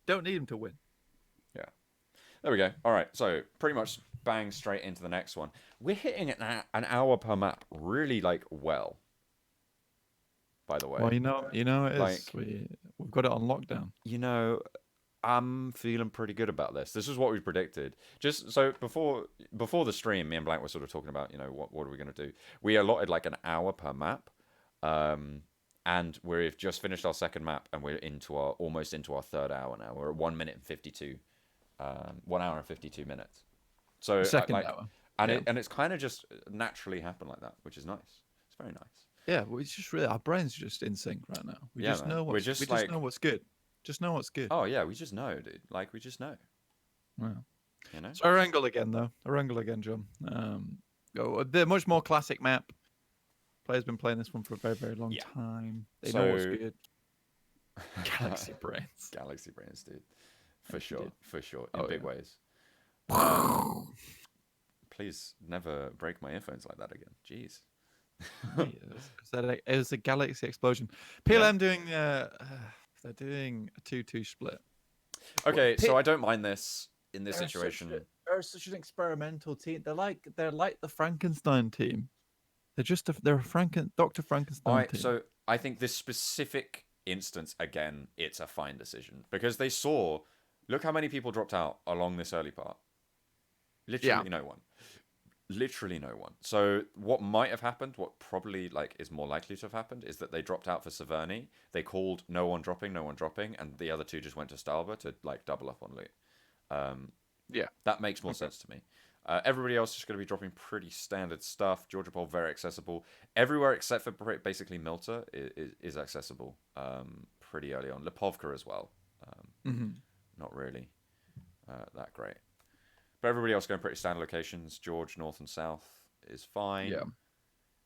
Don't need him to win. Yeah. There we go. All right, so pretty much bang straight into the next one. We're hitting an hour per map really well. By the way. Well, it is. Like, We've got it on lockdown. I'm feeling pretty good about this. This is what we predicted. Just so before the stream, me and Blank were sort of talking about, what are we going to do? We allotted like an hour per map, and we've just finished our second map, and we're almost into our third hour now. We're at 1 minute and 52, 1 hour and 52 minutes. So Second hour, and it's kind of just naturally happened like that, which is nice. It's very nice. Yeah, well, it's just really our brains are just in sync right now. We just know what's good. Just know what's good. Oh yeah, we just know, dude. Like we just know. Wow. So Erangel again, though. Erangel again, John. They're much more classic map. Players been playing this one for a very, very long time. They know what's good. Galaxy brains. Galaxy brains, dude. For sure. In big ways. Please never break my earphones like that again. Jeez. It was a galaxy explosion. PLM doing they're doing a 2-2 split. Okay, so I don't mind this in this situation. They're such an experimental team. They're like the Frankenstein team. They're a Dr. Frankenstein team. So I think this specific instance again, it's a fine decision because they saw. Look how many people dropped out along this early part. Literally no one. Literally no one. So what might have happened, what probably is more likely to have happened, is that they dropped out for Severny. They called no one dropping, and the other two just went to Stalber to double up on loot. That makes more sense to me. Everybody else is going to be dropping pretty standard stuff. Georgia Bowl very accessible. Everywhere except for basically Milta is accessible pretty early on. Lipovka as well. Not really that great. But everybody else going pretty standard locations. George, North and South is fine. Yeah.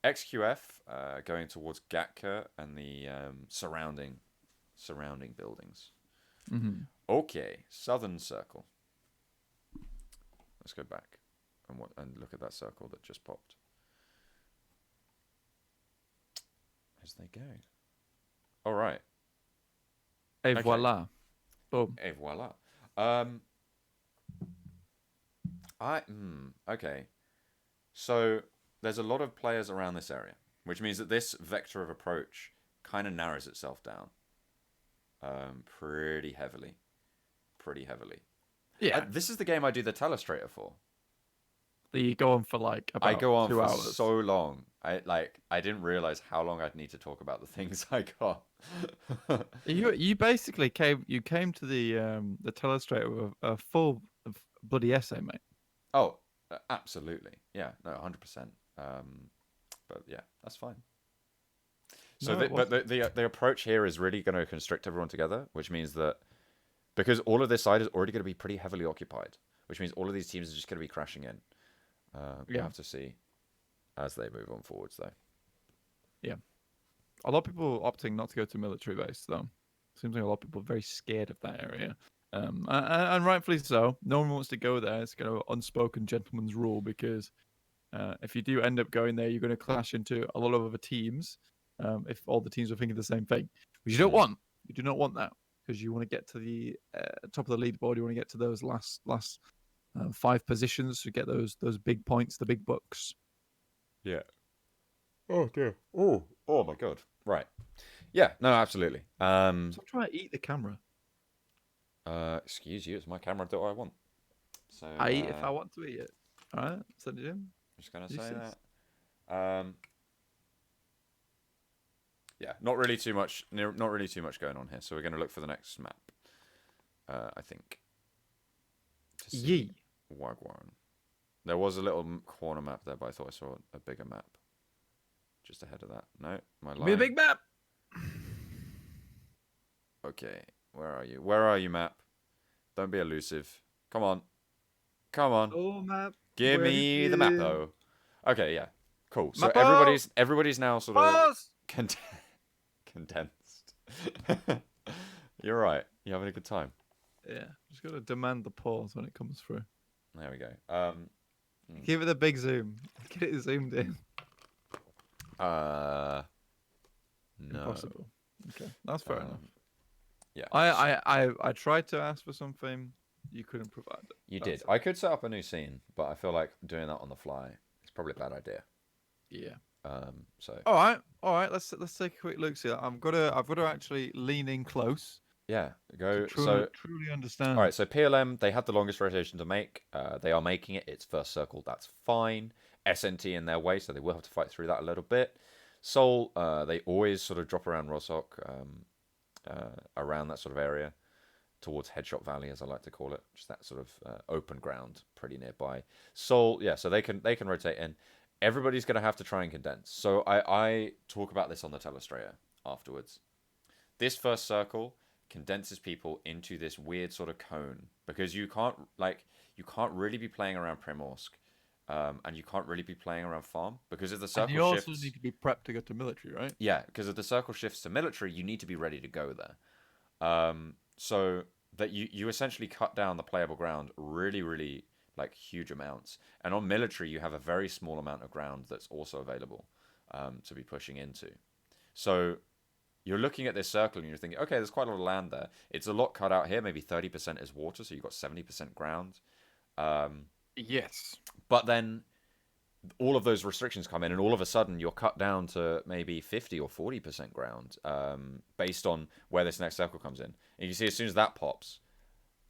XQF going towards Gatka and the surrounding buildings. Okay, Southern Circle. Let's go back. and look at that circle that just popped. As they go. All right. Et Okay. voila. Boom. Et voila. Okay. So there's a lot of players around this area, which means that this vector of approach kind of narrows itself down pretty heavily. Pretty heavily. Yeah. This is the game I do the telestrator for. You go on for like I about go on 2 for hours. so long. I didn't realize how long I'd need to talk about the things I got. You basically came to the telestrator with a full bloody essay, mate. Oh, absolutely. Yeah, no, 100%. But yeah, that's fine. So, No, it but wasn't. the approach here is really going to constrict everyone together, which means that because all of this side is already going to be pretty heavily occupied, which means all of these teams are just going to be crashing in. We'll Yeah, have to see as they move on forwards, though. yeah. A lot of people opting not to go to military base, though. Seems like a lot of people are very scared of that area. And rightfully so. No one wants to go there. It's kind of unspoken gentleman's rule because if you do end up going there, you're going to clash into a lot of other teams. If all the teams are thinking the same thing, which you don't Mm. want. You do not want that because you want to get to the top of the leaderboard. You want to get to those last 5 positions to get those big points, the big bucks. Yeah. Oh dear. Oh my god. Right. Yeah. No. Absolutely. Stop trying to eat the camera. Excuse you. It's my camera. Do what I want. So. I eat if I want to eat it. All right, send it in. Just gonna say Useless. that. Yeah. Not really too much. Not really too much going on here. So we're gonna look for the next map. I think. To see Yee. Wagwan. There was a little corner map there, but I thought I saw a bigger map. Just ahead of that. No, my line. Be a big map. Okay, where are you? Where are you, map? Don't be elusive. Come on. Come on. Oh map. Give Where have me you the been? mapo. Okay, yeah. Cool. So Mapo. everybody's now sort of Pause. condensed. You're right. You having a good time? Yeah, just gotta demand the pause when it comes through. There we go. Give it a big zoom. Get it zoomed in. No. Impossible. Okay, that's fair enough. Yeah. I tried to ask for something. You couldn't provide it. You That's did. it. I could set up a new scene, but I feel like doing that on the fly is probably a bad idea. Yeah. So All right. Let's take a quick look. See, I've got to actually lean in close yeah, to go. truly All understand. right. So PLM, they had the longest rotation to make. They are making it. It's first circle. That's fine. SNT in their way, so they will have to fight through that a little bit. Seoul, they always sort of drop around Rosok, around that sort of area, towards Headshot Valley, as I like to call it, just that sort of open ground, pretty nearby. Seoul, yeah, so they can rotate in. Everybody's going to have to try and condense. So I talk about this on the telestrator afterwards. This first circle condenses people into this weird sort of cone because you can't really be playing around Primorsk, and you can't really be playing around farm because if the And you circle also shifts. need to be prepped to go to military, right? Yeah, because if the circle shifts to military, you need to be ready to go there. So that you essentially cut down the playable ground really, really like huge amounts. And on military, you have a very small amount of ground that's also available to be pushing into. So you're looking at this circle and you're thinking, okay, there's quite a lot of land there. It's a lot cut out here. Maybe 30% is water, so you've got 70% ground. Yes. But then all of those restrictions come in, and all of a sudden you're cut down to maybe 50 or 40% ground, based on where this next circle comes in. And you can see as soon as that pops,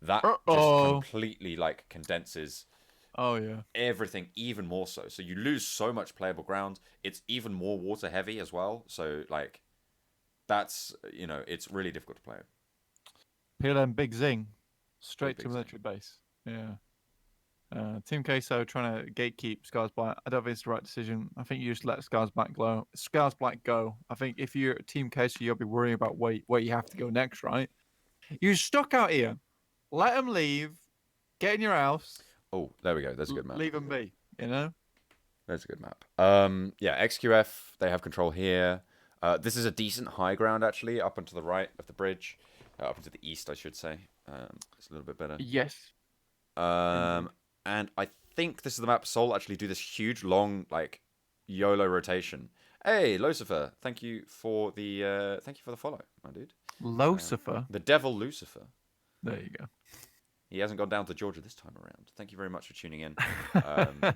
that just completely like condenses Oh yeah. everything even more so. So you lose so much playable ground. It's even more water heavy as well. So like that's it's really difficult to play. PLM Big Zing, straight Big to zing. military base. Yeah. Team Queso trying to gatekeep Scars Black. I don't think it's the right decision. I think you just let Scars Black go. I think if you're Team Queso, you'll be worrying about where you have to go next, right? You're stuck out here. Let them leave. Get in your house. Oh, there we go. There's a good map. Leave them be. You know. There's a good map. Yeah, XQF, they have control here. This is a decent high ground, actually, up and to the right of the bridge. Up and to the east, I should say. It's a little bit better. Yes. And I think this is the map Soul actually do this huge long like YOLO rotation. Hey, Lucifer, thank you for the follow, my dude. Lucifer. The Devil Lucifer. There you He hasn't gone down to Georgia this time around. Thank you very much for tuning in. go.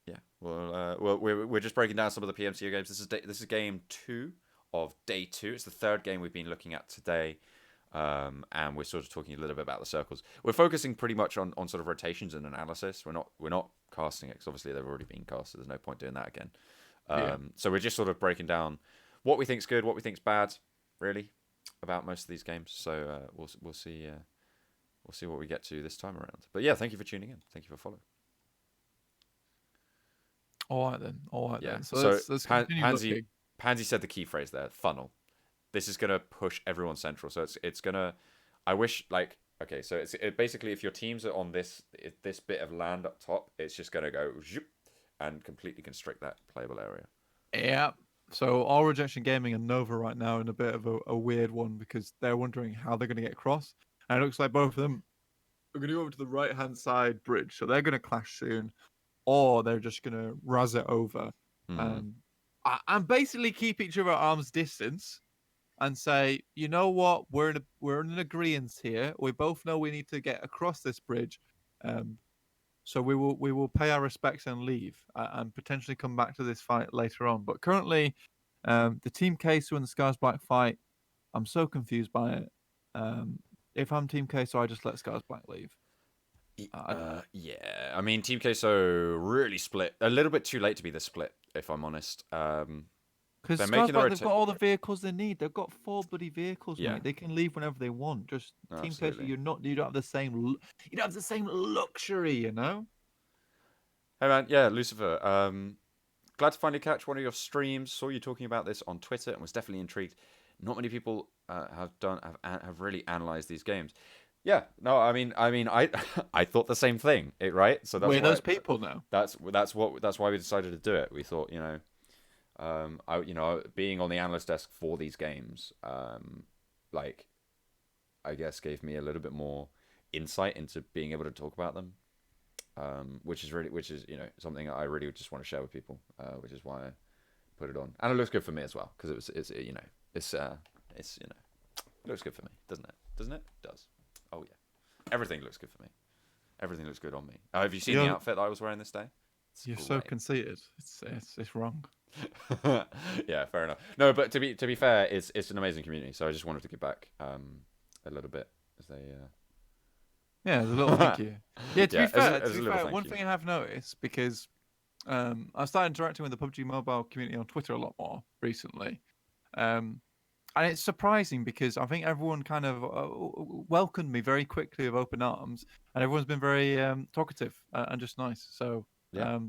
Yeah, well, we're just breaking down some of the PMCO games. This is game 2 of day 2. It's the third game we've been looking at today, and we're sort of talking a little bit about the circles. We're focusing pretty much on sort of rotations and analysis. We're not casting it because obviously they've already been casted. There's no point doing that again. Yeah. So we're just sort of breaking down what we think's good, what we think's bad, really, about most of these games. So we'll see what we get to this time around. But yeah, thank you for tuning in. Thank you for following. All right then. Yeah. So, So let's continue looking. Pansy said the key phrase there, funnel. This is gonna push everyone central. So it's gonna. I wish like okay. So basically if your teams are on this bit of land up top, it's just gonna go zoop, and completely constrict that playable area. Yeah. So all Rejection Gaming and Nova right now are in a bit of a weird one because they're wondering how they're going to get across. And it looks like both of them are going to go over to the right-hand side bridge. So they're going to clash soon, or they're just going to razz it over Mm. and basically keep each other at arm's distance and say, you know what, we're in an agreement here. We both know we need to get across this bridge. So we will pay our respects and leave, and potentially come back to this fight later on. But currently, the Team Queso and the Scars Black fight, I'm so confused by it. If I'm Team Queso, I just let Scars Black leave. Yeah, I mean, Team Queso really split a little bit too late to be this split, if I'm honest. Because They're Scars making the Black, they've got all the vehicles they need. They've got 4 bloody vehicles, Yeah. mate. They can leave whenever they want. Just Team Queso, Absolutely. you don't have the same you don't have the same luxury, you know. Hey man, yeah, Lucifer. Glad to finally catch one of your streams. Saw you talking about this on Twitter and was definitely intrigued. Not many people have really analyzed these games. Yeah, no, I I thought the same thing. Right? So that's We're why those people now. that's why we decided to do it. We thought, being on the analyst desk for these games, like, I guess gave me a little bit more insight into being able to talk about them. Which is something I really just want to share with people, which is why I put it on, and it looks good for me as well because it looks good for me, doesn't it? Doesn't it? It does. Oh yeah, everything looks good for me. Everything looks good on me. Have you seen the outfit that I was wearing this day? You're so conceited. It's wrong. Yeah, fair enough. No, but to be fair, it's an amazing community. So I just wanted to give back a little bit as they. Yeah, there's a little thank you. Yeah, to be fair, one you. thing I have noticed because I've started interacting with the PUBG Mobile community on Twitter a lot more recently, and it's surprising because I think everyone kind of welcomed me very quickly with open arms, and everyone's been very talkative and just nice. So Yeah.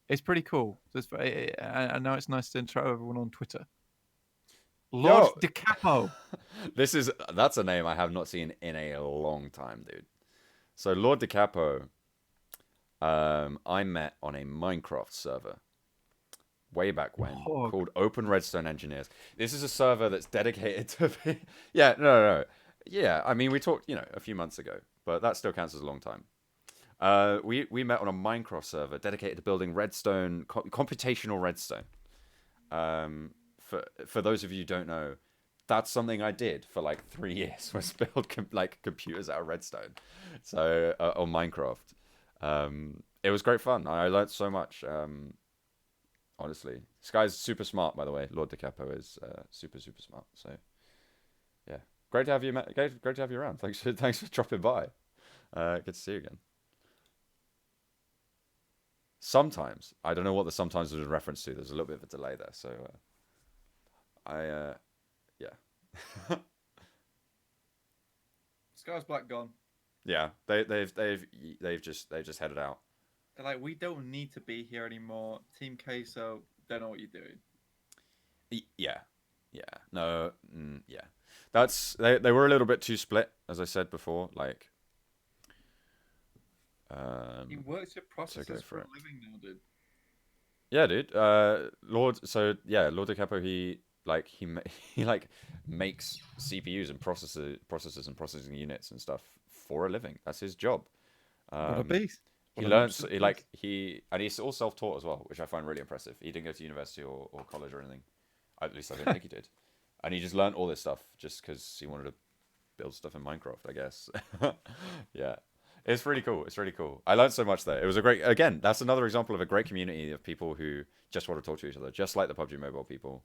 it's pretty cool. So and now it's nice to interact with everyone on Twitter. Lord Yo, DeCapo. That's a name I have not seen in a long time, dude. So Lord DeCapo, I met on a Minecraft server way back when called Open Redstone Engineers. This is a server that's dedicated to yeah, no. Yeah, I mean we talked, a few months ago, but that still counts as a long time. We met on a Minecraft server dedicated to building redstone, computational redstone. For those of you who don't know, that's something I did for like 3 years, was build computers out of redstone. So on Minecraft, it was great fun. I learned so much. Honestly, this guy's super smart, by the way. Lord DeCapo is super smart. So yeah, great to have you. Great to have you around. Thanks for dropping by. Good to see you again. Sometimes I don't know what the sometimes was in reference to. There's a little bit of a delay there, so yeah. Scars Black gone. Yeah, they've just headed out. They're like, we don't need to be here anymore. Team Queso, don't know what you're doing. Yeah, no, yeah. They were a little bit too split, as I said before. Like, he works with processes for a living now, dude. Yeah, dude. Lord DeCapo, he makes CPUs and processors and processing units and stuff for a living. That's his job. What a beast. He learns he like he and he's all self-taught as well, which I find really impressive. He didn't go to university or college or anything. At least I don't think he did. And he just learned all this stuff just because he wanted to build stuff in Minecraft, I guess. Yeah. It's really cool. It's really cool. I learned so much there. It was a great, again, that's another example of a great community of people who just want to talk to each other, just like the PUBG Mobile people.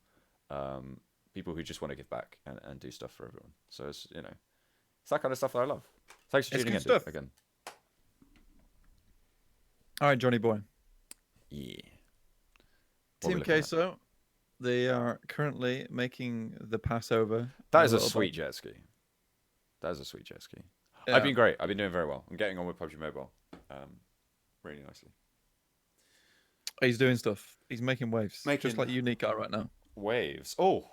People who just want to give back and do stuff for everyone. So it's, it's that kind of stuff that I love. Thanks for It's tuning good in stuff. again. All right, Johnny boy. Yeah. What are we Team looking at? Queso, they are currently making the Passover. That in is a little sweet boat. jet ski. That is a sweet jet ski. I've Yeah. been great. I've been doing very well. I'm getting on with PUBG Mobile really nicely. He's doing stuff. He's making waves. Making- Just like Unique are right now. Waves. Oh,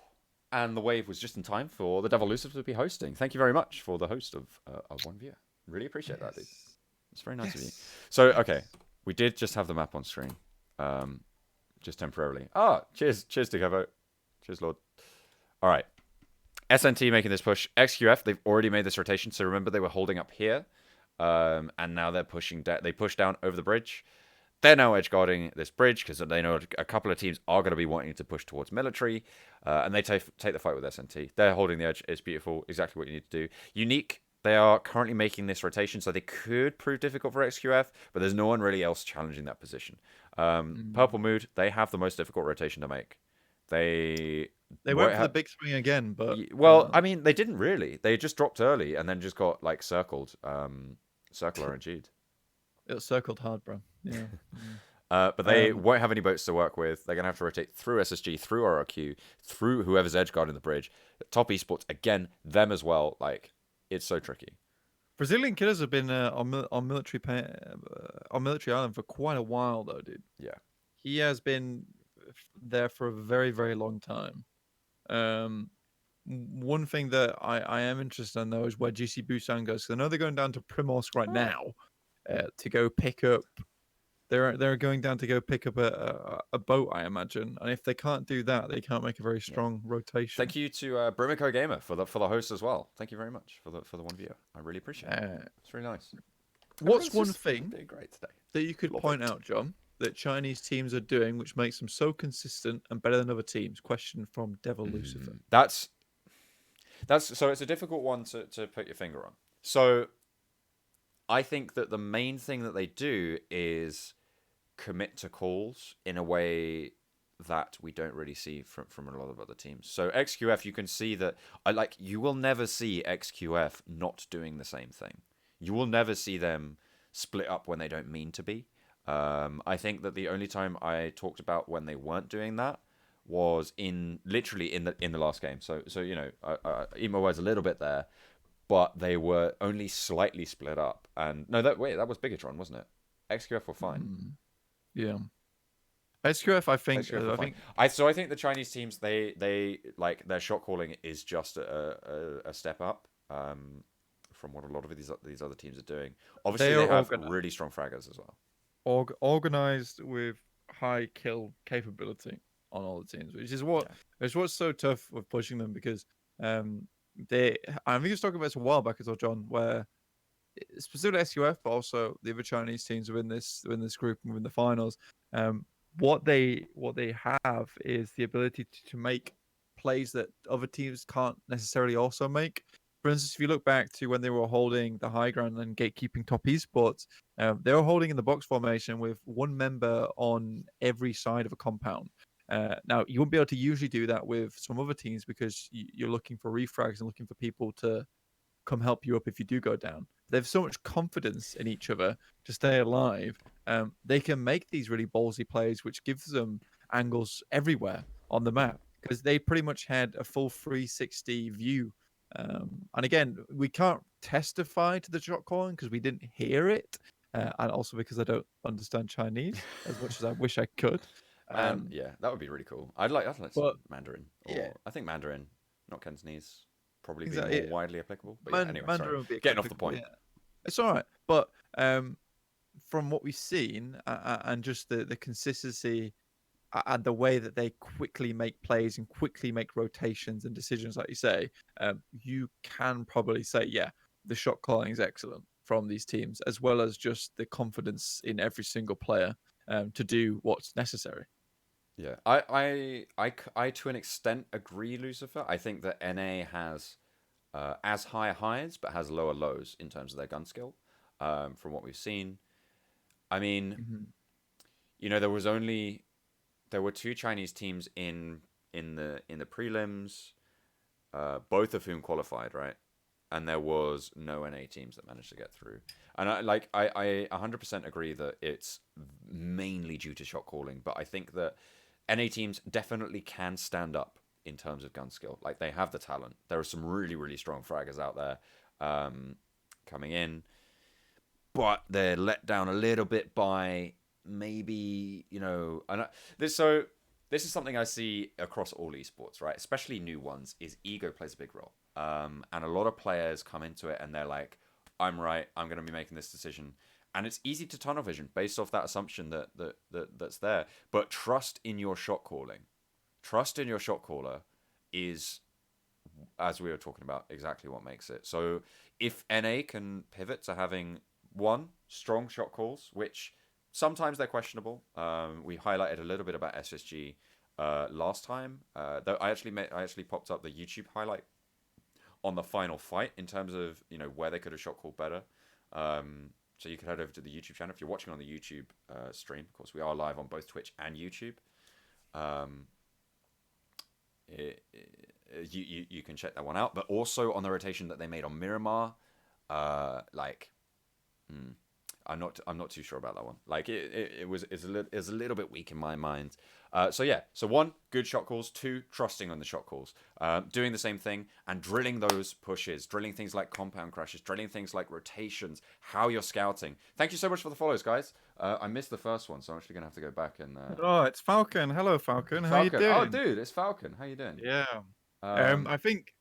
and the wave was just in time for the Devil Lucifer to be hosting. Thank you very much for the host of One Viewer. Really appreciate that, dude. It's very nice of you. So, okay, we did just have the map on screen, just temporarily. Cheers to Kevo. Cheers, Lord. All right. SNT making this push. XQF, they've already made this rotation. So remember, they were holding up here, and now they're pushing down. They push down over the bridge. They're now edge guarding this bridge because they know a couple of teams are going to be wanting to push towards military, and they take the fight with SNT. They're holding the edge. It's beautiful. Exactly what you need to do. Unique, they are currently making this rotation, so they could prove difficult for XQF, but there's no one really else challenging that position. Purple Mood, they have the most difficult rotation to make. They went for the big swing again, but well, I mean, they didn't really. They just dropped early and then just got like circled, circle RNG'd. it was circled hard, bro. Yeah. But they won't have any boats to work with. They're gonna have to rotate through SSG, through RRQ, through whoever's edge guarding the bridge. Top esports again, them as well. Like it's so tricky. Brazilian killers have been on military island for quite a while, though, dude. Yeah. He has been there for a very, very long time. One thing that I am interested in though is where GC Busan goes. Because I know they're going down to Primorsk right now to go pick up. They're going down to go pick up a boat, I imagine. And if they can't do that, they can't make a very strong rotation. Thank you to Brimico Gamer for the host as well. Thank you very much for the one viewer. I really appreciate it. It's really nice. What's Everyone's one just thing doing great today that you could point out, John, that Chinese teams are doing which makes them so consistent and better than other teams? Question from Devil Lucifer. That's so it's a difficult one to put your finger on. So I think that the main thing that they do is commit to calls in a way that we don't really see from a lot of other teams. So XQF, you can see that you will never see XQF not doing the same thing. You will never see them split up when they don't mean to be. I think that the only time I talked about when they weren't doing that was literally in the last game. So Emo was a little bit there, but they were only slightly split up. And no, that was Bigatron, wasn't it? XQF were fine. Yeah. SQF, I think. I think the Chinese teams they like their shot calling is just a step up from what a lot of these other teams are doing. Obviously, they have really strong fraggers as well. Organized with high kill capability on all the teams, which is what's so tough with pushing them because I think I was talking about this a while back as well, John, where specifically SQF, but also the other Chinese teams within this group and within the finals. What they have is the ability to make plays that other teams can't necessarily also make. For instance, if you look back to when they were holding the high ground and gatekeeping top esports, they were holding in the box formation with one member on every side of a compound. Now, you wouldn't be able to usually do that with some other teams because you're looking for refrags and looking for people to come help you up if you do go down. They have so much confidence in each other to stay alive. They can make these really ballsy plays, which gives them angles everywhere on the map because they pretty much had a full 360 view. And again, we can't testify to the shot calling because we didn't hear it, and also because I don't understand Chinese as much as I wish I could. Yeah, that would be really cool. I'd like some Mandarin. I think Mandarin, not Cantonese, probably be more widely applicable. But anyway, Mandarin would be getting off the point. Yeah. It's all right, but from what we've seen and just the consistency and the way that they quickly make plays and quickly make rotations and decisions, like you say, you can probably say, yeah, the shot calling is excellent from these teams, as well as just the confidence in every single player to do what's necessary. Yeah, I to an extent agree, Lucifer. I think that NA has as high highs but has lower lows in terms of their gun skill. From what we've seen, I mean, Hmm. there were two Chinese teams in the prelims, both of whom qualified, right? And there was no NA teams that managed to get through. And I 100% agree that it's mainly due to shot calling, but I think that NA teams definitely can stand up in terms of gun skill. Like they have the talent. There are some really really strong fraggers out there coming in, but they're let down a little bit by maybe this is something I see across all esports, right? Especially new ones. Is ego plays a big role, and a lot of players come into it and they're like, "I'm right. I'm going to be making this decision." And it's easy to tunnel vision based off that assumption that's there. But trust in your shot calling. Trust in your shot caller is, as we were talking about, exactly what makes it. So if NA can pivot to having one strong shot calls, which sometimes they're questionable. We highlighted a little bit about SSG last time. Though I actually popped up the YouTube highlight on the final fight in terms of where they could have shot called better. So you can head over to the YouTube channel if you're watching on the YouTube stream. Of course, we are live on both Twitch and YouTube. Um, you can check that one out. But also on the rotation that they made on Miramar, like, I'm not too sure about that one. Like it was is a little bit weak in my mind. So yeah, so one, good shot calls. Two, trusting on the shot calls, doing the same thing and drilling those pushes, drilling things like compound crashes, drilling things like rotations, how you're scouting. Thank you so much for the follows, guys. I missed the first one, so I'm actually gonna have to go back and Oh, it's Falcon. Hello, Falcon. How you Falcon. Oh, doing? dude, it's Falcon. How you doing? Yeah. Um, I think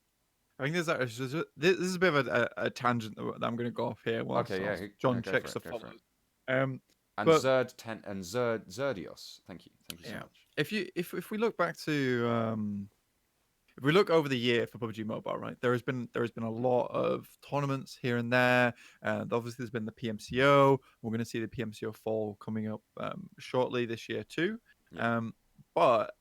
there's this is a bit of a tangent that I'm going to go off here okay, whilst yeah, John go for checks it, the go for it. follows. Um, And but Zerdios. Thank you so yeah, much. if we look back to if we look over the year for PUBG Mobile, right, there has been a lot of tournaments here and there, and obviously there's been the PMCO. We're going to see the PMCO fall coming up shortly this year too. Yeah, Um, but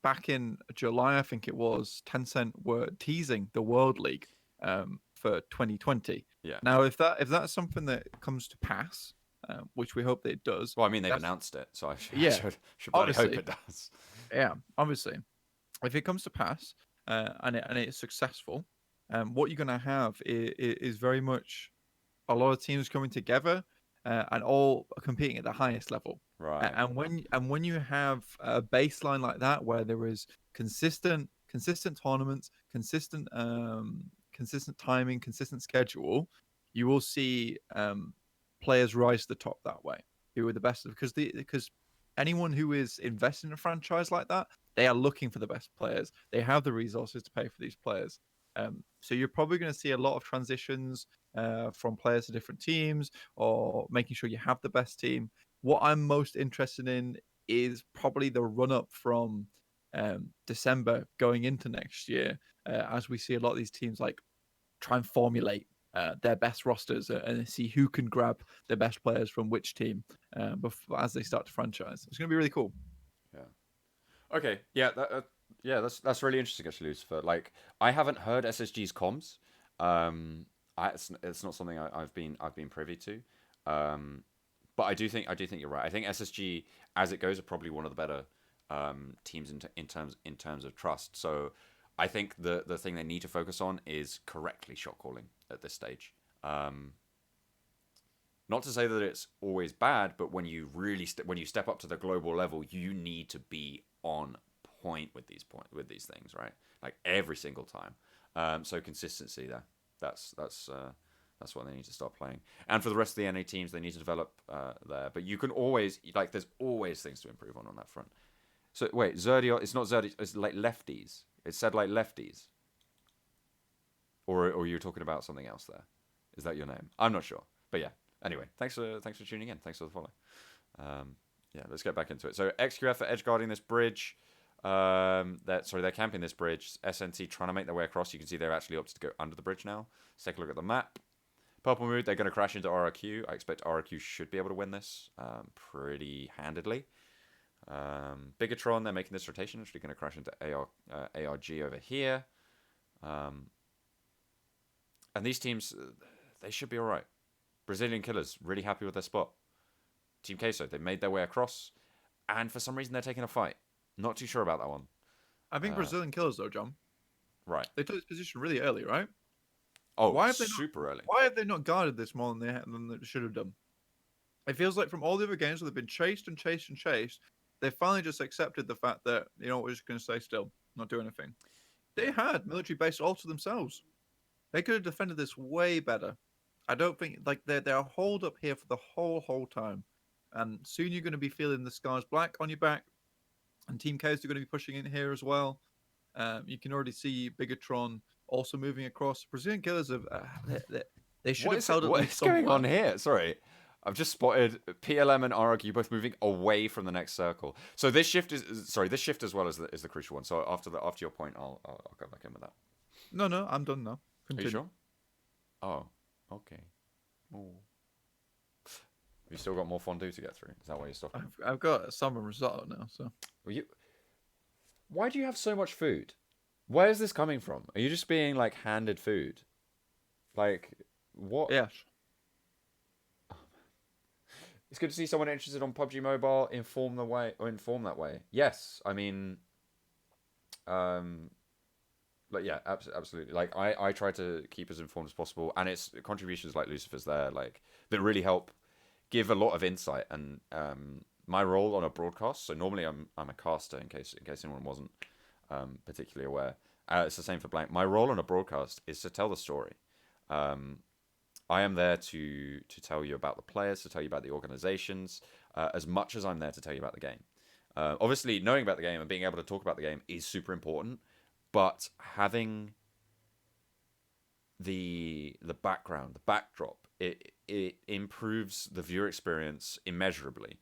back in July, I think it was, Tencent were teasing the World League for 2020. yeah. Now, if that's something that comes to pass, which we hope that it does, Well, I mean, they've that's announced it, so I should, I yeah, should bloody hope obviously, it does. yeah, obviously, if it comes to pass and it's successful, what you're gonna have is very much a lot of teams coming together and all competing at the highest level. Right. And when you have a baseline like that where there is consistent tournaments, consistent timing, consistent schedule, you will see players rise to the top that way. Who are the best? Because anyone who is investing in a franchise like that, they are looking for the best players. They have the resources to pay for these players. So you're probably going to see a lot of transitions from players to different teams, or making sure you have the best team. What I'm most interested in is probably the run up from December going into next year, as we see a lot of these teams like try and formulate their best rosters and see who can grab the best players from which team as they start to franchise. It's going to be really cool. Yeah. Okay. Yeah. Yeah. That's really interesting, actually, Lucifer. Like, I haven't heard SSG's comms. It's not something I've been privy to. Um, but I do think you're right. I think SSG, as it goes, are probably one of the better teams in terms of trust. So I think the thing they need to focus on is correctly shot calling at this stage. Um, Not to say that it's always bad, but when you when you step up to the global level, you need to be on point with these things, right? Like every single time. So consistency there. That's what they need to start playing. And for the rest of the NA teams, they need to develop there. But you can always there's always things to improve on that front. So wait, Zerdio, it's not Zerdio, it's like lefties. It said like lefties, or you're talking about something else there. Is that your name? I'm not sure, but yeah. Anyway, thanks for tuning in. Thanks for the follow. Yeah, let's get back into it. So XQF are edge guarding this bridge. They're camping this bridge. SNT trying to make their way across. You can see they're actually opted to go under the bridge now. Let's take a look at the map. Purple Mood, they're going to crash into RRQ. I expect RRQ should be able to win this pretty handedly. Bigatron, they're making this rotation. Actually going to crash into ARG over here. And these teams, they should be all right. Brazilian Killers, really happy with their spot. Team Queso, they made their way across. And for some reason, they're taking a fight. Not too sure about that one. I think Brazilian Killers, though, John, Right. they took this position really early, right? Oh, Why have they not? super early. Why have they not guarded this more than they should have done? It feels like from all the other games where they've been chased and chased and chased, they finally just accepted the fact that, you know, we're just going to stay still, not do anything. They had military base all to themselves. They could have defended this way better. I don't think like they're holed up here for the whole time, and soon you're going to be feeling the scars black on your back, and Team Chaos are going to be pushing in here as well. You can already see Bigatron also moving across. Brazilian Killers have they should have held at What least is going on somewhere. here? Sorry. I've just spotted PLM and RRQ both moving away from the next circle. So this shift this shift as well is the crucial one. So after your point, I'll go back in with that. No, I'm done now. Are you Continue. sure? Oh, okay. Oh. Have you still got more fondue to get through? Is that why you're stopping? I've got salmon risotto now, so Why do you have so much food? Where is this coming from? Are you just being like handed food? Like what? yes. It's good to see someone interested on PUBG Mobile inform that way. Yes, I mean, like yeah, absolutely. Like I try to keep as informed as possible, and it's contributions like Lucifer's there, like that really help give a lot of insight. And my role on a broadcast. So normally I'm a caster in case anyone wasn't particularly aware. It's the same for Blank. My role on a broadcast is to tell the story. I am there to tell you about the players, to tell you about the organizations, as much as I'm there to tell you about the game. Obviously, knowing about the game and being able to talk about the game is super important, but having the background, the backdrop, it improves the viewer experience immeasurably.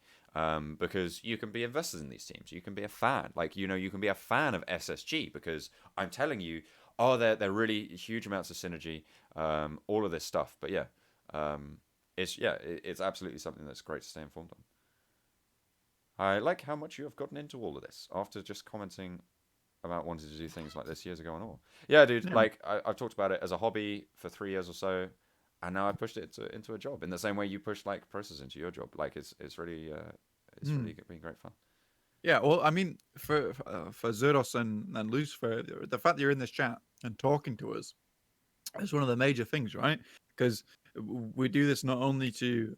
Because you can be invested in these teams, you can be a fan. Like you can be a fan of SSG because I'm telling you, oh, they're really huge amounts of synergy, all of this stuff. But yeah, it's absolutely something that's great to stay informed on. I like how much you have gotten into all of this after just commenting about wanting to do things like this years ago and all. Yeah, dude. Yeah. Like I've talked about it as a hobby for 3 years or so, and now I pushed it into a job in the same way you pushed like process into your job. Like it's really really been great fun. Yeah, well, I mean, for Zerdos and Lucifer, the fact that you're in this chat and talking to us is one of the major things, right? Because we do this not only to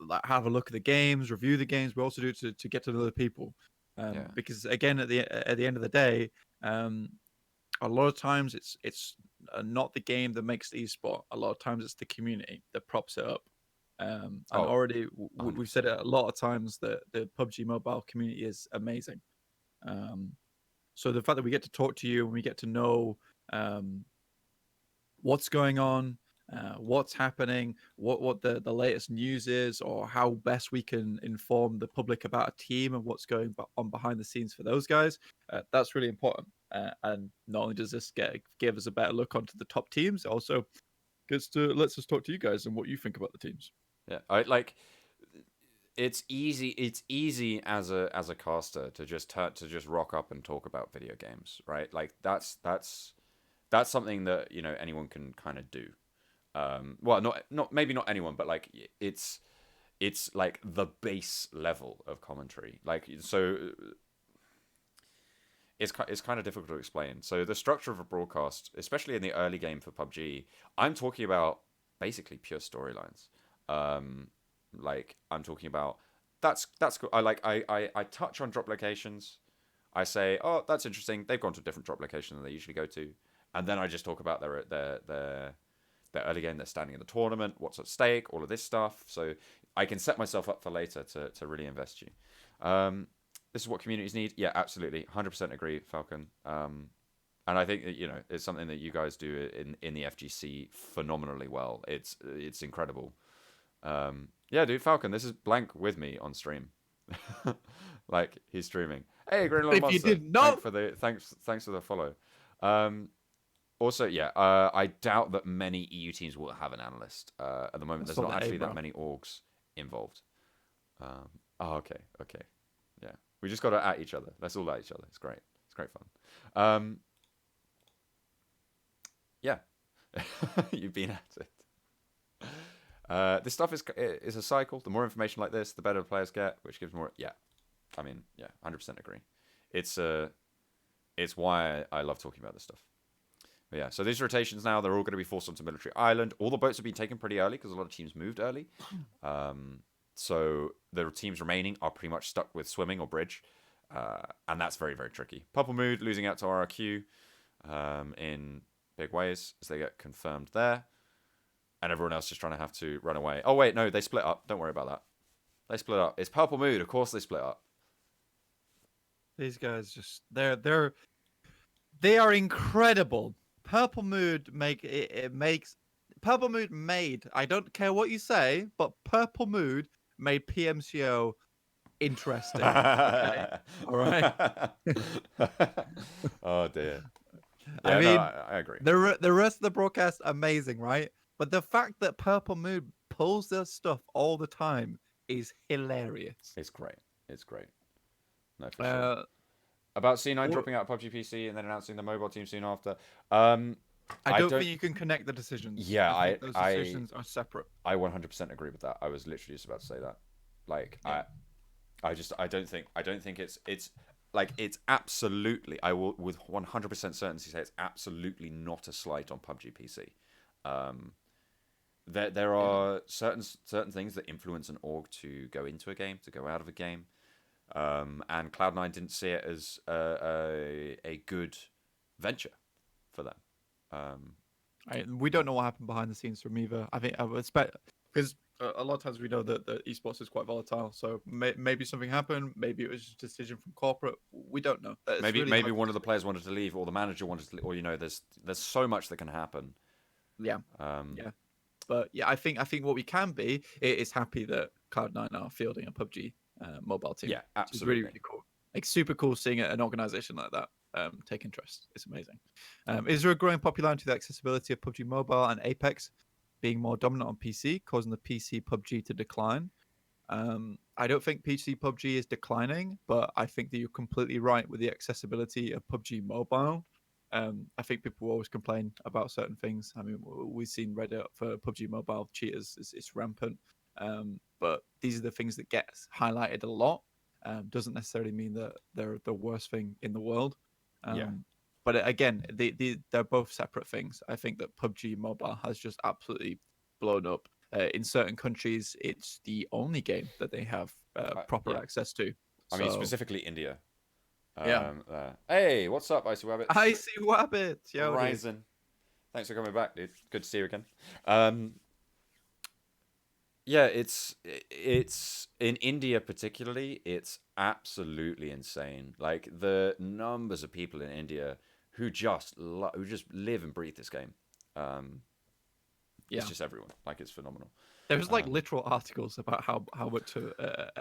like have a look at the games, review the games, we also do it to get to know the people. Yeah. Because again, at the end of the day, a lot of times it's not the game that makes the esport. A lot of times it's the community that props it up. And Oh, already we've said 100%. it a lot of times that the PUBG Mobile community is amazing. So the fact that we get to talk to you and we get to know what's going on, what's happening, what the latest news is, or how best we can inform the public about a team and what's going on behind the scenes for those guys, that's really important. And not only does this give us a better look onto the top teams, it also lets us talk to you guys and what you think about the teams. Yeah, I like. It's easy. It's easy as a caster to just rock up and talk about video games, right? Like that's something that anyone can kind of do. Well, not maybe not anyone, but like it's like the base level of commentary. Like so, it's kind of difficult to explain. So the structure of a broadcast, especially in the early game for PUBG, I'm talking about basically pure storylines. Like I'm talking about that's cool. I touch on drop locations. I say, oh, that's interesting. They've gone to a different drop location than they usually go to, and then I just talk about their early game, their standing in the tournament, what's at stake, all of this stuff. So I can set myself up for later to really invest you. This is what communities need. Yeah, absolutely, 100% agree, Falcon. And I think that, it's something that you guys do in the FGC phenomenally well. It's incredible. Yeah, dude, Falcon, this is Blank with me on stream. Like he's streaming. Hey, Green Little If you Monster. didn't know, Thanks for the follow. Also, yeah, I doubt that many EU teams will have an analyst. At the moment, That's there's not not the actually aim, that bro. many orgs involved. Um, oh, okay, okay, yeah. We just got to at each other. Let's all at each other. It's great. It's great fun. Yeah, you've been at it. This stuff is a cycle. The more information like this, the better the players get, which gives more. Yeah, I mean, yeah, 100% agree. It's it's why I love talking about this stuff. But yeah, so these rotations now, they're all going to be forced onto Military Island. All the boats have been taken pretty early because a lot of teams moved early. So the teams remaining are pretty much stuck with swimming or bridge. And that's very, very tricky. Purple Mood losing out to RRQ in big ways as they get confirmed there. And everyone else just trying to have to run away. Oh, wait, no, they split up. Don't worry about that. They split up. It's Purple Mood. Of course they split up. These guys just they are incredible. Purple Mood it makes Purple Mood made. I don't care what you say, but Purple Mood made PMCO interesting. Okay, all right. Oh, dear. I Yeah, no, mean, I agree. the rest of the broadcast amazing, right? But the fact that Purple Mood pulls their stuff all the time is hilarious. It's great. It's great. No, for sure. Uh, About C9 wh- dropping out of PUBG PC and then announcing the mobile team soon after. Um, I I don't don't. think you can connect the decisions. Yeah, I think those decisions are separate. I 100% agree with that. I was literally just about to say that. Like, Yeah. I don't think it's like it's absolutely. I will with 100% certainty say it's absolutely not a slight on PUBG PC. Um, there Yeah. are certain things that influence an org to go into a game, to go out of a game. And Cloud9 didn't see it as a good venture for them. Um, We don't know what happened behind the scenes from either. I think I would expect because a lot of times we know that the esports is quite volatile. So maybe something happened. Maybe it was just a decision from corporate. We don't know. It's really maybe hard one to of the players wanted to leave, or the manager wanted to, leave, or there's so much that can happen. yeah, Um, yeah. But yeah, I think what we can be is happy that Cloud9 are fielding a PUBG mobile team, yeah, which is really absolutely. really cool. Like super cool seeing an organization like that take interest. It's amazing. Is there a growing popularity of the accessibility of PUBG Mobile and Apex being more dominant on PC, causing the PC PUBG to decline? I don't think PC PUBG is declining, but I think that you're completely right with the accessibility of PUBG Mobile. I think people always complain about certain things. I mean, we've seen Reddit for PUBG Mobile cheaters; it's rampant. But these are the things that get highlighted a lot. Doesn't necessarily mean that they're the worst thing in the world. Yeah, But again, they're both separate things. I think that PUBG Mobile has just absolutely blown up. In certain countries, it's the only game that they have proper yeah. access to. I mean, So specifically India. yeah, Hey, what's up, Icy I Wabbits? see Wabbit, Yodi. Ryzen. Thanks for coming back, dude. Good to see you again. Um, yeah, it's in India particularly. It's absolutely insane. Like the numbers of people in India who just live and breathe this game. Um, it's Yeah, just everyone. Like it's phenomenal. there's like Um, literal articles about how much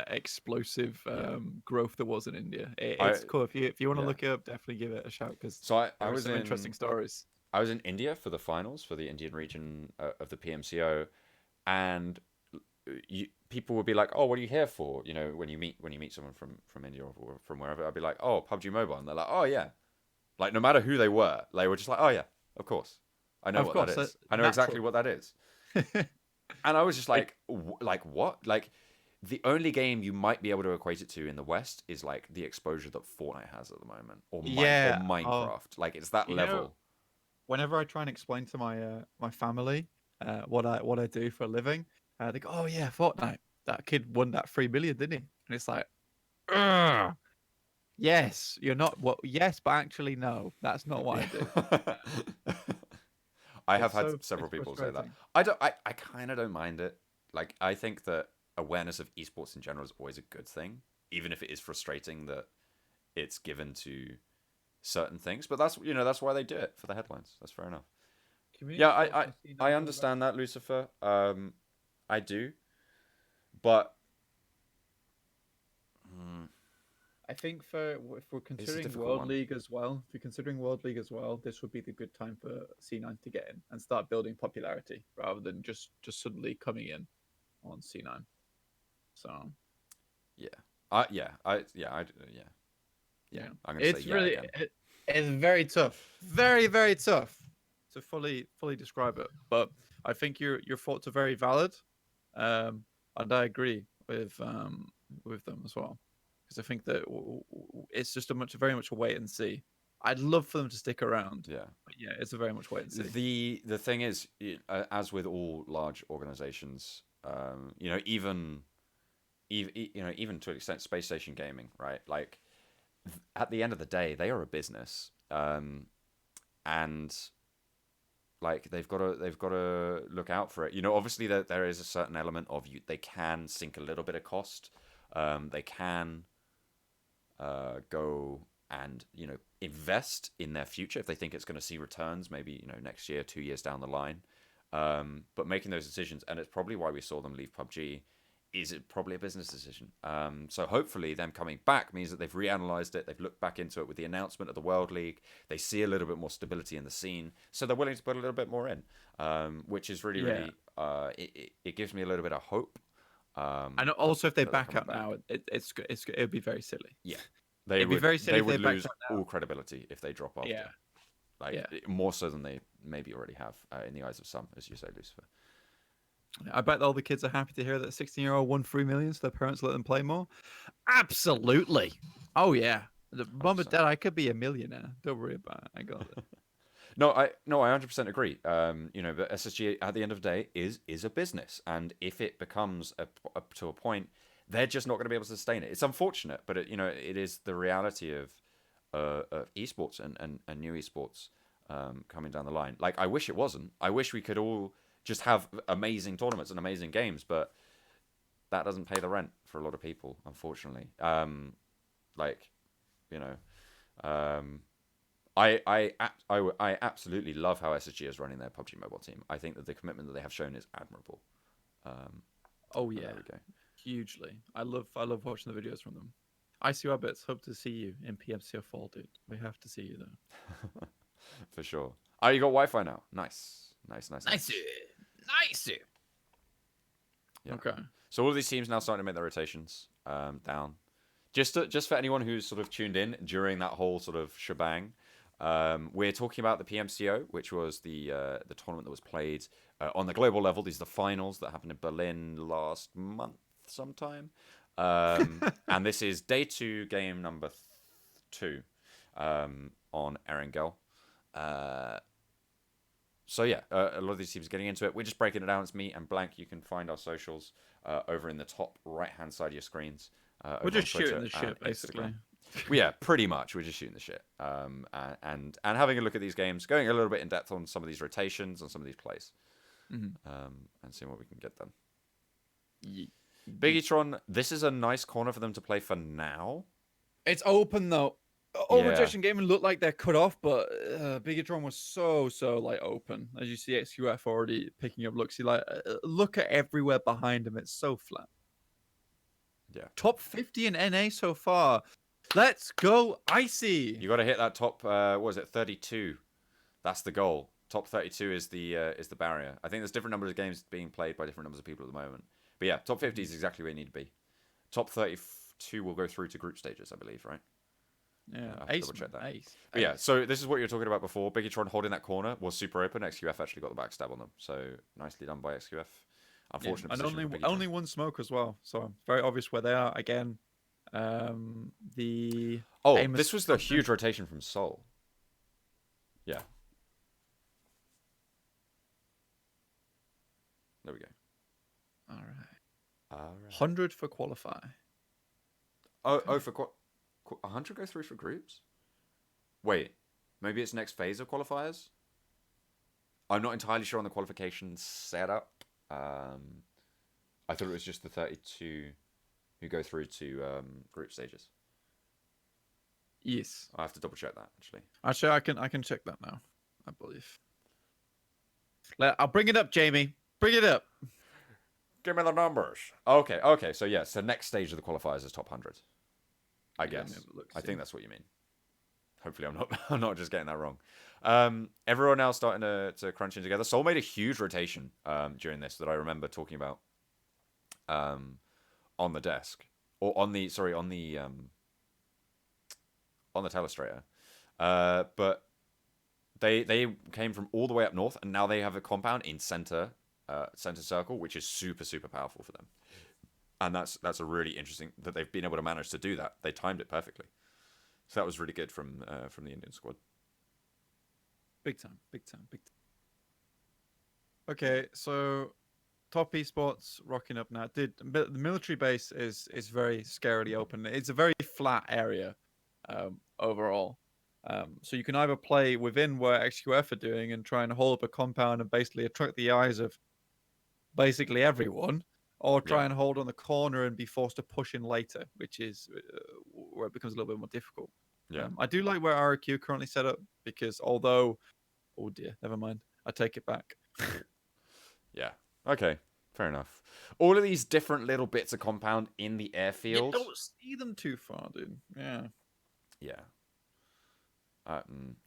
explosive yeah, growth there was in India. I It's cool if you want to yeah. look it up, definitely give it a shout because So there are some interesting stories. I was in India for the finals for the Indian region of the PMCO, and people would be like, "Oh, what are you here for?" You know, when you meet someone from India or from wherever, I'd be like, "Oh, PUBG Mobile," and they're like, "Oh yeah," like no matter who they were just like, "Oh yeah, of course, I know Of what that course, is. I know exactly natural. what that is." And I was just Like, like what? Like the only game you might be able to equate it to in the West is like the exposure that Fortnite has at the moment, or yeah. Oh, Minecraft. Like it's that you know, level. whenever I try and explain to my family what I do for a living, they go, "Oh yeah, Fortnite. That kid won that 3 million, didn't he?" And it's like, "Ugh, yes, you're not what? Yes, but actually, no, that's not what I Yeah. do." I have It's had so several it's people say that. frustrating. I kind of don't mind it. Like I think that awareness of esports in general is always a good thing, even if it is frustrating that it's given to certain things. But that's that's why they do it for the headlines. That's fair enough. Yeah, Community thoughts on I C9 coming back. understand that, Lucifer. I do, but mm, I think if we're It's a considering difficult World one. League as well, if you're considering World League as well, this would be the good time for C9 to get in and start building popularity rather than just suddenly coming in on C9. So Yeah. Yeah. yeah, I'm gonna say it's yeah really again. it's very tough, very tough to fully describe it. But I think your thoughts are very valid, and I agree with them as well, because I think that it's just very much a wait and see. I'd love for them to stick around, Yeah. but yeah, it's a very much wait and see. The thing is, as with all large organizations, even to an extent, space station gaming, right? Like at the end of the day, they are a business, and like they've got to look out for it. Obviously there is a certain element of you. They can sink a little bit of cost. They can go and invest in their future if they think it's going to see returns. Maybe next year, 2 years down the line. But making those decisions, and it's probably why we saw them leave PUBG. Is it probably a business decision? So hopefully, them coming back means that they've reanalyzed it. They've looked back into it with the announcement of the World League. They see a little bit more stability in the scene, so they're willing to put a little bit more in, which is really, Yeah, really. It gives me a little bit of hope. and also if they That they're back coming out back. now, it'd be very silly. Yeah, they It'd be would very silly they if they would backed lose out now. all credibility if they drop after. Yeah, Like yeah. more so than they maybe already have in the eyes of some, as you say, Lucifer. I bet all the kids are happy to hear that a 16-year-old won 3 million, so their parents let them play more. Absolutely. Oh yeah. The mom and 100%. dad, I could be a millionaire. Don't worry about it. I got it. No, I 100% agree. But SSG at the end of the day is a business, and if it becomes to a point, they're just not going to be able to sustain it. It's unfortunate, but it is the reality of esports and new esports coming down the line. Like I wish it wasn't. I wish we could all just have amazing tournaments and amazing games, but that doesn't pay the rent for a lot of people, unfortunately. Like you know. Um, I absolutely love how SSG is running their PUBG Mobile team. I think that the commitment that they have shown is admirable. Um, Oh but yeah, there we go. hugely. I love watching the videos from them. I see Rabbits. Hope to see you in PMCO fall, dude. We have to see you there. For sure. Oh, you got Wi-Fi now. Nice, nice, nice, Nice, nice. nice. Yeah. Okay. So all of these teams now starting to make their rotations down. Just for anyone who's sort of tuned in during that whole sort of shebang, we're talking about the PMCO, which was the tournament that was played on the global level. These are the finals that happened in Berlin last month sometime, and this is day two, game number two on Erangel. So yeah, a lot of these teams are getting into it. We're just breaking it down. It's me and Blank. You can find our socials over in the top right-hand side of your screens We're over on just shooting Twitter the and shit, basically. Instagram. Well, yeah, pretty much. We're just shooting the shit, and having a look at these games, going a little bit in depth on some of these rotations, on some of these plays, Mhm. and seeing what we can get done. Ye- ye- Biggitron, this is a nice corner for them to play for now. It's open though. All Yeah, rejection gaming looked like they're cut off, but Bigatron was so like open. As you see, XQF already picking up looks. You like look at everywhere behind him. It's so flat. yeah. Top 50 in NA so far. Let's go, Icy. You got to hit that top. What was it? 32. That's the goal. Top 32 is the barrier. I think there's different numbers of games being played by different numbers of people at the moment. But yeah, top 50 is exactly where you need to be. Top 32 will go through to group stages, I believe, right? Yeah, I have to ace, double check man, that. ace. But yeah, Ace. so this is what you were talking about before. Biggitron holding that corner was super open. XQF actually got the backstab on them. So nicely done by XQF. Yeah, Unfortunate and position only for Biggitron. only one smoke as well. So very obvious where they are. Again, the Oh, Amos this was the huge rotation from Soul. Yeah. There we go. All right. All right. 100 for qualify. Oh, for 100 go through for groups? Wait, maybe it's next phase of qualifiers? I'm not entirely sure on the qualification setup. I thought it was just the 32 who go through to group stages. Yes. I have to double check that actually. Actually, I can check that now. I believe. I'll bring it up, Jamie. Bring it up. Give me the numbers. Okay. So yes, the next stage of the qualifiers is top 100. I Yeah, let me have guess. a look. I See. think that's what you mean. Hopefully, I'm not. I'm not just getting that wrong. Everyone now starting to crunch in together. Soul made a huge rotation during this that I remember talking about um, on the desk or on the on the telestrator. But they came from all the way up north, and now they have a compound in center circle, which is super powerful for them. And that's a really interesting that they've been able to manage to do that. They timed it perfectly, so that was really good from the Indian squad. Big time, big time, big time. Okay, so top esports rocking up now. But the military base is very scarily open. It's a very flat area, overall. So you can either play within where XQF are doing and try and hold up a compound and basically attract the eyes of basically everyone, or Yeah, try and hold on the corner and be forced to push in later, which is where it becomes a little bit more difficult. yeah, I do like where RQ currently set up because although, oh dear, never mind, I take it back. yeah. Okay, fair enough. All of these different little bits of compound in the You airfield. don't see them too far, dude. Yeah. Yeah.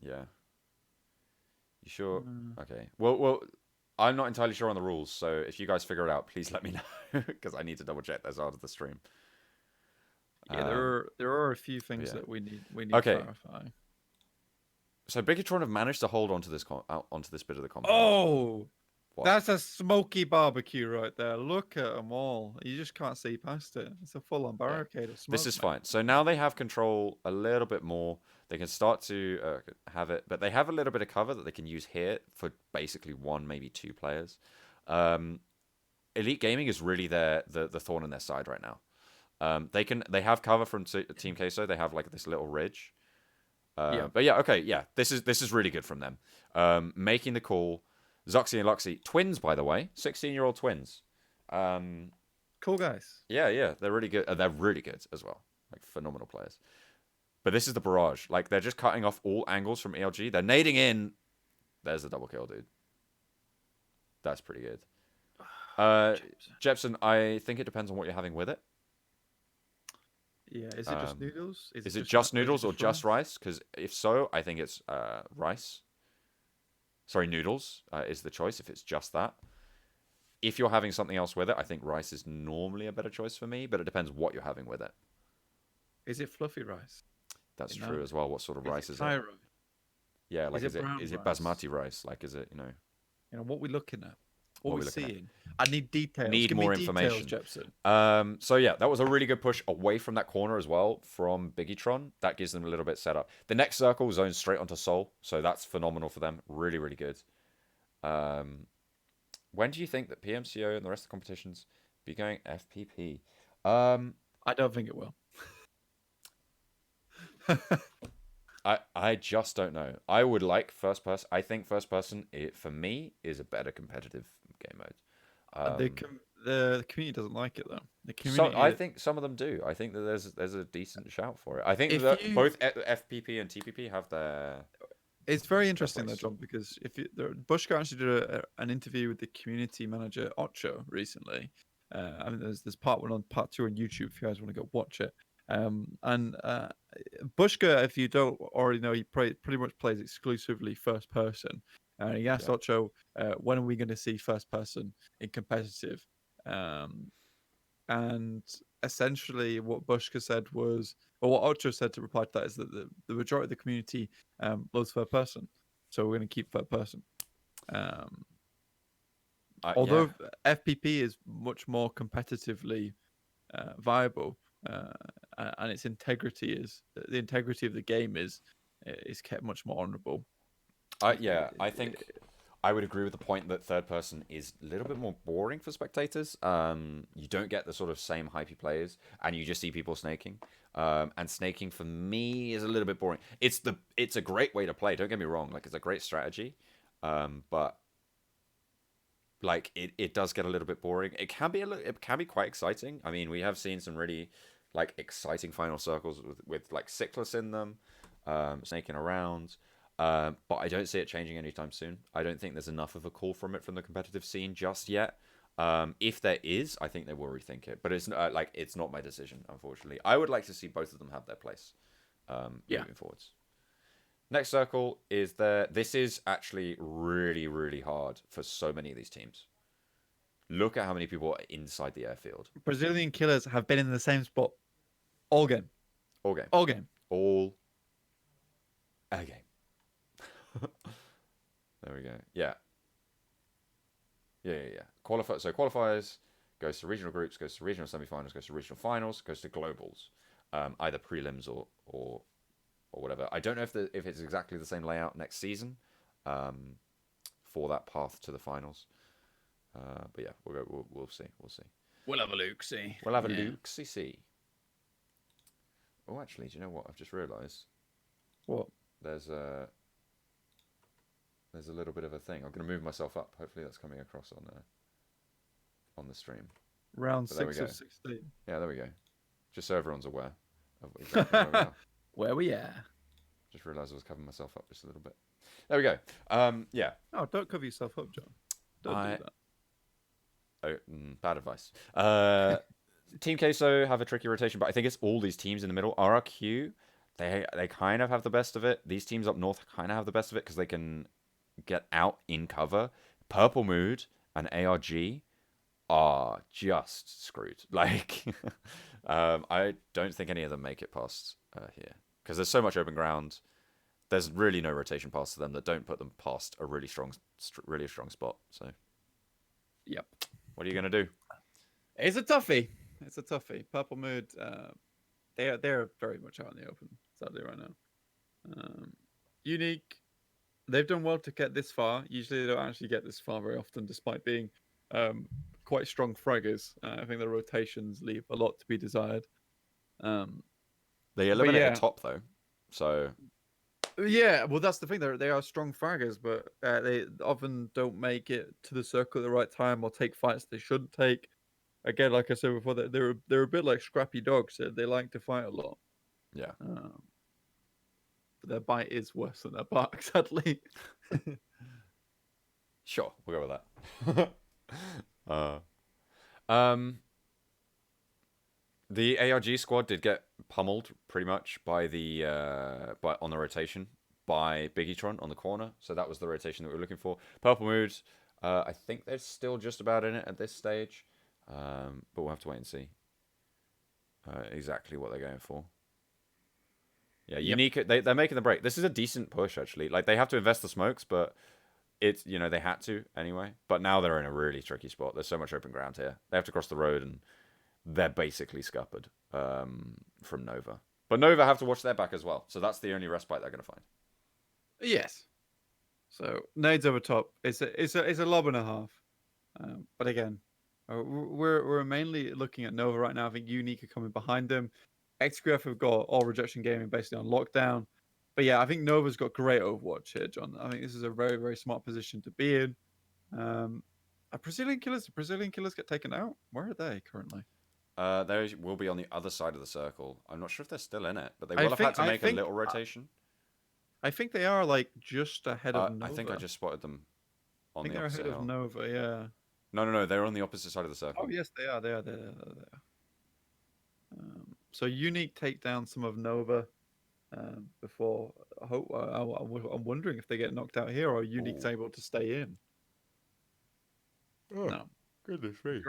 Yeah. You sure? Mm. Okay. Well, I'm not entirely sure on the rules, so if you guys figure it out, please let me know because I need to double check those after the stream. Yeah, Um, there are a few but things yeah. that we need to Okay. clarify. So Bigatron have managed to hold onto this out onto this bit of the compound. Oh, What? that's a smoky barbecue right there. Look at them all. You just can't see past it. It's a full-on Yeah. barricade of This smoke, is mate. fine. So now they have control a little bit more. They can start to have it, but they have a little bit of cover that they can use here for basically one, maybe two players. Um, Elite Gaming is really the thorn in their side right now. They have cover from Team Queso. They have like this little ridge. Yeah. But yeah, okay, yeah. This is really good from them. Making the call. Zuxi and Luxi, twins by the way, 16-year-old twins. Um, Cool guys. yeah, they're really good. They're really good as well. Like phenomenal players. But this is the barrage. Like they're just cutting off all angles from ELG. They're nading in. There's the double kill, dude. That's pretty good. Uh, Chips. Jepson, I think it depends on what you're having with it. Yeah, is it just Um, noodles? is it Or just is it noodles or just just rice? rice? Because if so, I think it's rice. Sorry, noodles is the choice if it's just that. If you're having something else with it, I think rice is normally a better choice for me, but it depends what you're having with it. Is it fluffy rice? That's You know, true as well. What sort of is rice it is it? Thai rice? Yeah, Is like it brown is it rice? basmati rice? Like is it, What we looking at? What what are we we looking at? seeing? I need details. Need Give me more details, information. Jepson. So yeah, that was a really good push away from that corner as well from Biggitron. That gives them a little bit set up. The next circle zones straight onto Soul, so that's phenomenal for them. Really, really good. Um, when do you think that PMCO and the rest of the competitions be going FPP? Um, I don't think it will. I just don't know. I would like first person. I think first person for me is a better competitive game mode. Um, The community doesn't like it though. The So I community, think some of them do. I think that there's a decent shout for it. I think if that you, both FPP and TPP have it's very their interesting though, place. John, because if you, Bushka actually did an interview with the community manager Ocho recently. I mean, there's part one on part two on YouTube if you guys want to go watch it. And Bushka, if you don't already know, pretty much plays exclusively first person. And he asked Yeah, Ocho, when are we going to see first person in competitive? Um, and essentially what Bushka said was, or what Ocho said to reply to that is that the majority of the community loves third person, so we're going to keep third person. Um, yeah. Although FPP is much more competitively viable, uh, and its integrity is the integrity of the game is kept much more honourable. I think I would agree with the point that third person is a little bit more boring for spectators. You don't get the sort of same hypey players, and you just see people snaking. And snaking for me is a little bit boring. It's a great way to play. Don't get me wrong. Like it's a great strategy, but like it does get a little bit boring. It can be quite exciting. I mean, we have seen some really like exciting final circles with like Cyclus in them, snaking around. But I don't see it changing anytime soon. I don't think there's enough of a call from it from the competitive scene just yet. If there is, I think they will rethink it. But it's not my decision, unfortunately. I would like to see both of them have their place Yeah. moving forwards. Next circle is there. This is actually really, really hard for so many of these teams. Look at how many people are inside the airfield. Brazilian killers have been in the same spot all game. All game. All game. All a game. There we go. Yeah. Yeah. So qualifiers goes to regional groups, goes to regional semifinals, goes to regional finals, goes to globals, either prelims or whatever. I don't know if it's exactly the same layout next season, for that path to the finals. But yeah, we'll see. We'll have a look, see. We'll have a look, see. Oh, actually, do you know what? I've just realised What? there's a little bit of a thing. I'm going to move myself up. Hopefully, that's coming across on the stream. Round But there we 6 of go. 16. Yeah, there we go. Just so everyone's aware of exactly where we are. Where we are. Just realised I was covering myself up just a little bit. There we go. Yeah. Oh, don't cover yourself up, John. Don't do that. Oh, bad advice. Team Queso have a tricky rotation, but I think it's all these teams in the middle. RRQ, they kind of have the best of it. These teams up north kind of have the best of it because they can get out in cover. Purple Mood and ARG are just screwed. Like, I don't think any of them make it past here because there's so much open ground. There's really no rotation past to them that don't put them past a really strong spot. So, Yep. what are you gonna do? It's a toughie. Purple Mood, they're very much out in the open, sadly, right now. Unique, they've done well to get this far. Usually they don't actually get this far very often, despite being quite strong fraggers. I think the rotations leave a lot to be desired. They eliminated top though, so yeah, well, that's the thing. They are strong fraggers, but they often don't make it to the circle at the right time or take fights they shouldn't take. Again, like I said before, they're a bit like scrappy dogs. They like to fight a lot. yeah. But their bite is worse than their bark, sadly. Sure, we'll go with that. The ARG squad did get pummeled pretty much by on the rotation by Biggitron on the corner, so that was the rotation that we were looking for. Purple Mood, I think they're still just about in it at this stage, but we'll have to wait and see exactly what they're going for. Yeah, Unique. They're making the break. This is a decent push actually. Like they have to invest the smokes, but it's they had to anyway. But now they're in a really tricky spot. There's so much open ground here. They have to cross the road and they're basically scuppered from Nova. But Nova have to watch their back as well. So that's the only respite they're going to find. Yes. So nades over top. It's a lob and a half. But again, we're mainly looking at Nova right now. I think Unique are coming behind them. XQF have got all rejection gaming basically on lockdown. But yeah, I think Nova's got great Overwatch here, John. I think this is a very, very smart position to be in. Brazilian killers get taken out? Where are they currently? They will be on the other side of the circle. I'm not sure if they're still in it, but they will have had to make a little rotation. I think they are like just ahead of Nova. I think I just spotted them on the opposite they're ahead of Nova, yeah. No, they're on the opposite side of the circle. Oh yes, they are. They are. So Unique take down some of Nova before. I'm wondering if they get knocked out here or Unique's able to stay in. Oh, no, goodness me!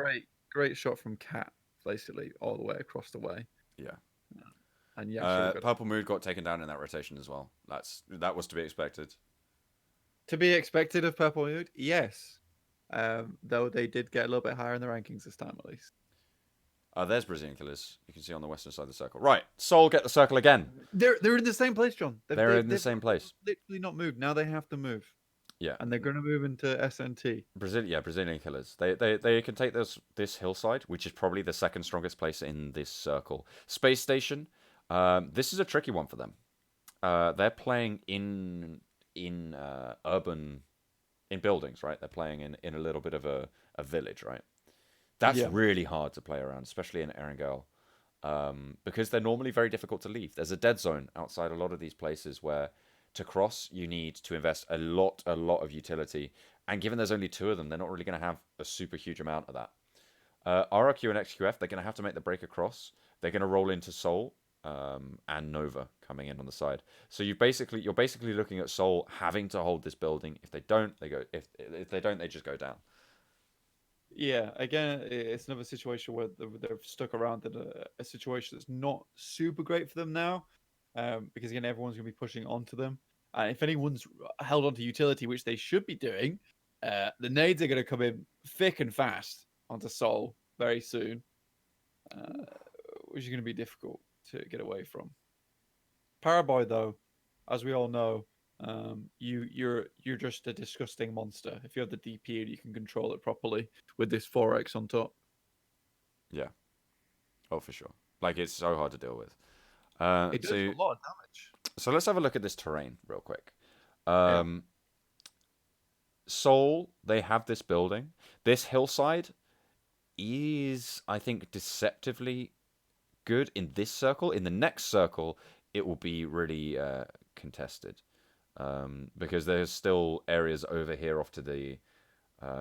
Great shot from Cat, basically all the way across the way. Yeah. And yeah, Purple Mood got taken down in that rotation as well. That was to be expected. To be expected of Purple Mood, yes. Though they did get a little bit higher in the rankings this time, at least. There's Brazilian killers. You can see on the western side of the circle. Right, Seoul get the circle again. They're in the same place, John. They're in the same place. Literally not moved. Now they have to move. Yeah. And they're going to move into SNT. Brazilian killers. They can take this hillside, which is probably the second strongest place in this circle. Space Station. This is a tricky one for them. They're playing in urban, in buildings, right? They're playing in a little bit of a village, right? That's really hard to play around, especially in Erangel, because they're normally very difficult to leave. There's a dead zone outside a lot of these places where to cross you need to invest a lot of utility, And given there's only two of them, they're not really going to have a super huge amount of that. RRQ and XQF, they're going to have to make the break across. They're going to roll into Seoul and Nova coming in on the side. So you're basically looking at Seoul having to hold this building. If they don't, they go. If they don't, they just go down. Yeah, again, it's another situation where they're stuck around in a situation that's not super great for them now, because again, everyone's going to be pushing onto them. And if anyone's held onto utility, which they should be doing, the nades are going to come in thick and fast onto Sol very soon, uh, which is going to be difficult to get away from. Paraboy, though, as we all know, you're just a disgusting monster. If you have the DP and you can control it properly with this 4x on top. Yeah. Oh, for sure. Like it's so hard to deal with. It does So a lot of damage. so let's have a look at this terrain real quick. Yeah. Um, Seoul, they have this building. This hillside is, I think, deceptively good in this circle. In the next circle, it will be really contested because there's still areas over here off to the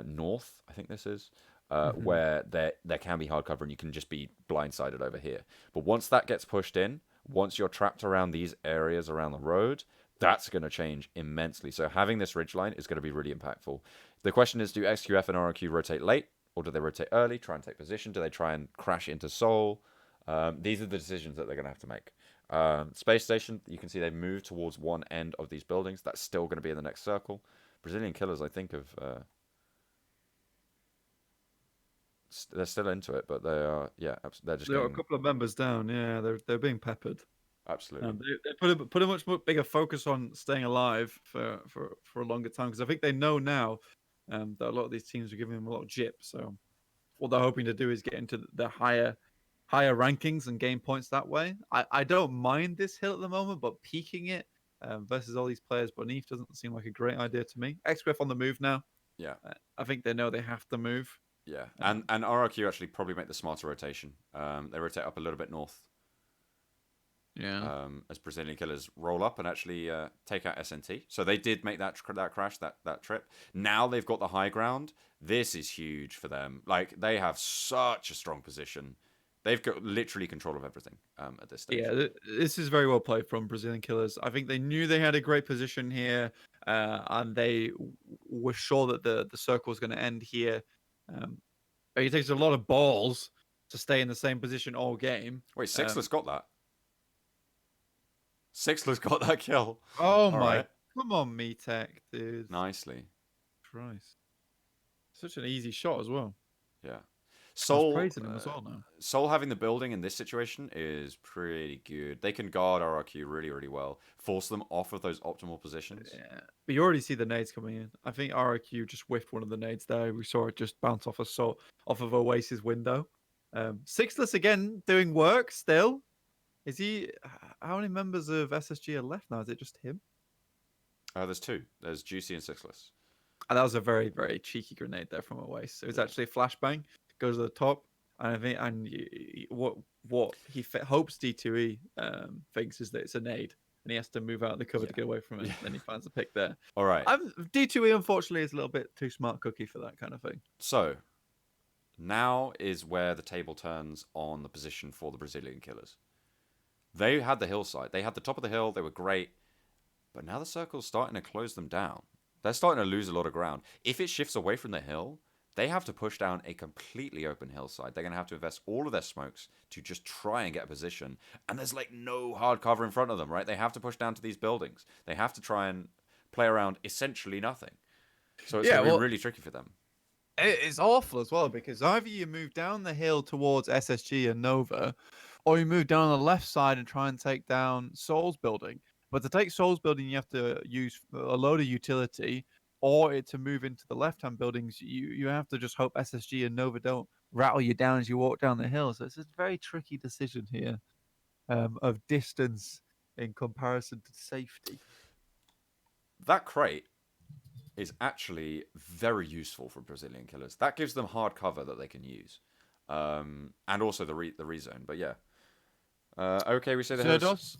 north. I think this is Hmm. where there can be hard cover and you can just be blindsided over here. But once that gets pushed in, once you're trapped around these areas around the road, that's going to change immensely. So having this ridge line is going to be really impactful. The question is, do XQF and RRQ rotate late, or do they rotate early, try and take position? Do they try and crash into Seoul? These are the decisions that they're going to have to make. Space Station, you can see they move towards one end of these buildings. That's still going to be in the next circle. Brazilian Killers, I think, have they're still into it, but they are, yeah, they're just There are a getting couple of members down. Yeah, they're being peppered. absolutely, They put a much more bigger focus on staying alive for a longer time because I think they know now that a lot of these teams are giving them a lot of jip. So what they're hoping to do is get into the higher rankings and gain points that way. I don't mind this hill at the moment, but peaking it versus all these players beneath doesn't seem like a great idea to me. XQF on the move now. yeah, I think they know they have to move. yeah, Um, and RRQ actually probably make the smarter rotation. They rotate up a little bit north yeah. as Brazilian Killers roll up and actually take out SNT. So they did make that crash that trip. Now they've got the high ground. This is huge for them. Like they have such a strong position. They've got literally control of everything at this stage. Yeah, this is very well played from Brazilian Killers. I think they knew they had a great position here, and they were sure that the circle was going to end here. Um, but it takes a lot of balls to stay in the same position all game. Wait, Um, Sixler's got that. Sixler's got that kill. oh All my, right, come on, Tech, dude. nicely. Christ. Such an easy shot as well. Yeah. I was Soul, praising him as well now. Soul having the building in this situation is pretty good. They can guard RRQ really, really well. Force them off of those optimal positions. Yeah. But you already see the nades coming in. I think RIQ just whiffed one of the nades there. We saw it just bounce off of Oasis window. Sixless again doing work still. Is he? How many members of SSG are left now? Is it just him? There's two. There's Juicy and Sixless. And that was a very very cheeky grenade there from Oasis. It was Yeah. actually a flashbang. Goes to the top, and I think what he hopes D2E thinks is that it's a nade, and he has to move out of the cover Yeah. to get away from it. Yeah. Then he finds a pick there. All right. D2E unfortunately is a little bit too smart cookie for that kind of thing. So now is where the table turns on the position for the Brazilian Killers. They had the hillside. They had the top of the hill. They were great. But now the circle's starting to close them down. They're starting to lose a lot of ground. If it shifts away from the hill, they have to push down a completely open hillside. They're going to have to invest all of their smokes to just try and get a position. And there's like no hard cover in front of them, right? They have to push down to these buildings. They have to try and play around essentially nothing. So it's Yeah, going to be well, really tricky for them. it's awful as well because either you move down the hill towards SSG and Nova, or you move down the left side and try and take down Soul's building. But to take Soul's building, you have to use a load of utility, or to move into the left-hand buildings, you have to just hope SSG and Nova don't rattle you down as you walk down the hill. So it's a very tricky decision here of distance in comparison to safety. That crate is actually very useful for Brazilian Killers. That gives them hard cover that they can use. And also the rezone. But yeah. Okay, we say the hills. Zerdos?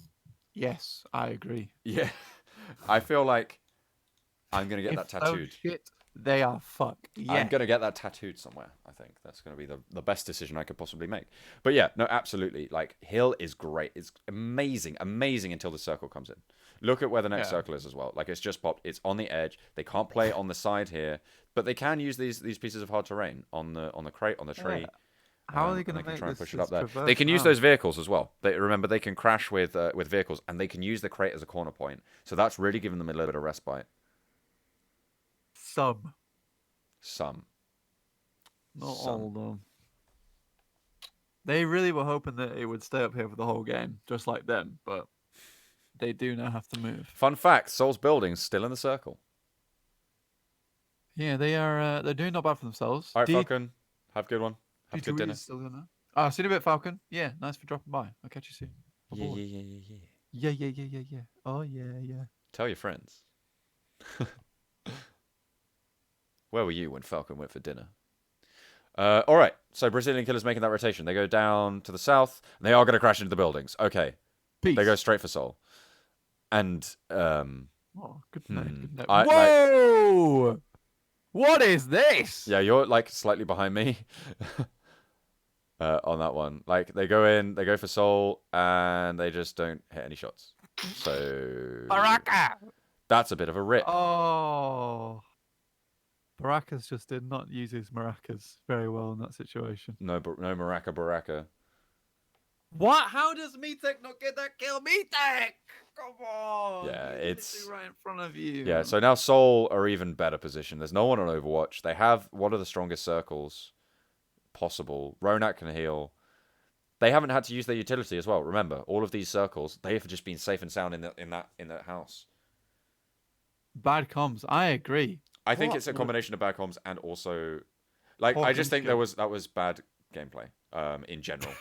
Yes, I agree. Yeah. I feel like I'm going to get If that those tattooed. shit they are fucked. I'm Yeah. gonna get that tattooed somewhere. I think that's gonna be the best decision I could possibly make. But yeah, no, absolutely. Like Hill is great. It's amazing, amazing until the circle comes in. Look at where the next Yeah. circle is as well. Like it's just popped. It's on the edge. They can't play it on the side here, but they can use these pieces of hard terrain on the crate on the Yeah. tree. How are they And going they to can make try and this push it this up there. They traverse can use around? those vehicles as well. They remember they can crash with vehicles, and they can use the crate as a corner point. So that's really giving them a little bit of respite. Some, Some, not some. all though. They really were hoping that it would stay up here for the whole game, just like them, but they do now have to move. Fun fact: Soul's building's still in the circle. Yeah, they are. They're doing not bad for themselves. All right, Falcon. Have a good one. Have a good D2E dinner. is still in there. Ah, see you in a bit, Falcon. Yeah, nice for dropping by. I'll catch you soon. Yeah, Aboard. yeah, yeah, yeah, yeah. Yeah, yeah, yeah, yeah, yeah. Oh yeah, yeah. Tell your friends. Where were you when Falcon went for dinner? All right. So Brazilian killers making that rotation. They go down to the south, and they are going to crash into the buildings. Okay. Peace. They go straight for Soul. And Oh, good night. Good night. I, like, Whoa! What is this? yeah, you're like slightly behind me on that one. Like they go in, they go for Soul, and they just don't hit any shots. So Baraka! that's a bit of a rip. Oh. Baracas just did not use his maracas very well in that situation. No, no Baraka. What? How does Metek not get that kill? Metek! Come on! Yeah, He's it's literally right in front of you. yeah. So now Soul are even better positioned. There's no one on Overwatch. They have one of the strongest circles possible. Ronak can heal. They haven't had to use their utility as well. Remember, all of these circles, they have just been safe and sound in that house. Bad comms. I agree. I think it's a combination of bad comms and also, like, Poor I just think skill. that was bad gameplay in general.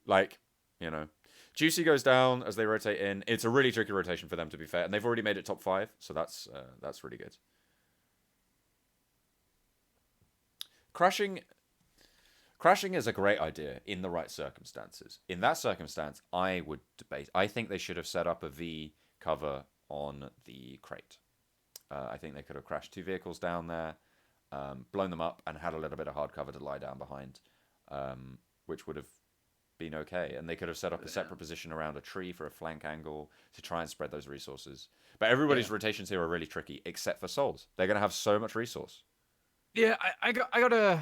Like, you know, Juicy goes down as they rotate in. It's a really tricky rotation for them, to be fair, and they've already made it top 5, so that's really good. Crashing is a great idea in the right circumstances. In that circumstance, I would debate. I think they should have set up a V cover on the crate. I think they could have crashed 2 vehicles down there, blown them up, and had a little bit of hard cover to lie down behind, which would have been okay. And they could have set up a separate position around a tree for a flank angle to try and spread those resources. But everybody's rotations here are really tricky, except for Souls. They're going to have so much resource. Yeah, I gotta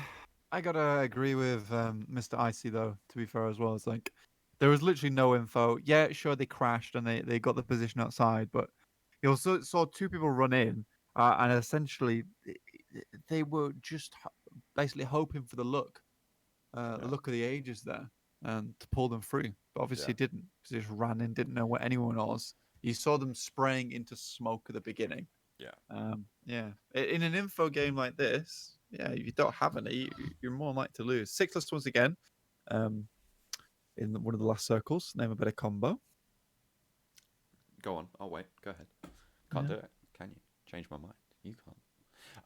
agree with Mr. Icy though. To be fair as well, it's like there was literally no info. Yeah, sure they crashed and they got the position outside, but you also saw 2 people run in, and essentially they were just basically hoping for the look of the ages there, and to pull them through. But obviously didn't, because they just ran in, didn't know where anyone was. You saw them spraying into smoke at the beginning. Yeah. In an info game like this, yeah, if you don't have any, you're more likely to lose. 6 once again, in one of the last circles. Name a better combo. Go on. I'll wait. Go ahead. Can't do it. Can you? Change my mind. You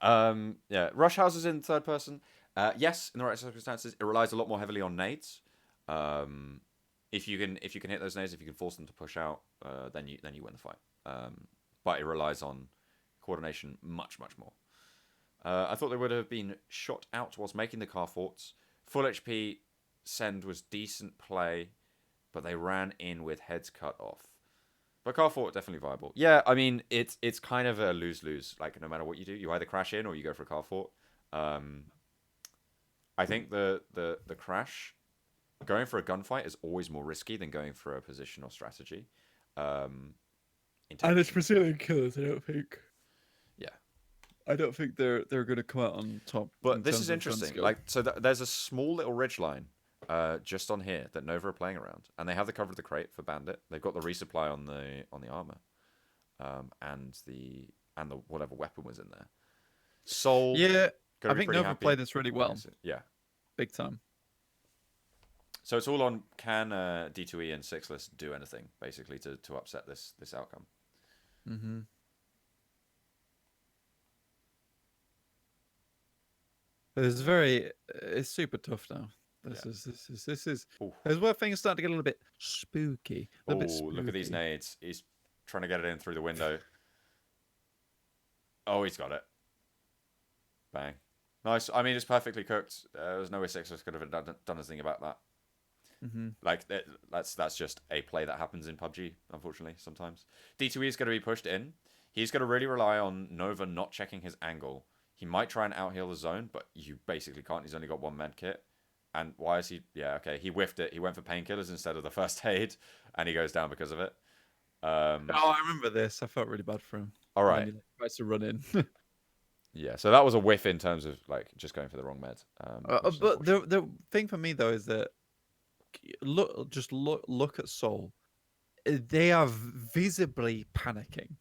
can't. Yeah. Rush houses in third person. Yes, in the right circumstances, it relies a lot more heavily on nades. If you can hit those nades, if you can force them to push out, then you win the fight. But it relies on coordination much more. I thought they would have been shot out whilst making the car forts. Full HP send was decent play, but they ran in with heads cut off. But car fort definitely viable. Yeah, I mean it's kind of a lose-lose. Like no matter what you do, you either crash in or you go for a car fort. I think the crash, going for a gunfight is always more risky than going for a position or strategy. And it's Brazilian killers, I don't think. Yeah. I don't think they're going to come out on top. But this is interesting. Like, so there's a small little ridge line just on here that Nova are playing around, and they have the cover of the crate for Bandit. They've got the resupply on the armor, and the whatever weapon was in there. Soul. Yeah, I think Nova played this really well. Yeah, big time. So it's all on can D2E and Sixless do anything basically to upset this outcome. Mm-hmm. It's super tough now. This is where things start to get a little bit spooky. Oh, look at these nades. He's trying to get it in through the window. Oh, he's got it. Bang. Nice. I mean, it's perfectly cooked. There's no way Sixers could have done anything about that. Mm-hmm. Like that's just a play that happens in PUBG. Unfortunately, sometimes D2E is going to be pushed in. He's going to really rely on Nova not checking his angle. He might try and outheal the zone, but you basically can't. He's only got one med kit. And why is he? Yeah, okay. He whiffed it. He went for painkillers instead of the first aid, and he goes down because of it. Oh, I remember this. I felt really bad for him. All And then right. he like, tries to run in. Yeah. So that was a whiff in terms of like just going for the wrong med, which is But unfortunate. the thing for me though is that look at Seoul. They are visibly panicking.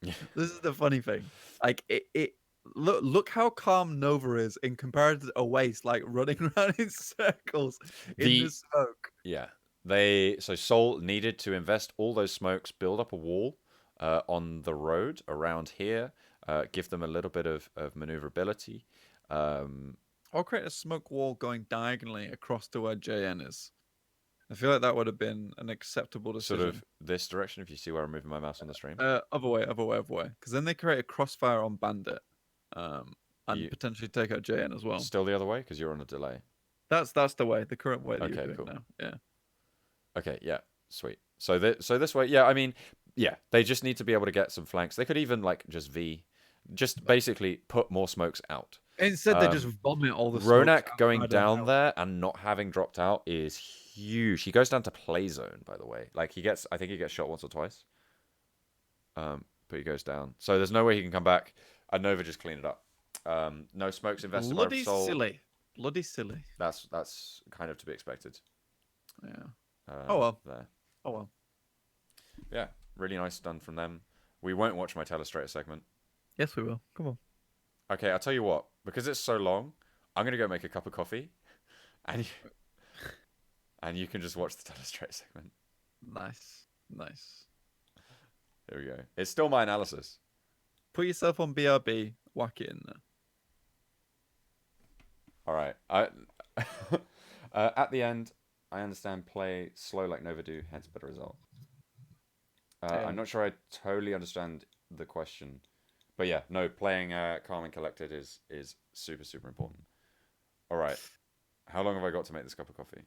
This is the funny thing. Like it look how calm Nova is in comparison to Oasis, like running around in circles in the The smoke. Yeah. So Seoul needed to invest all those smokes, build up a wall on the road around here, give them a little bit of maneuverability. Um, Or create a smoke wall going diagonally across to where JN is. I feel like that would have been an acceptable Sort decision. of this direction, if you see where I'm moving my mouse on the stream. Other way, other way, other way. Because then they create a crossfire on Bandit, and You potentially take out JN as well. still the other way because you're on a delay. That's the way, the current way that you're Okay, doing cool. now. Yeah. Okay, yeah, sweet. So this way, yeah. I mean, yeah, they just need to be able to get some flanks. They could even like just basically put more smokes out. Instead, they just Um, vomit all the smokes Ronak going outside the down house. there and not having dropped out is huge. He goes down to play zone, by the way. Like I think he gets shot once or twice. But he goes down. So there's no way he can come back. And Nova just clean it up. No smokes invested by Bloody Soul. silly. Bloody silly. That's kind of to be expected. Yeah. Oh well. There. Oh well. Yeah, really nice done from them. We won't watch my Telestrator segment. Yes, we will. Come on. Okay, I'll tell you what. Because it's so long, I'm gonna go make a cup of coffee, and and you can just watch the Telestrator segment. Nice. Nice. There we go. It's still my analysis. Put yourself on BRB. Whack it in there. All right. At the end, I understand play slow like Nova do, hence better result. Yeah. I'm not sure I totally understand the question, but yeah, no, playing calm and collected is super super important. All right. How long have I got to make this cup of coffee?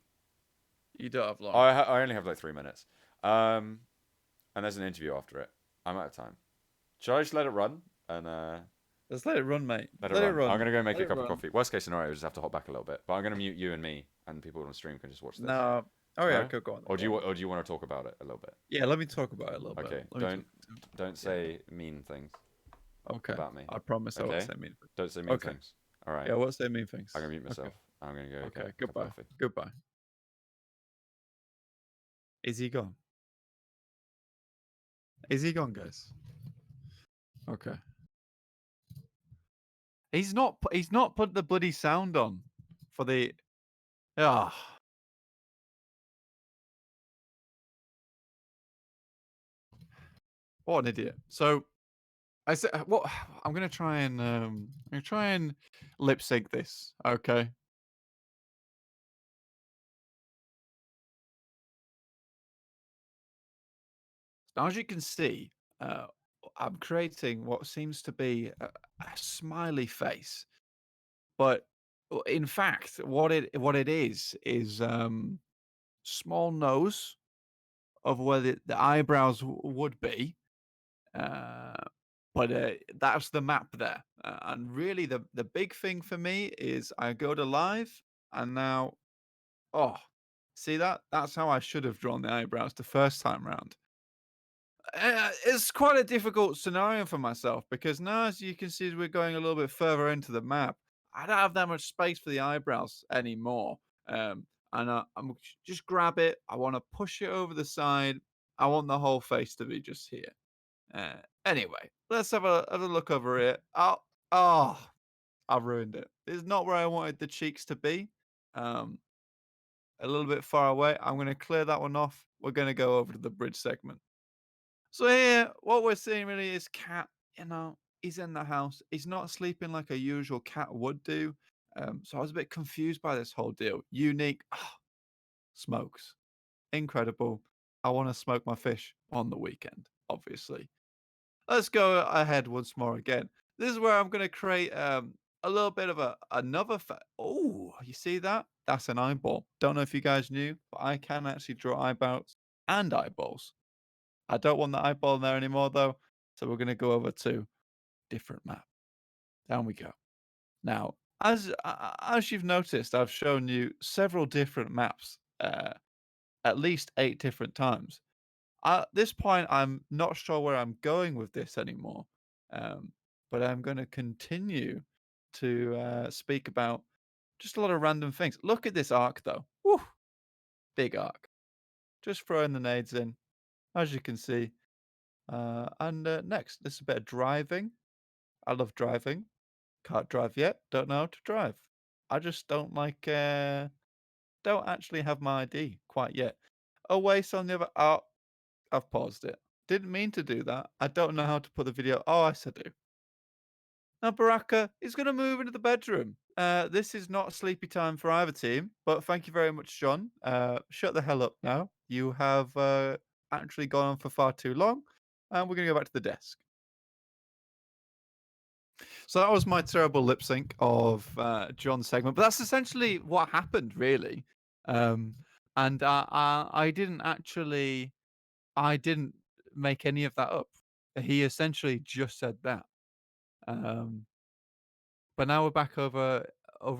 You don't have long. I only have like 3 minutes. And there's an interview after it. I'm out of time. Should I just let it run and Let's let it run, mate. let it Let it run? I'm run. gonna go make Let a it cup of run. coffee. Worst case scenario, we just have to hop back a little bit. But I'm gonna mute you and me, and people on the stream can just watch this. No. Oh yeah, No? go on. Or do you want to talk about it a little bit? Yeah, let me talk about it a little Okay. bit. Let me Don't say mean things Okay. about me. I promise I won't Okay? say mean things. Don't say mean Okay. things. All right. Yeah, I won't say mean things. I'm gonna mute Okay. myself. I'm gonna go Okay. get a cup of Goodbye. coffee. Goodbye. Is he gone? Is he gone, guys? Okay. He's not. He's not put the bloody sound on for the. Ah. What an idiot. So I said, what? I'm gonna try and lip sync this. Okay. Now, as you can see, uh, I'm creating what seems to be a smiley face, but in fact, what it is small nose of where the eyebrows would be, uh, but that's the map there. And really, the big thing for me is I go to live, and now, oh, see that? That's how I should have drawn the eyebrows the first time round. It's quite a difficult scenario for myself because now, as you can see, as we're going a little bit further into the map, I don't have that much space for the eyebrows anymore. And I'm just grab it. I want to push it over the side. I want the whole face to be just here. Anyway, let's have a look over here. Oh, I ruined it. It's not where I wanted the cheeks to be. Um, a little bit far away. I'm going to clear that one off. We're going to go over to the bridge segment. So here, what we're seeing really is Cat, he's in the house. He's not sleeping like a usual cat would do. So I was a bit confused by this whole deal. Unique smokes. Incredible. I want to smoke my fish on the weekend, obviously. Let's go ahead once more again. This is where I'm going to create a little bit of another. Oh, you see that? That's an eyeball. Don't know if you guys knew, but I can actually draw eyeballs and eyeballs. I don't want the eyeball in there anymore though, so we're gonna go over to different map. Down we go. Now, as you've noticed, I've shown you several different maps, at least 8 different times. At this point, I'm not sure where I'm going with this anymore, um, but I'm going to continue to speak about just a lot of random things. Look at this arc, though. Woo, big arc. Just throwing the nades in, as you can see. And next, this is a bit of driving. I love driving. Can't drive yet. Don't know how to drive. I just don't like. Don't actually have my ID quite yet. Away on the other. Oh, I've paused it. Didn't mean to do that. I don't know how to put the video. Oh, yes, I do. Now, Baraka is going to move into the bedroom. This is not sleepy time for either team, but thank you very much, John. Shut the hell up now. You have actually gone on for far too long, and we're going to go back to the desk. So that was my terrible lip sync of John's segment, but that's essentially what happened, really. And I didn't actually, I didn't make any of that up. He essentially just said that. Um, but now we're back over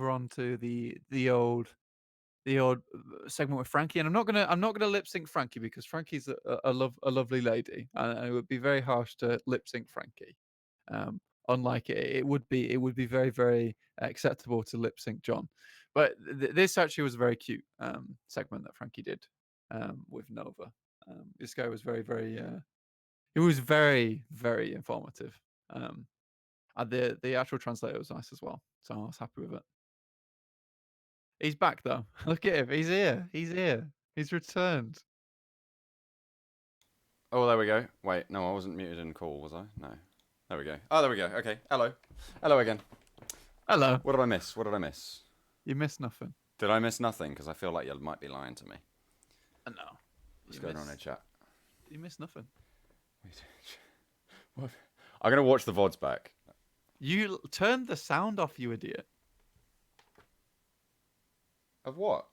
onto the old segment with Frankie, and I'm not gonna lip sync Frankie because Frankie's a lovely lady, and it would be very harsh to lip sync Frankie. Um, Unlike it would be very very acceptable to lip sync John, but this actually was a very cute segment that Frankie did with Nova. This guy was very very it was very very informative. And the actual translator was nice as well, so I was happy with it. He's back though. Look at him. He's here. He's here. He's returned. Oh, there we go. Wait, no, I wasn't muted in call, was I? No. There we go. Oh, there we go. Okay. Hello. Hello again. Hello. What did I miss? What did I miss? You missed nothing. Did I miss nothing? Because I feel like you might be lying to me. No. What's going on in chat? You missed nothing. Wait. What? I'm going to watch the VODs back. You turned the sound off, you idiot. Of what?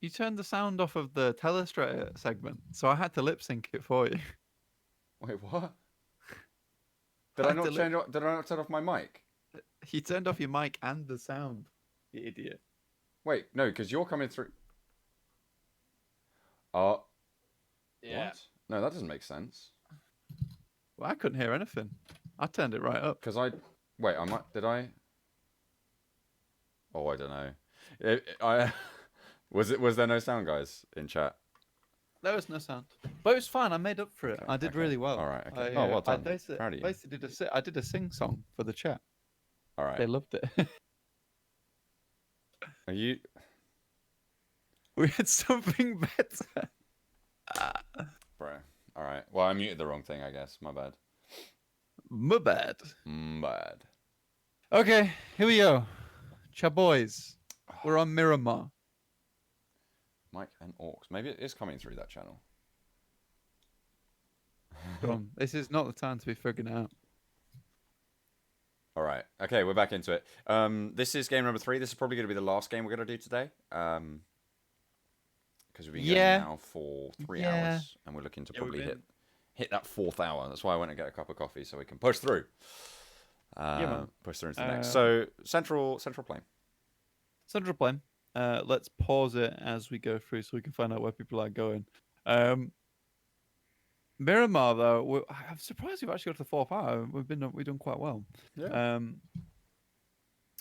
You turned the sound off of the Telestrator segment, so I had to lip sync it for you. Wait, what? Did I not turn off my mic? You turned off your mic and the sound, you idiot. Wait, no, because you're coming through. Oh. Yeah. What? No, that doesn't make sense. Well, I couldn't hear anything. I turned it right up. Because I... Wait, did I... Oh, I don't know. Was there no sound, guys, in chat? There was no sound, but it was fine. I made up for it. Okay, I did really well. All right. Okay. Oh, well done. I basically did a sing song for the chat. All right. They loved it. Are you? We had something better. Bro. All right. Well, I muted the wrong thing, I guess. My bad. My bad. Bad. Okay, here we go. Cha boys. We're on Miramar. Mike and Orcs. Maybe it is coming through that channel. Come on. This is not the time to be figuring it out. All right. Okay, we're back into it. This is game number 3. This is probably going to be the last game we're going to do today. Because we've been going now for 3 hours, and we're looking to probably hit that 4th hour. That's why I went and get a cup of coffee so we can push through. Push through into the next. So Central Plain. Central Plain. Let's pause it as we go through so we can find out where people are going. Miramar, though, I'm surprised we've actually got to the 4th hour. We've done quite well. Yeah.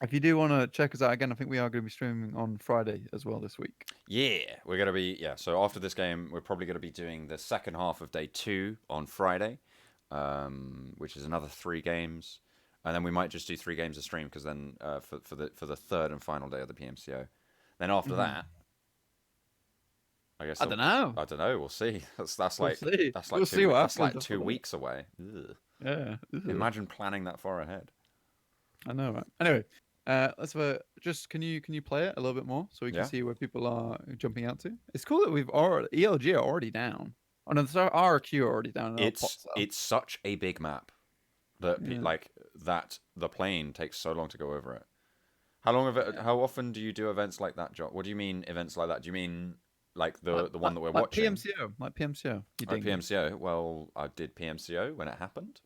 If you do want to check us out again, I think we are going to be streaming on Friday as well this week. Yeah, we're going to be, so after this game, we're probably going to be doing the second half of day 2 on Friday, which is another 3 games. And then we might just do 3 games a stream because then for the third and final day of the PMCO. Then after that, I guess I don't know. I don't know. We'll see. That's like see. That's We'll see what that's like happens 2 weeks away. Ugh. Yeah. Imagine planning that far ahead. I know, right? Anyway, let's have can you play it a little bit more so we can see where people are jumping out to? It's cool that we've ELG are already down. Oh no, RQ are already down. It's such a big map that the plane takes so long to go over it. Yeah. How often do you do events like that, John? What do you mean events like that? Do you mean like the one that we're Like watching? PMCO, like PMCO, you Like dingus. PMCO? Well, I did PMCO when it happened,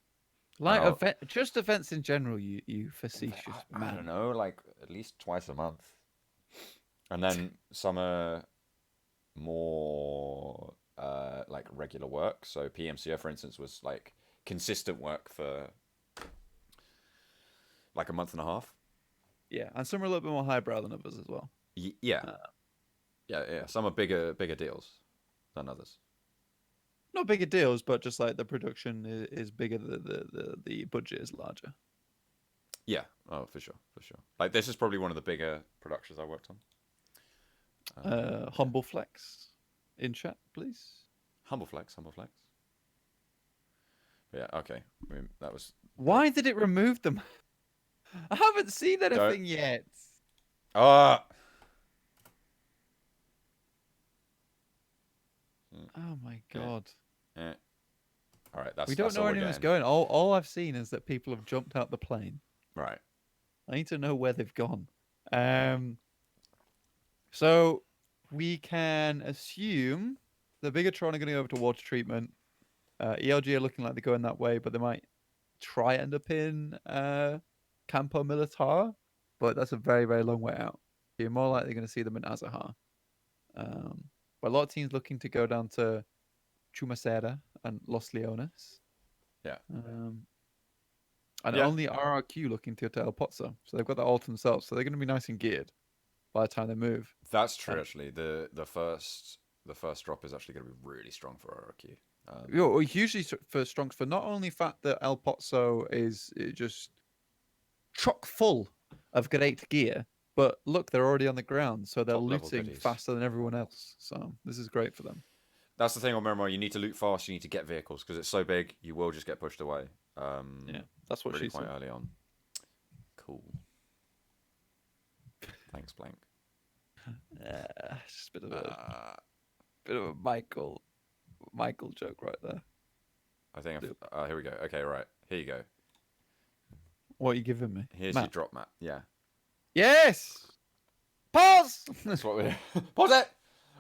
and Like just events in general, you facetious I don't man. know, like at least twice a month, and then some are more like regular work. So PMCO, for instance, was like consistent work for like a month and a half. Yeah, and some are a little bit more highbrow than others as well. Yeah, Uh, yeah. Some are bigger deals than others. Not bigger deals, but just like the production is bigger, the budget is larger. Yeah, oh for sure, for sure. Like this is probably one of the bigger productions I worked on. Yeah, Humble flex in chat, please. humble flex, humble flex. But yeah, okay. I mean, that was the Why did it remove them? I haven't seen don't anything yet. ah. Oh my Yeah, god. yeah. All right, We don't that's know all where we're anyone's getting. going. All I've seen is that people have jumped out the plane. Right. I need to know where they've gone. Um, so we can assume the Bigatron are going to go over to water treatment. ELG are looking like they're going that way, but they might try end up in Campo Militar, but that's a very, very long way out. You're more likely going to see them in Azahar. Um, but a lot of teams looking to go down to Chumacera and Los Leones. Yeah. Um, and Yeah. only RRQ looking to go to El Pozo. So they've got that all to themselves. So they're going to be nice and geared by the time they move. That's true. Um, Actually, the first drop is actually going to be really strong for RRQ. Hugely for strong for not only fact that El Pozo is just chock full of great gear, but look, they're already on the ground, so they're Top level looting goodies. faster than everyone else. So this is great for them. That's the thing on Miramar. You need to loot fast. You need to get vehicles because it's so big. You will just get pushed away. Yeah, that's what Really she quite said. early on. Cool. Thanks, Blank. Just a Uh, bit of a Michael joke right there. I think here we go. Okay, right. Here you go. What are you giving me, Here's your Matt? drop map. Yeah. Yes. Pause. That's what we pause it.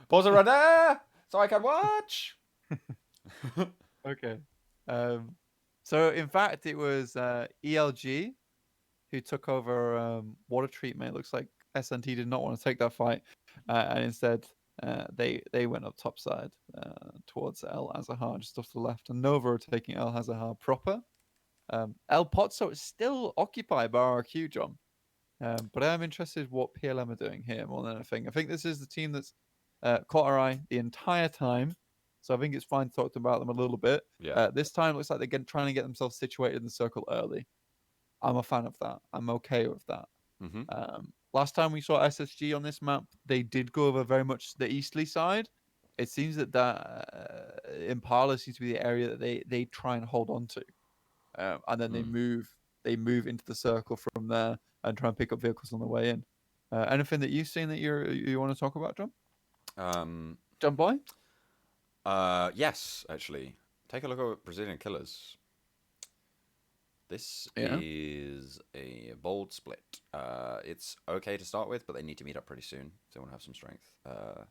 Pause it right there, so I can watch. Okay. Um, so in fact, it was ELG who took over water treatment. It looks like SNT did not want to take that fight, and instead they went up topside towards El Azahar, just off to the left, and Nova are taking El Azahar proper. El Pozo is still occupied by RQ, John. But I am interested what PLM are doing here more than anything. I think this is the team that's caught our eye the entire time. So I think it's fine to talk about them a little bit. Yeah. This time it looks like they're trying to get themselves situated in the circle early. I'm a fan of that. I'm okay with that. Mm-hmm. Last time we saw SSG on this map, they did go over very much the easterly side. It seems that Impala seems to be the area that they try and hold on to, and then Mm. they move into the circle from there and try and pick up vehicles on the way in. Anything that you've seen that you want to talk about, John? Um. John Boy? Yes, actually. Take a look at Brazilian Killers. This Yeah. is a bold split. It's okay to start with, but they need to meet up pretty soon if they want to have some strength. Yeah.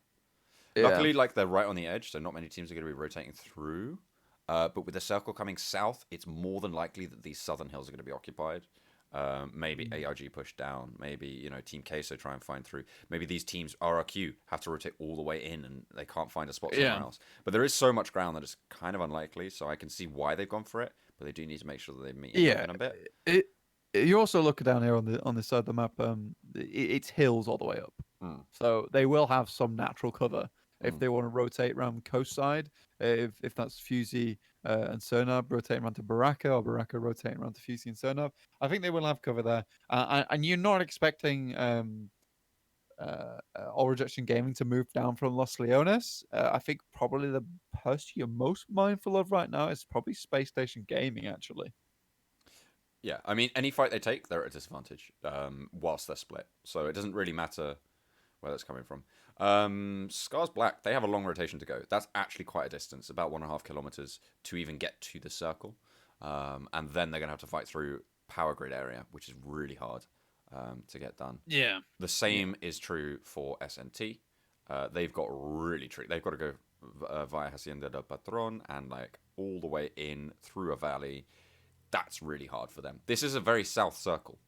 Luckily, like they're right on the edge, so not many teams are going to be rotating through. But with the circle coming south, it's more than likely that these southern hills are going to be occupied. Maybe ARG push down. Maybe Team Queso try and find through. Maybe these teams RRQ have to rotate all the way in and they can't find a spot somewhere Yeah. else. But there is so much ground that it's kind of unlikely. So I can see why they've gone for it. But they do need to make sure that they meet up Yeah. in a bit. It, you also look down here on this side of the map. It's hills all the way up, Mm, so they will have some natural cover if mm. they want to rotate around coast side. If that's Fusey and Cernab rotating around to Baraka, or Baraka rotating around to Fusey and Cernab, I think they will have cover there. And you're not expecting All Rejection Gaming to move down from Los Leones. I think probably the person you're most mindful of right now is probably Space Station Gaming, actually. Yeah, I mean, any fight they take, they're at a disadvantage whilst they're split. So it doesn't really matter where that's coming from. Scars Black, they have a long rotation to go. That's actually quite a distance, about 1.5 kilometers to even get to the circle. And then they're going to have to fight through power grid area, which is really hard. to get done. Yeah. The Yeah. same is true for SNT. They've got really tricky. They've got to go via Hacienda del Patron and like all the way in through a valley. That's really hard for them. This is a very south circle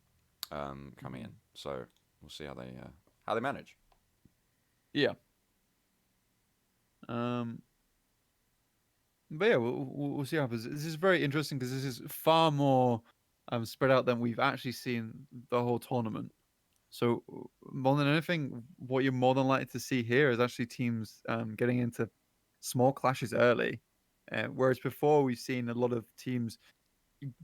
coming in, Mhm. so we'll see how they manage. Yeah. Um, but yeah, we'll see how happens. This is very interesting because this is far more spread out than we've actually seen the whole tournament. So more than anything, what you're more than likely to see here is actually teams getting into small clashes early, whereas before we've seen a lot of teams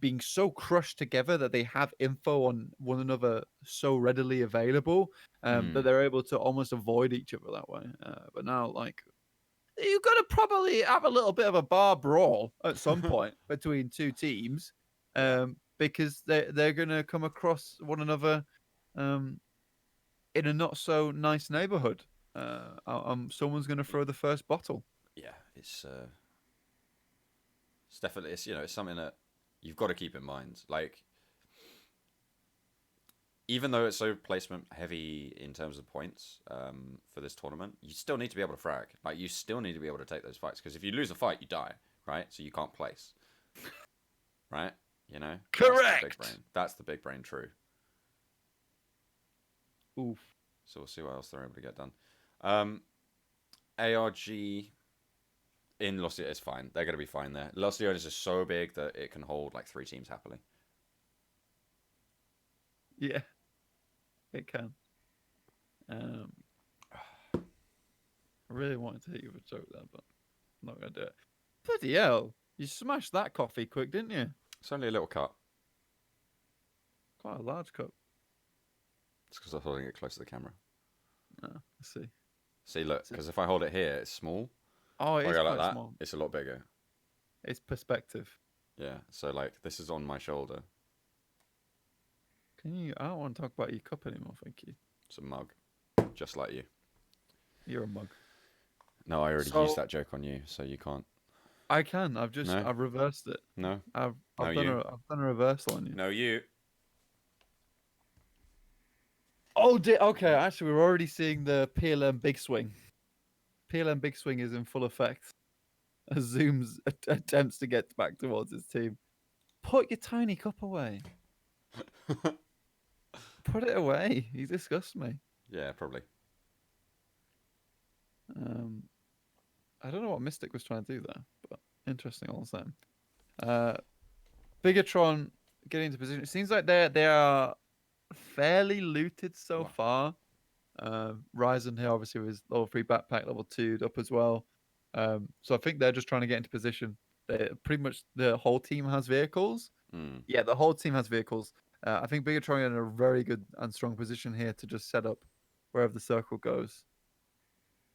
being so crushed together that they have info on one another so readily available that Mm. they're able to almost avoid each other that way. But now, like, you've got to probably have a little bit of a bar brawl at some point between two teams, Yeah, because they're gonna come across one another um, in a not so nice neighborhood. Someone's gonna throw the first bottle. yeah. It's definitely it's something that you've got to keep in mind. Like even though it's so placement heavy in terms of points for this tournament, you still need to be able to frag. Like you still need to be able to take those fights because if you lose a fight, you die, right? So you can't place, right? You know, that's the big Correct. brain. That's the big brain true. Oof. So we'll see what else they're able to get done. Um, ARG in Los Leones is fine. They're going to be fine there. Los Leones is so big that it can hold like 3 teams happily. Yeah, it can. Um, I really wanted to hit you with a joke there, but I'm not gonna do it. Bloody hell! You smashed that coffee quick, didn't you? It's only a little cut. Quite a large cup. It's because I'm holding it close to the camera. Oh, I see. See, look, Is it- because if I hold it here, it's small. Oh, If it I is go like quite that, small. it's a lot bigger. It's perspective. Yeah. So like this is on my shoulder. Can you? I don't want to talk about your cup anymore. Thank you. It's a mug, just like you. You're a mug. No, I already used So that joke on you, so you can't. I can. No, I've reversed it. no, I've no, I've done you, a reversal on you. no, you. Oh, okay. Actually, we're already seeing the PLM big swing. PLM big swing is in full effect as Zoom's attempts to get back towards his team. Put your tiny cup away. Put it away. You disgust me. Yeah, probably. Um, I don't know what Mystic was trying to do there, but interesting all the same. Uh, Bigatron getting into position. It seems like they are fairly looted so Wow. far. Ryzen here obviously was level 3 backpack, level 2 up as well. So I think they're just trying to get into position. Pretty much the whole team has vehicles. Mm. Yeah, the whole team has vehicles. I think Bigatron are in a very good and strong position here to just set up wherever the circle goes.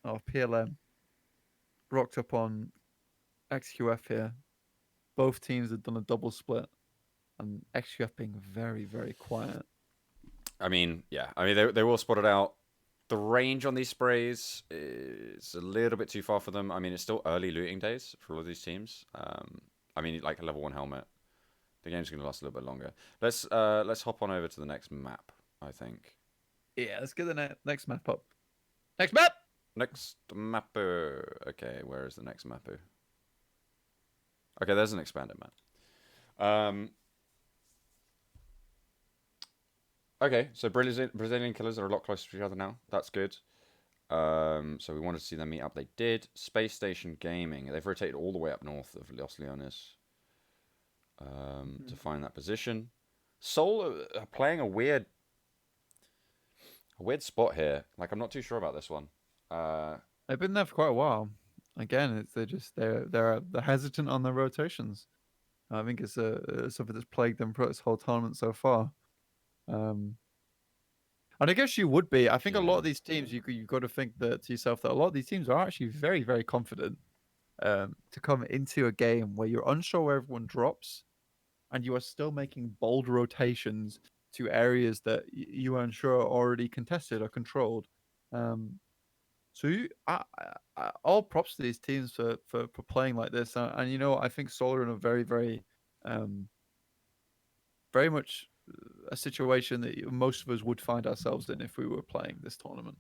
Oh, PLM rocked up on XQF here. Both teams have done a double split, and XQF being very, very quiet. I mean, yeah. I mean, they all spotted out. The range on these sprays is a little bit too far for them. I mean, it's still early looting days for all of these teams. I mean, like a level 1 helmet. The game's going to last a little bit longer. Let's hop on over to the next map. I think Yeah, let's get the next map up. Next map! next mapper. Okay, where is the next mapper? Okay, there's an expanded map. Okay, so Brazilian killers are a lot closer to each other now. That's good. So we wanted to see them meet up. They did. Space Station Gaming. They've rotated all the way up north of Los Leones to find that position. Seoul are playing a weird spot here. Like I'm not too sure about this one. They've been there for quite a while. Again, they're hesitant on their rotations. I think it's something that's plagued them throughout this whole tournament so far. Um, and I guess you would be. I think a lot Yeah. of these teams, you've got to think that to yourself that a lot of these teams are actually very, very confident to come into a game where you're unsure where everyone drops, and you are still making bold rotations to areas that you are unsure are already contested or controlled. Um, So all props to these teams for playing like this, and I think Solar are in a very very, very much a situation that most of us would find ourselves in if we were playing this tournament.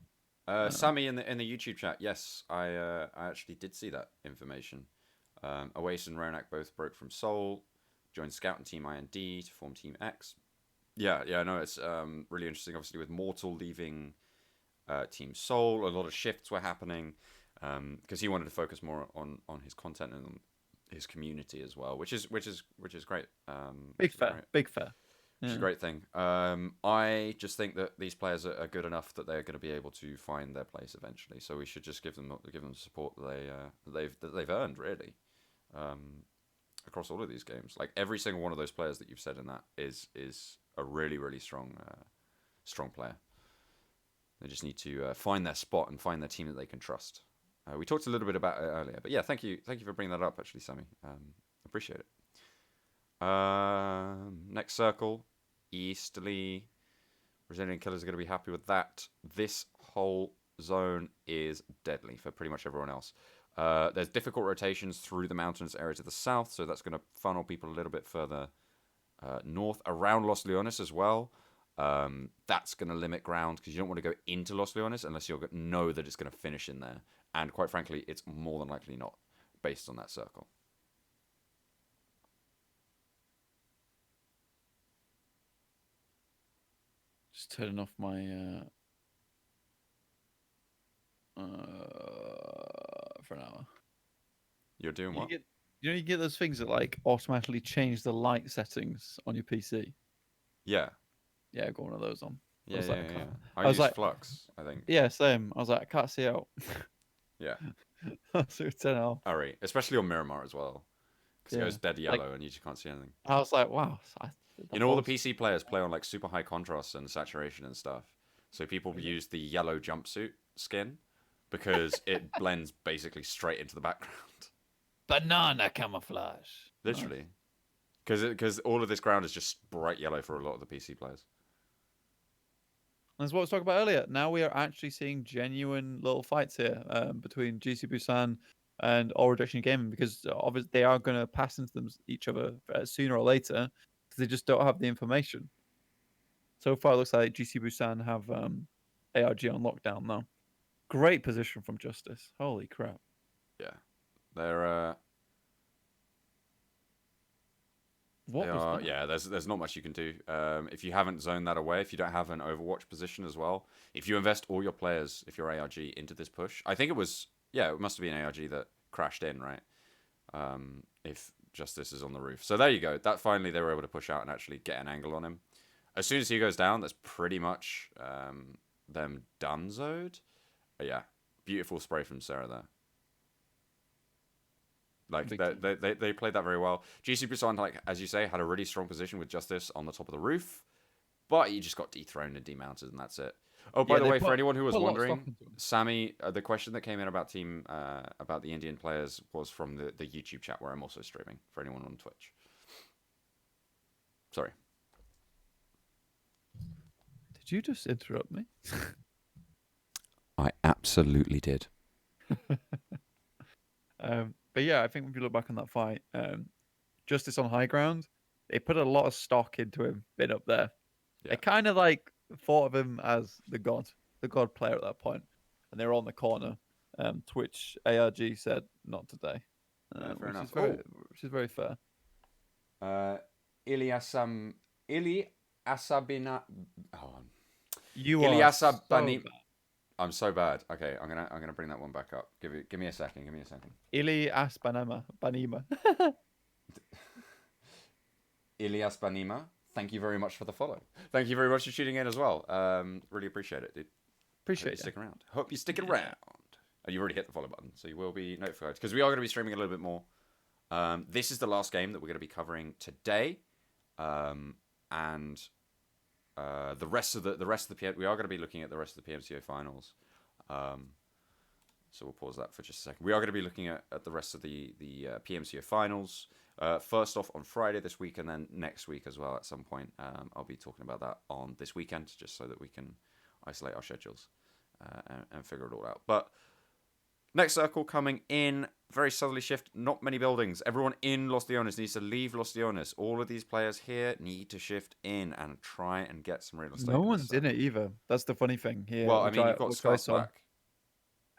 Sammy in the YouTube chat. Yes, I actually did see that information. Oasis and Ronak both broke from Seoul, joined Scout and Team IND to form Team X. Yeah, yeah, no, it's really interesting. Obviously, with Mortal leaving Team Soul, a lot of shifts were happening because he wanted to focus more on his content and on his community as well, which is great. Big Which is fair, great. big fair. Which is a Yeah. great thing. I just think that these players are good enough that they're going to be able to find their place eventually. So we should just give them the support that they've earned really across all of these games. Like every single one of those players that you've said in that is a really strong player. They just need to find their spot and find their team that they can trust. We talked a little bit about it earlier, but yeah, thank you for bringing that up. Actually, Sammy, appreciate it. Next circle, Easterly. Brazilian Killers are going to be happy with that. This whole zone is deadly for pretty much everyone else. There's difficult rotations through the mountainous area to the south, so that's going to funnel people a little bit further north around Los Leones as well. That's going to limit ground because you don't want to go into Los Leones unless you know that it's going to finish in there. And quite frankly, it's more than likely not based on that circle. Just turning off my for an hour. You're doing what? You get those things that like automatically change the light settings on your PC. Yeah. Yeah, I got one of those on. I Yeah, was yeah, like, yeah. I I was use like, Flux, I think. yeah, same. I was like, I can't see out. Yeah. So 10 off. Ari, especially on Miramar as well, because it Yeah, goes dead like yellow and you just can't see anything. I was like, wow. The You know, all the whole PC players play on like super high contrast and saturation and stuff. So people use the yellow jumpsuit skin because it blends basically straight into the background. banana camouflage. Nice. Literally. Because all of this ground is just bright yellow for a lot of the PC players. That's what I was talking about earlier. Now we are actually seeing genuine little fights here between GC Busan and All Rejection Gaming because obviously they are going to pass into each other sooner or later because they just don't have the information. So far, it looks like GC Busan have ARG on lockdown now. Great position from Justice. Holy crap. Yeah. They're What They was are, that? yeah. There's not much you can do if you haven't zoned that away. If you don't have an Overwatch position as well. If you invest all your players, if you're ARG into this push, I think it was it must have been ARG that crashed in, right? If Justice is on the roof, so there you go. That finally they were able to push out and actually get an angle on him. As soon as he goes down, that's pretty much them donezoed. But yeah, beautiful spray from Sarah there. Like they played that very well. GC Busan, like as you say, had a really strong position with Justice on the top of the roof, but he just got dethroned and demounted, and that's it. Oh, by the way, for anyone who was wondering, Sammy, the question that came in about about the Indian players was from the YouTube chat where I'm also streaming for anyone on Twitch. Sorry. Did you just interrupt me? I absolutely did. But yeah, I think if you look back on that fight, Justice on high ground, they put a lot of stock into him being up there. Yeah. They kind of like thought of him as the god player at that point, and they were on the corner. Twitch ARG said not today, Fair which enough. Which is very fair. Iliasam Asabina. Oh, You Ilyasa are so Bani. bad. I'm so bad. Okay, I'm gonna bring that one back up. Give me a second. Give me a second. Ili Banima. Ilias Banima, thank you very much for the follow. Thank you very much for tuning in as well. Really appreciate it, dude. Appreciate you it. stick around. Hope you stick around. Oh, you already hit the follow button, so you will be notified because we are going to be streaming a little bit more. This is the last game that we're going to be covering today, and the rest of the we are going to be looking at the rest of the PMCO finals. So we'll pause that for just a second. We are going to be looking at the rest of the PMCO finals. First off on Friday this week, and then next week as well at some point. I'll be talking about that on this weekend, just so that we can isolate our schedules and figure it all out. But Next circle coming in, very southerly shift, not many buildings. Everyone in Los Leones needs to leave Los Leones. All of these players here need to shift in and try and get some real estate No in this one's in it circle. either. That's the funny thing here, Well, I mean, you've got which I Scots saw. back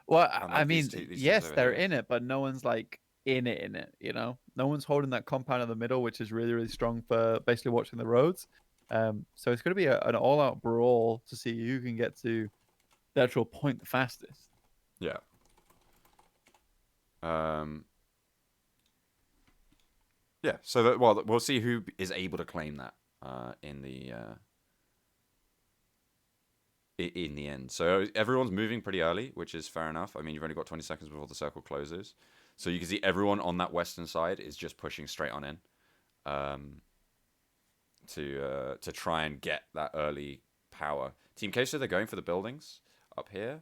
Well, and I like mean, these teams yes, over they're here. in it, but no one's like in it, you know? No one's holding that compound in the middle, which is really, really strong for basically watching the roads. So it's going to be an all-out brawl to see who can get to the actual point the fastest. Yeah. Um. Yeah. So that, well, we'll see who is able to claim that in the end. So everyone's moving pretty early, which is fair enough. I mean, you've only got 20 seconds before the circle closes. So you can see everyone on that western side is just pushing straight on in um, to try and get that early power. Team Queso, they're going for the buildings up here,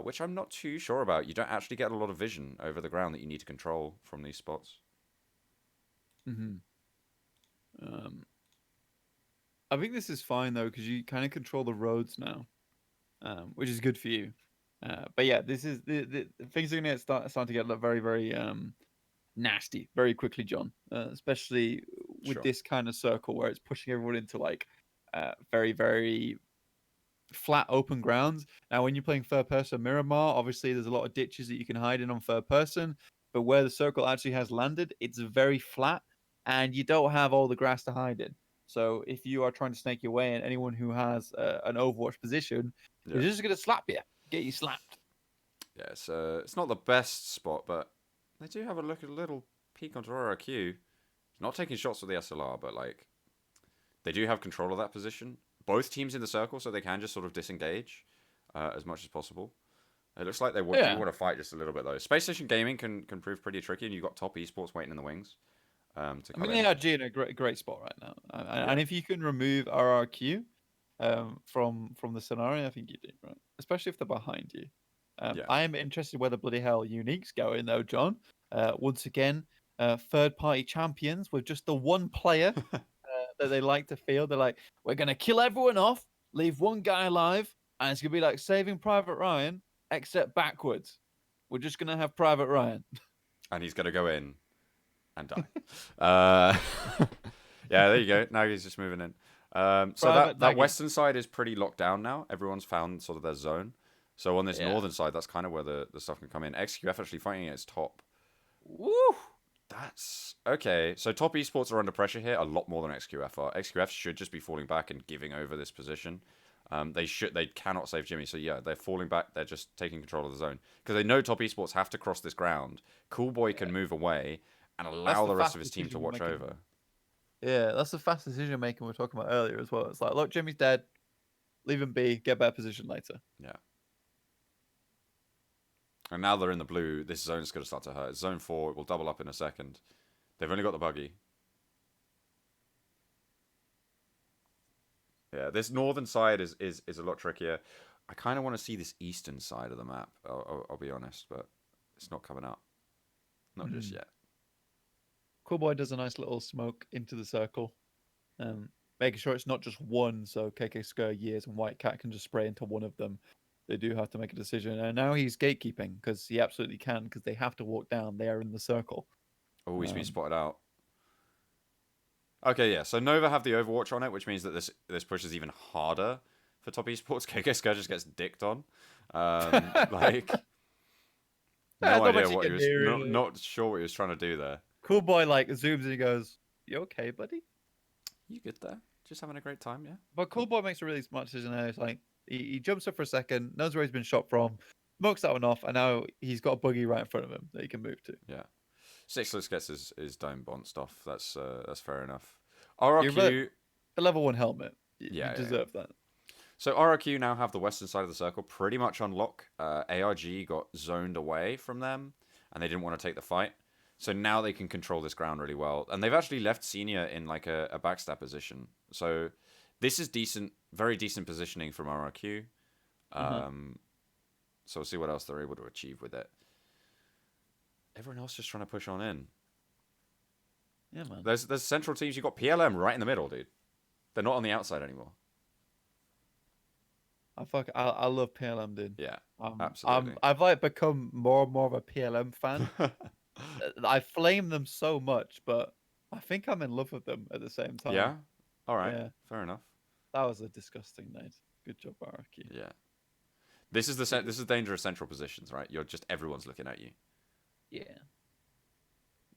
which I'm not too sure about. You don't actually get a lot of vision over the ground that you need to control from these spots. Mm-hmm. Um, I think this is fine though because you kind of control the roads now, which is good for you. But yeah, this is the things are going to start to get very very nasty very quickly, John. Especially with Sure. this kind of circle where it's pushing everyone into like very very flat open grounds. Now, when you're playing third person Miramar, obviously there's a lot of ditches that you can hide in on third person. But where the circle actually has landed, it's very flat, and you don't have all the grass to hide in. So if you are trying to snake your way in, anyone who has an Overwatch position Yeah. is just going to slap you, get you slapped. Yeah, it's not the best spot, but they do have a little peek onto RRQ. Not taking shots with the SLR, but like they do have control of that position. Both teams in the circle, so they can just sort of disengage as much as possible. It looks like they do Yeah. want to fight just a little bit though. Space Station Gaming can prove pretty tricky, and you've got top esports waiting in the wings to I come mean, in. they are in a great spot right now, Yeah, and if you can remove RRQ from the scenario, I think you do right, especially if they're behind you. yeah. I am interested where the bloody hell Unique's going though, John. Once again, third party champions with just the one player that they like to field. They're like, we're gonna kill everyone off, leave one guy alive, and it's gonna be like Saving Private Ryan, except backwards. We're just gonna have Private Ryan. And he's gonna go in and die. Uh, yeah, there you go. Now he's just moving in. So Private that Nugget. western side is pretty locked down now. Everyone's found sort of their zone. So on this Yeah. northern side, that's kind of where the stuff can come in. XQF actually fighting at its top. Woo! That's okay. So top esports are under pressure here a lot more than XQF are. XQF should just be falling back and giving over this position. They cannot save Jimmy. So yeah, they're falling back. They're just taking control of the zone because they know top esports have to cross this ground. Cool Boy Yeah. can move away and That's allow the the rest fast of his team to decision we're watch making. over. Yeah, that's the fast decision making we were talking about earlier as well. It's like, look, Jimmy's dead. Leave him be. Get better position later. Yeah. And now they're in the blue. This zone is going to start to hurt. Zone 4 it will double up in a second. They've only got the buggy. Yeah, this northern side is a lot trickier. I kind of want to see this eastern side of the map. I'll be honest, but it's not coming up. Not just Mhm. yet. Cool Boy does a nice little smoke into the circle, making sure it's not just one. So KK Skr, Years, and White Cat can just spray into one of them. They do have to make a decision, and now he's gatekeeping because he absolutely can because they have to walk down. They are in the circle. Oh, he's been Um, spotted out. Okay, yeah. So Nova have the Overwatch on it, which means that this push is even harder for top esports. KK Skur just gets dicked on. Like no not idea much you what he can was do, really. not sure what he was trying to do there. Cool Boy like zooms and he goes, "You okay, buddy?" You good there? Just having a great time, yeah. But Cool Cool. Boy makes a really smart decision there. It's like he jumps up for a second, knows where he's been shot from, smokes that one off, and now he's got a buggy right in front of him that he can move to. Yeah. Sixless gets his dome bonced off. That's fair enough. You're a RRQ, level one helmet. You yeah, yeah. deserve that. So RRQ now have the western side of the circle pretty much on lock. ARG got zoned away from them, and they didn't want to take the fight. So now they can control this ground really well, and they've actually left Senior in like a backstab position. So this is decent, very decent positioning from RRQ. Uh-huh. So we'll see what else they're able to achieve with it. Everyone else just trying to push on in. Yeah, man. There's central teams. You've got PLM right in the middle, dude. They're not on the outside anymore. I love PLM, dude. Yeah, absolutely. I've like become more and more of a PLM fan. I flame them so much, but I think I'm in love with them at the same time. Yeah. All right. Yeah, Fair enough. that was a disgusting night. Good job, RRQ. Yeah. This is Good. this is dangerous central positions, right? You're just everyone's looking at you. Yeah.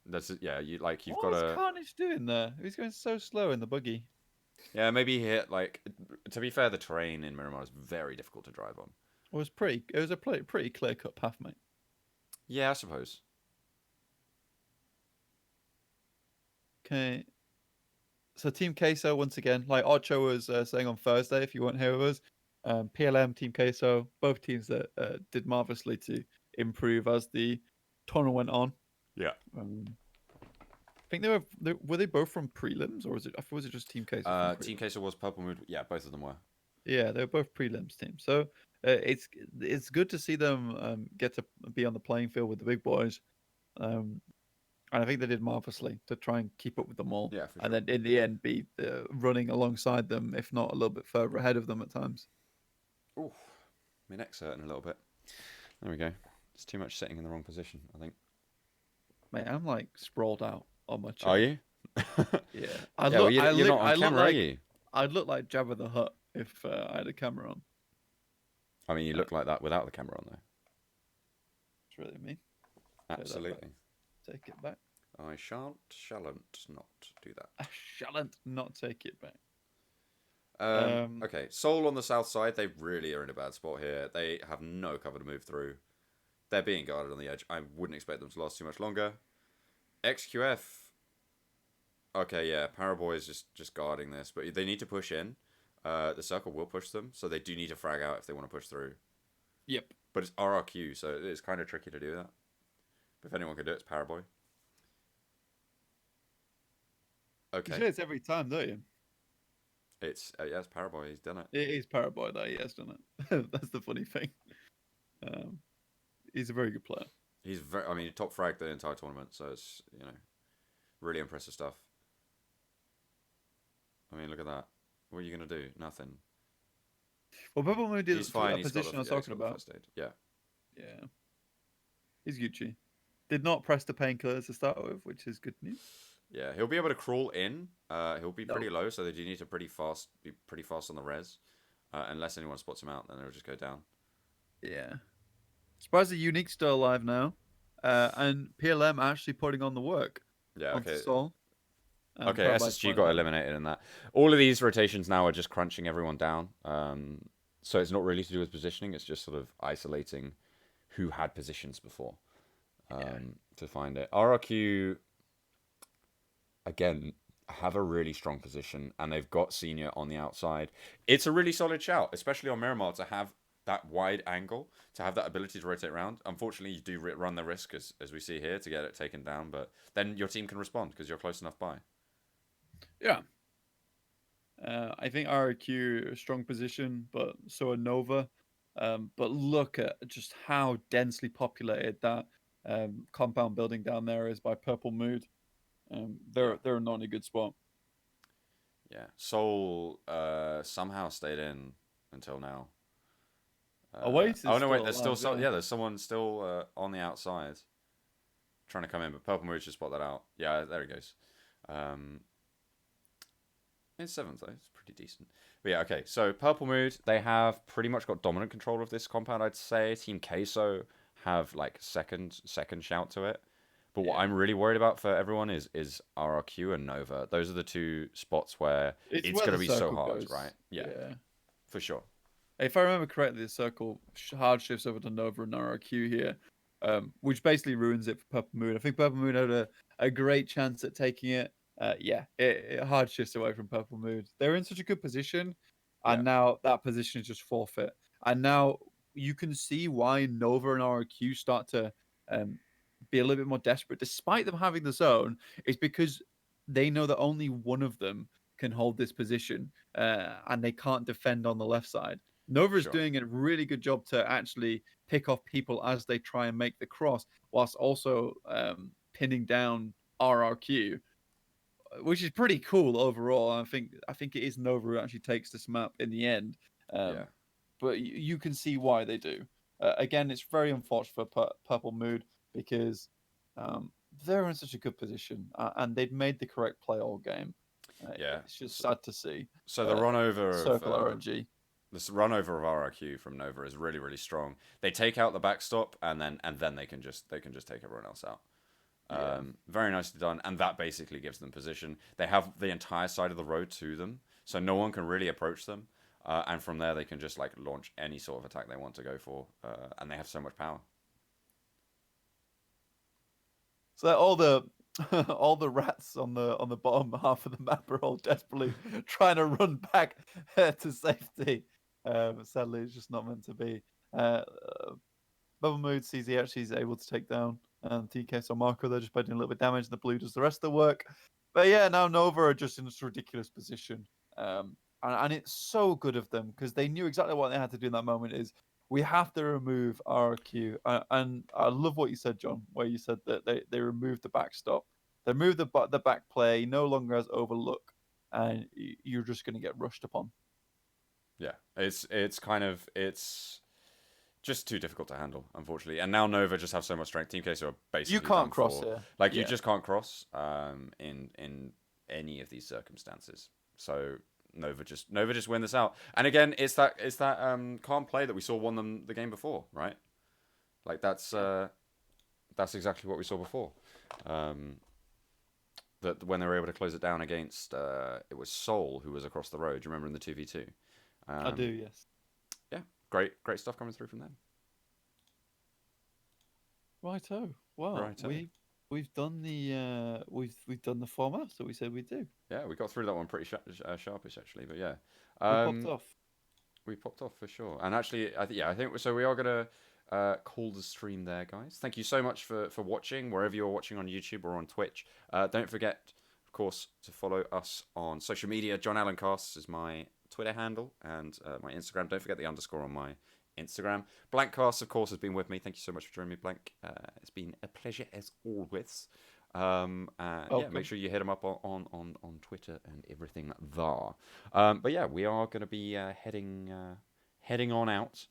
That's it. Yeah. You've got What is to. Carnage doing there? He's going so slow in the buggy. Yeah. Maybe hit like. To be fair, the terrain in Miramar is very difficult to drive on. It was a pretty clear cut path, mate. Yeah, I suppose. Okay. So Team Queso once again, like Ocho was saying on Thursday, if you weren't here with us, PLM, Team Queso, both teams that did marvelously to improve as the tournament went on. Yeah. Um, I think were they both from prelims, or was it just Team Queso from Team prelims? Queso was Purple Mood. Yeah, both of them were. Yeah, they were both prelims teams. So it's good to see them get to be on the playing field with the big boys. Um, and I think they did marvelously to try and keep up with them all, Yeah, for and sure. then in the end be running alongside them, if not a little bit further ahead of them at times. Ooh, my neck's hurting a little bit. There we go. It's too much sitting in the wrong position, I think. Mate, I'm like sprawled out on my Are chair. you? Yeah, Yeah, well, you're not on I look camera, are like you? I'd look like Jabba the Hutt if I had a camera on. I mean, you Uh, look like that without the camera on, though. it's really me. Take that back. Absolutely. Take it back. I shalln't not do that. I shan't not take it back. Okay, Seoul on the south side, they really are in a bad spot here. They have no cover to move through. They're being guarded on the edge. I wouldn't expect them to last too much longer. XQF, okay, yeah, Paraboy is just guarding this, but they need to push in. The circle will push them, so they do need to frag out if they want to push through. Yep. But it's RRQ, so it's kind of tricky to do that. But if anyone can do it, it's Paraboy. You Okay, say it's every time, don't you? it's yeah, it's Paraboy. He's done it. It is Paraboy though. He has done it. That's the funny thing. Um, he's a very good player. He's very, I mean, top fragged the entire tournament, so it's really impressive stuff. I mean, look at that. What are you gonna do? Nothing. Well, Purple Moon did He's fine. a He's got position the I was yeah, he's talking got the about. first aid. Yeah, Yeah, he's Gucci. Did not press the painkillers to start with, which is good news. yeah. He'll be able to crawl in. He'll be No. pretty low, so they do need to be pretty fast on the res. Unless anyone spots him out, then they'll just go down. Yeah. Surprised the Unique's still alive now. And PLM actually putting on the work Yeah. onto Okay. Sol. Okay. Parabyte's SSG point got out. eliminated in that. All of these rotations now are just crunching everyone down. So it's not really to do with positioning. It's just sort of isolating who had positions before. Yeah. To find it. RRQ again have a really strong position, and they've got senior on the outside. It's a really solid shout, especially on Miramar, to have that wide angle, to have that ability to rotate around. Unfortunately, you do run the risk, as we see here, to get it taken down, but then your team can respond because you're close enough by. Yeah. I think RQ a strong position, but so are Nova. But look at just how densely populated that compound building down there is by Purple Mood. Yeah, They're not in a good spot. yeah. Soul somehow stayed in until now. Await is Oh no, wait. still There's still alive. so Yeah. yeah. There's someone still on the outside trying to come in, but Purple Mood should spot that out. Yeah, there he goes. Um, It's seventh though. It's pretty decent. But yeah, okay. So Purple Mood, they have pretty much got dominant control of this compound. I'd say Team Queso have like second shout to it. But what Yeah. I'm really worried about for everyone is RRQ and Nova. Those are the two spots where It's it's where gonna the be so circle hard, goes. right? Yeah, Yeah. for sure. If I remember correctly, the circle hard shifts over to Nova and RRQ here, which basically ruins it for Purple Moon. I think Purple Moon had a great chance at taking it. Yeah, it hard shifts away from Purple Moon. They're in such a good position, Yeah, and now that position is just forfeit. And now you can see why Nova and RRQ start to um, be a little bit more desperate, despite them having the zone. It's because they know that only one of them can hold this position, and they can't defend on the left side. Nova is sure. doing a really good job to actually pick off people as they try and make the cross, whilst also pinning down RRQ, which is pretty cool overall. I think it is Nova who actually takes this map in the end. Yeah. but you can see why they do. Again, it's very unfortunate for Purple Mood because they're in such a good position and they'd made the correct play all game. Yeah. It's just sad to see. So the Uh, run over of Circle RNG. this run over of RRQ from Nova is really really strong. They take out the backstop and then they can just take everyone else out. Yeah. Very nicely done, and that basically gives them position. They have the entire side of the road to them, so no one can really approach them. And from there, they can just like launch any sort of attack they want to go for, and they have so much power. So all the all the rats on the bottom half of the map are all desperately trying to run back to safety. Sadly, it's just not meant to be. Uh, Bubble Mood sees he actually is able to take down TK or Marco. They're just by doing a little bit of damage, and the blue does the rest of the work. But yeah, now Nova are just in this ridiculous position. And it's so good of them because they knew exactly what they had to do in that moment is we have to remove RQ. And I love what you said, John, where you said that they removed the backstop. They removed the back play, no longer has overlook, and you're just going to get rushed upon. Yeah, it's just too difficult to handle, unfortunately. And now Nova just have so much strength. Team Queso are basically You can't done cross for. here. Like you Yeah. just can't cross in any of these circumstances. So Nova just win this out. And again, it's that calm play that we saw won them the game before, right? Like that's exactly what we saw before. That when they were able to close it down against it was Seoul who was across the road. Do you remember in the 2v2? I do, yes. Yeah, great stuff coming through from them. Righto. Well, Righto. we've done the we've done the format that we said we'd do. Yeah, we got through that one pretty sharpish actually, but yeah, We popped off. we popped off for sure. And actually, I think so. We are gonna call the stream there, guys. Thank you so much for watching wherever you're watching on YouTube or on Twitch. Don't forget, of course, to follow us on social media. John Allen Casts is my Twitter handle and my Instagram. Don't forget the underscore on my Instagram. Blank Cast, of course, has been with me. Thank you so much for joining me, Blank. It's been a pleasure as always. Yeah, make sure you hit them up on Twitter and everything there. But yeah, we are going to be heading on out,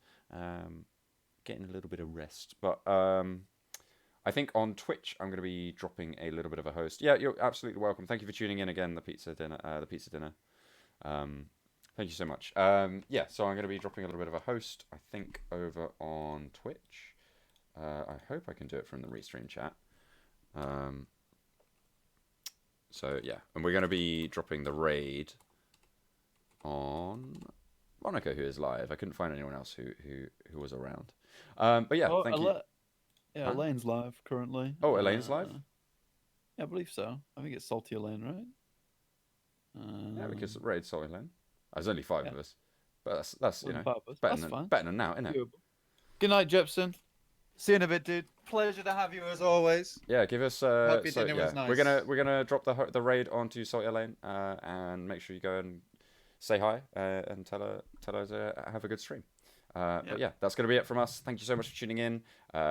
getting a little bit of rest. But I think on Twitch I'm going to be dropping a little bit of a host. Yeah, you're absolutely welcome. Thank you for tuning in again. The pizza dinner. Thank you so much. Yeah, so I'm going to be dropping a little bit of a host, I think, over on Twitch. I hope I can do it from the restream chat. So yeah, and we're going to be dropping the raid on Monaco, who is live. I couldn't find anyone else who was around. But yeah, thank you. Yeah, Huh? Elaine's live currently. Oh, Elaine's live? Yeah, I believe so. I think it's Salty Elaine, right? Yeah, because raid saw Elaine. There's only 5 of us, but that's you know better than now, isn't it? Good night, Jepson. See you in a bit, dude. Pleasure to have you as always. Yeah, give us. Hope your dinner was yeah, nice. we're gonna drop the raid onto Salty Elaine, and make sure you go and say hi and tell her have a good stream. But yeah, that's going to be it from us. Thank you so much for tuning in.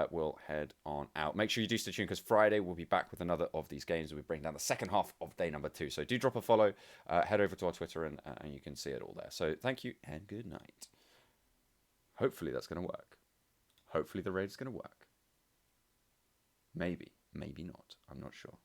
We'll head on out. Make sure you do stay tuned because Friday we'll be back with another of these games. We'll be breaking down the second half of day number 2. So do drop a follow. Head over to our Twitter and you can see it all there. So thank you and good night. Hopefully that's going to work. Hopefully the raid is going to work. Maybe not. I'm not sure.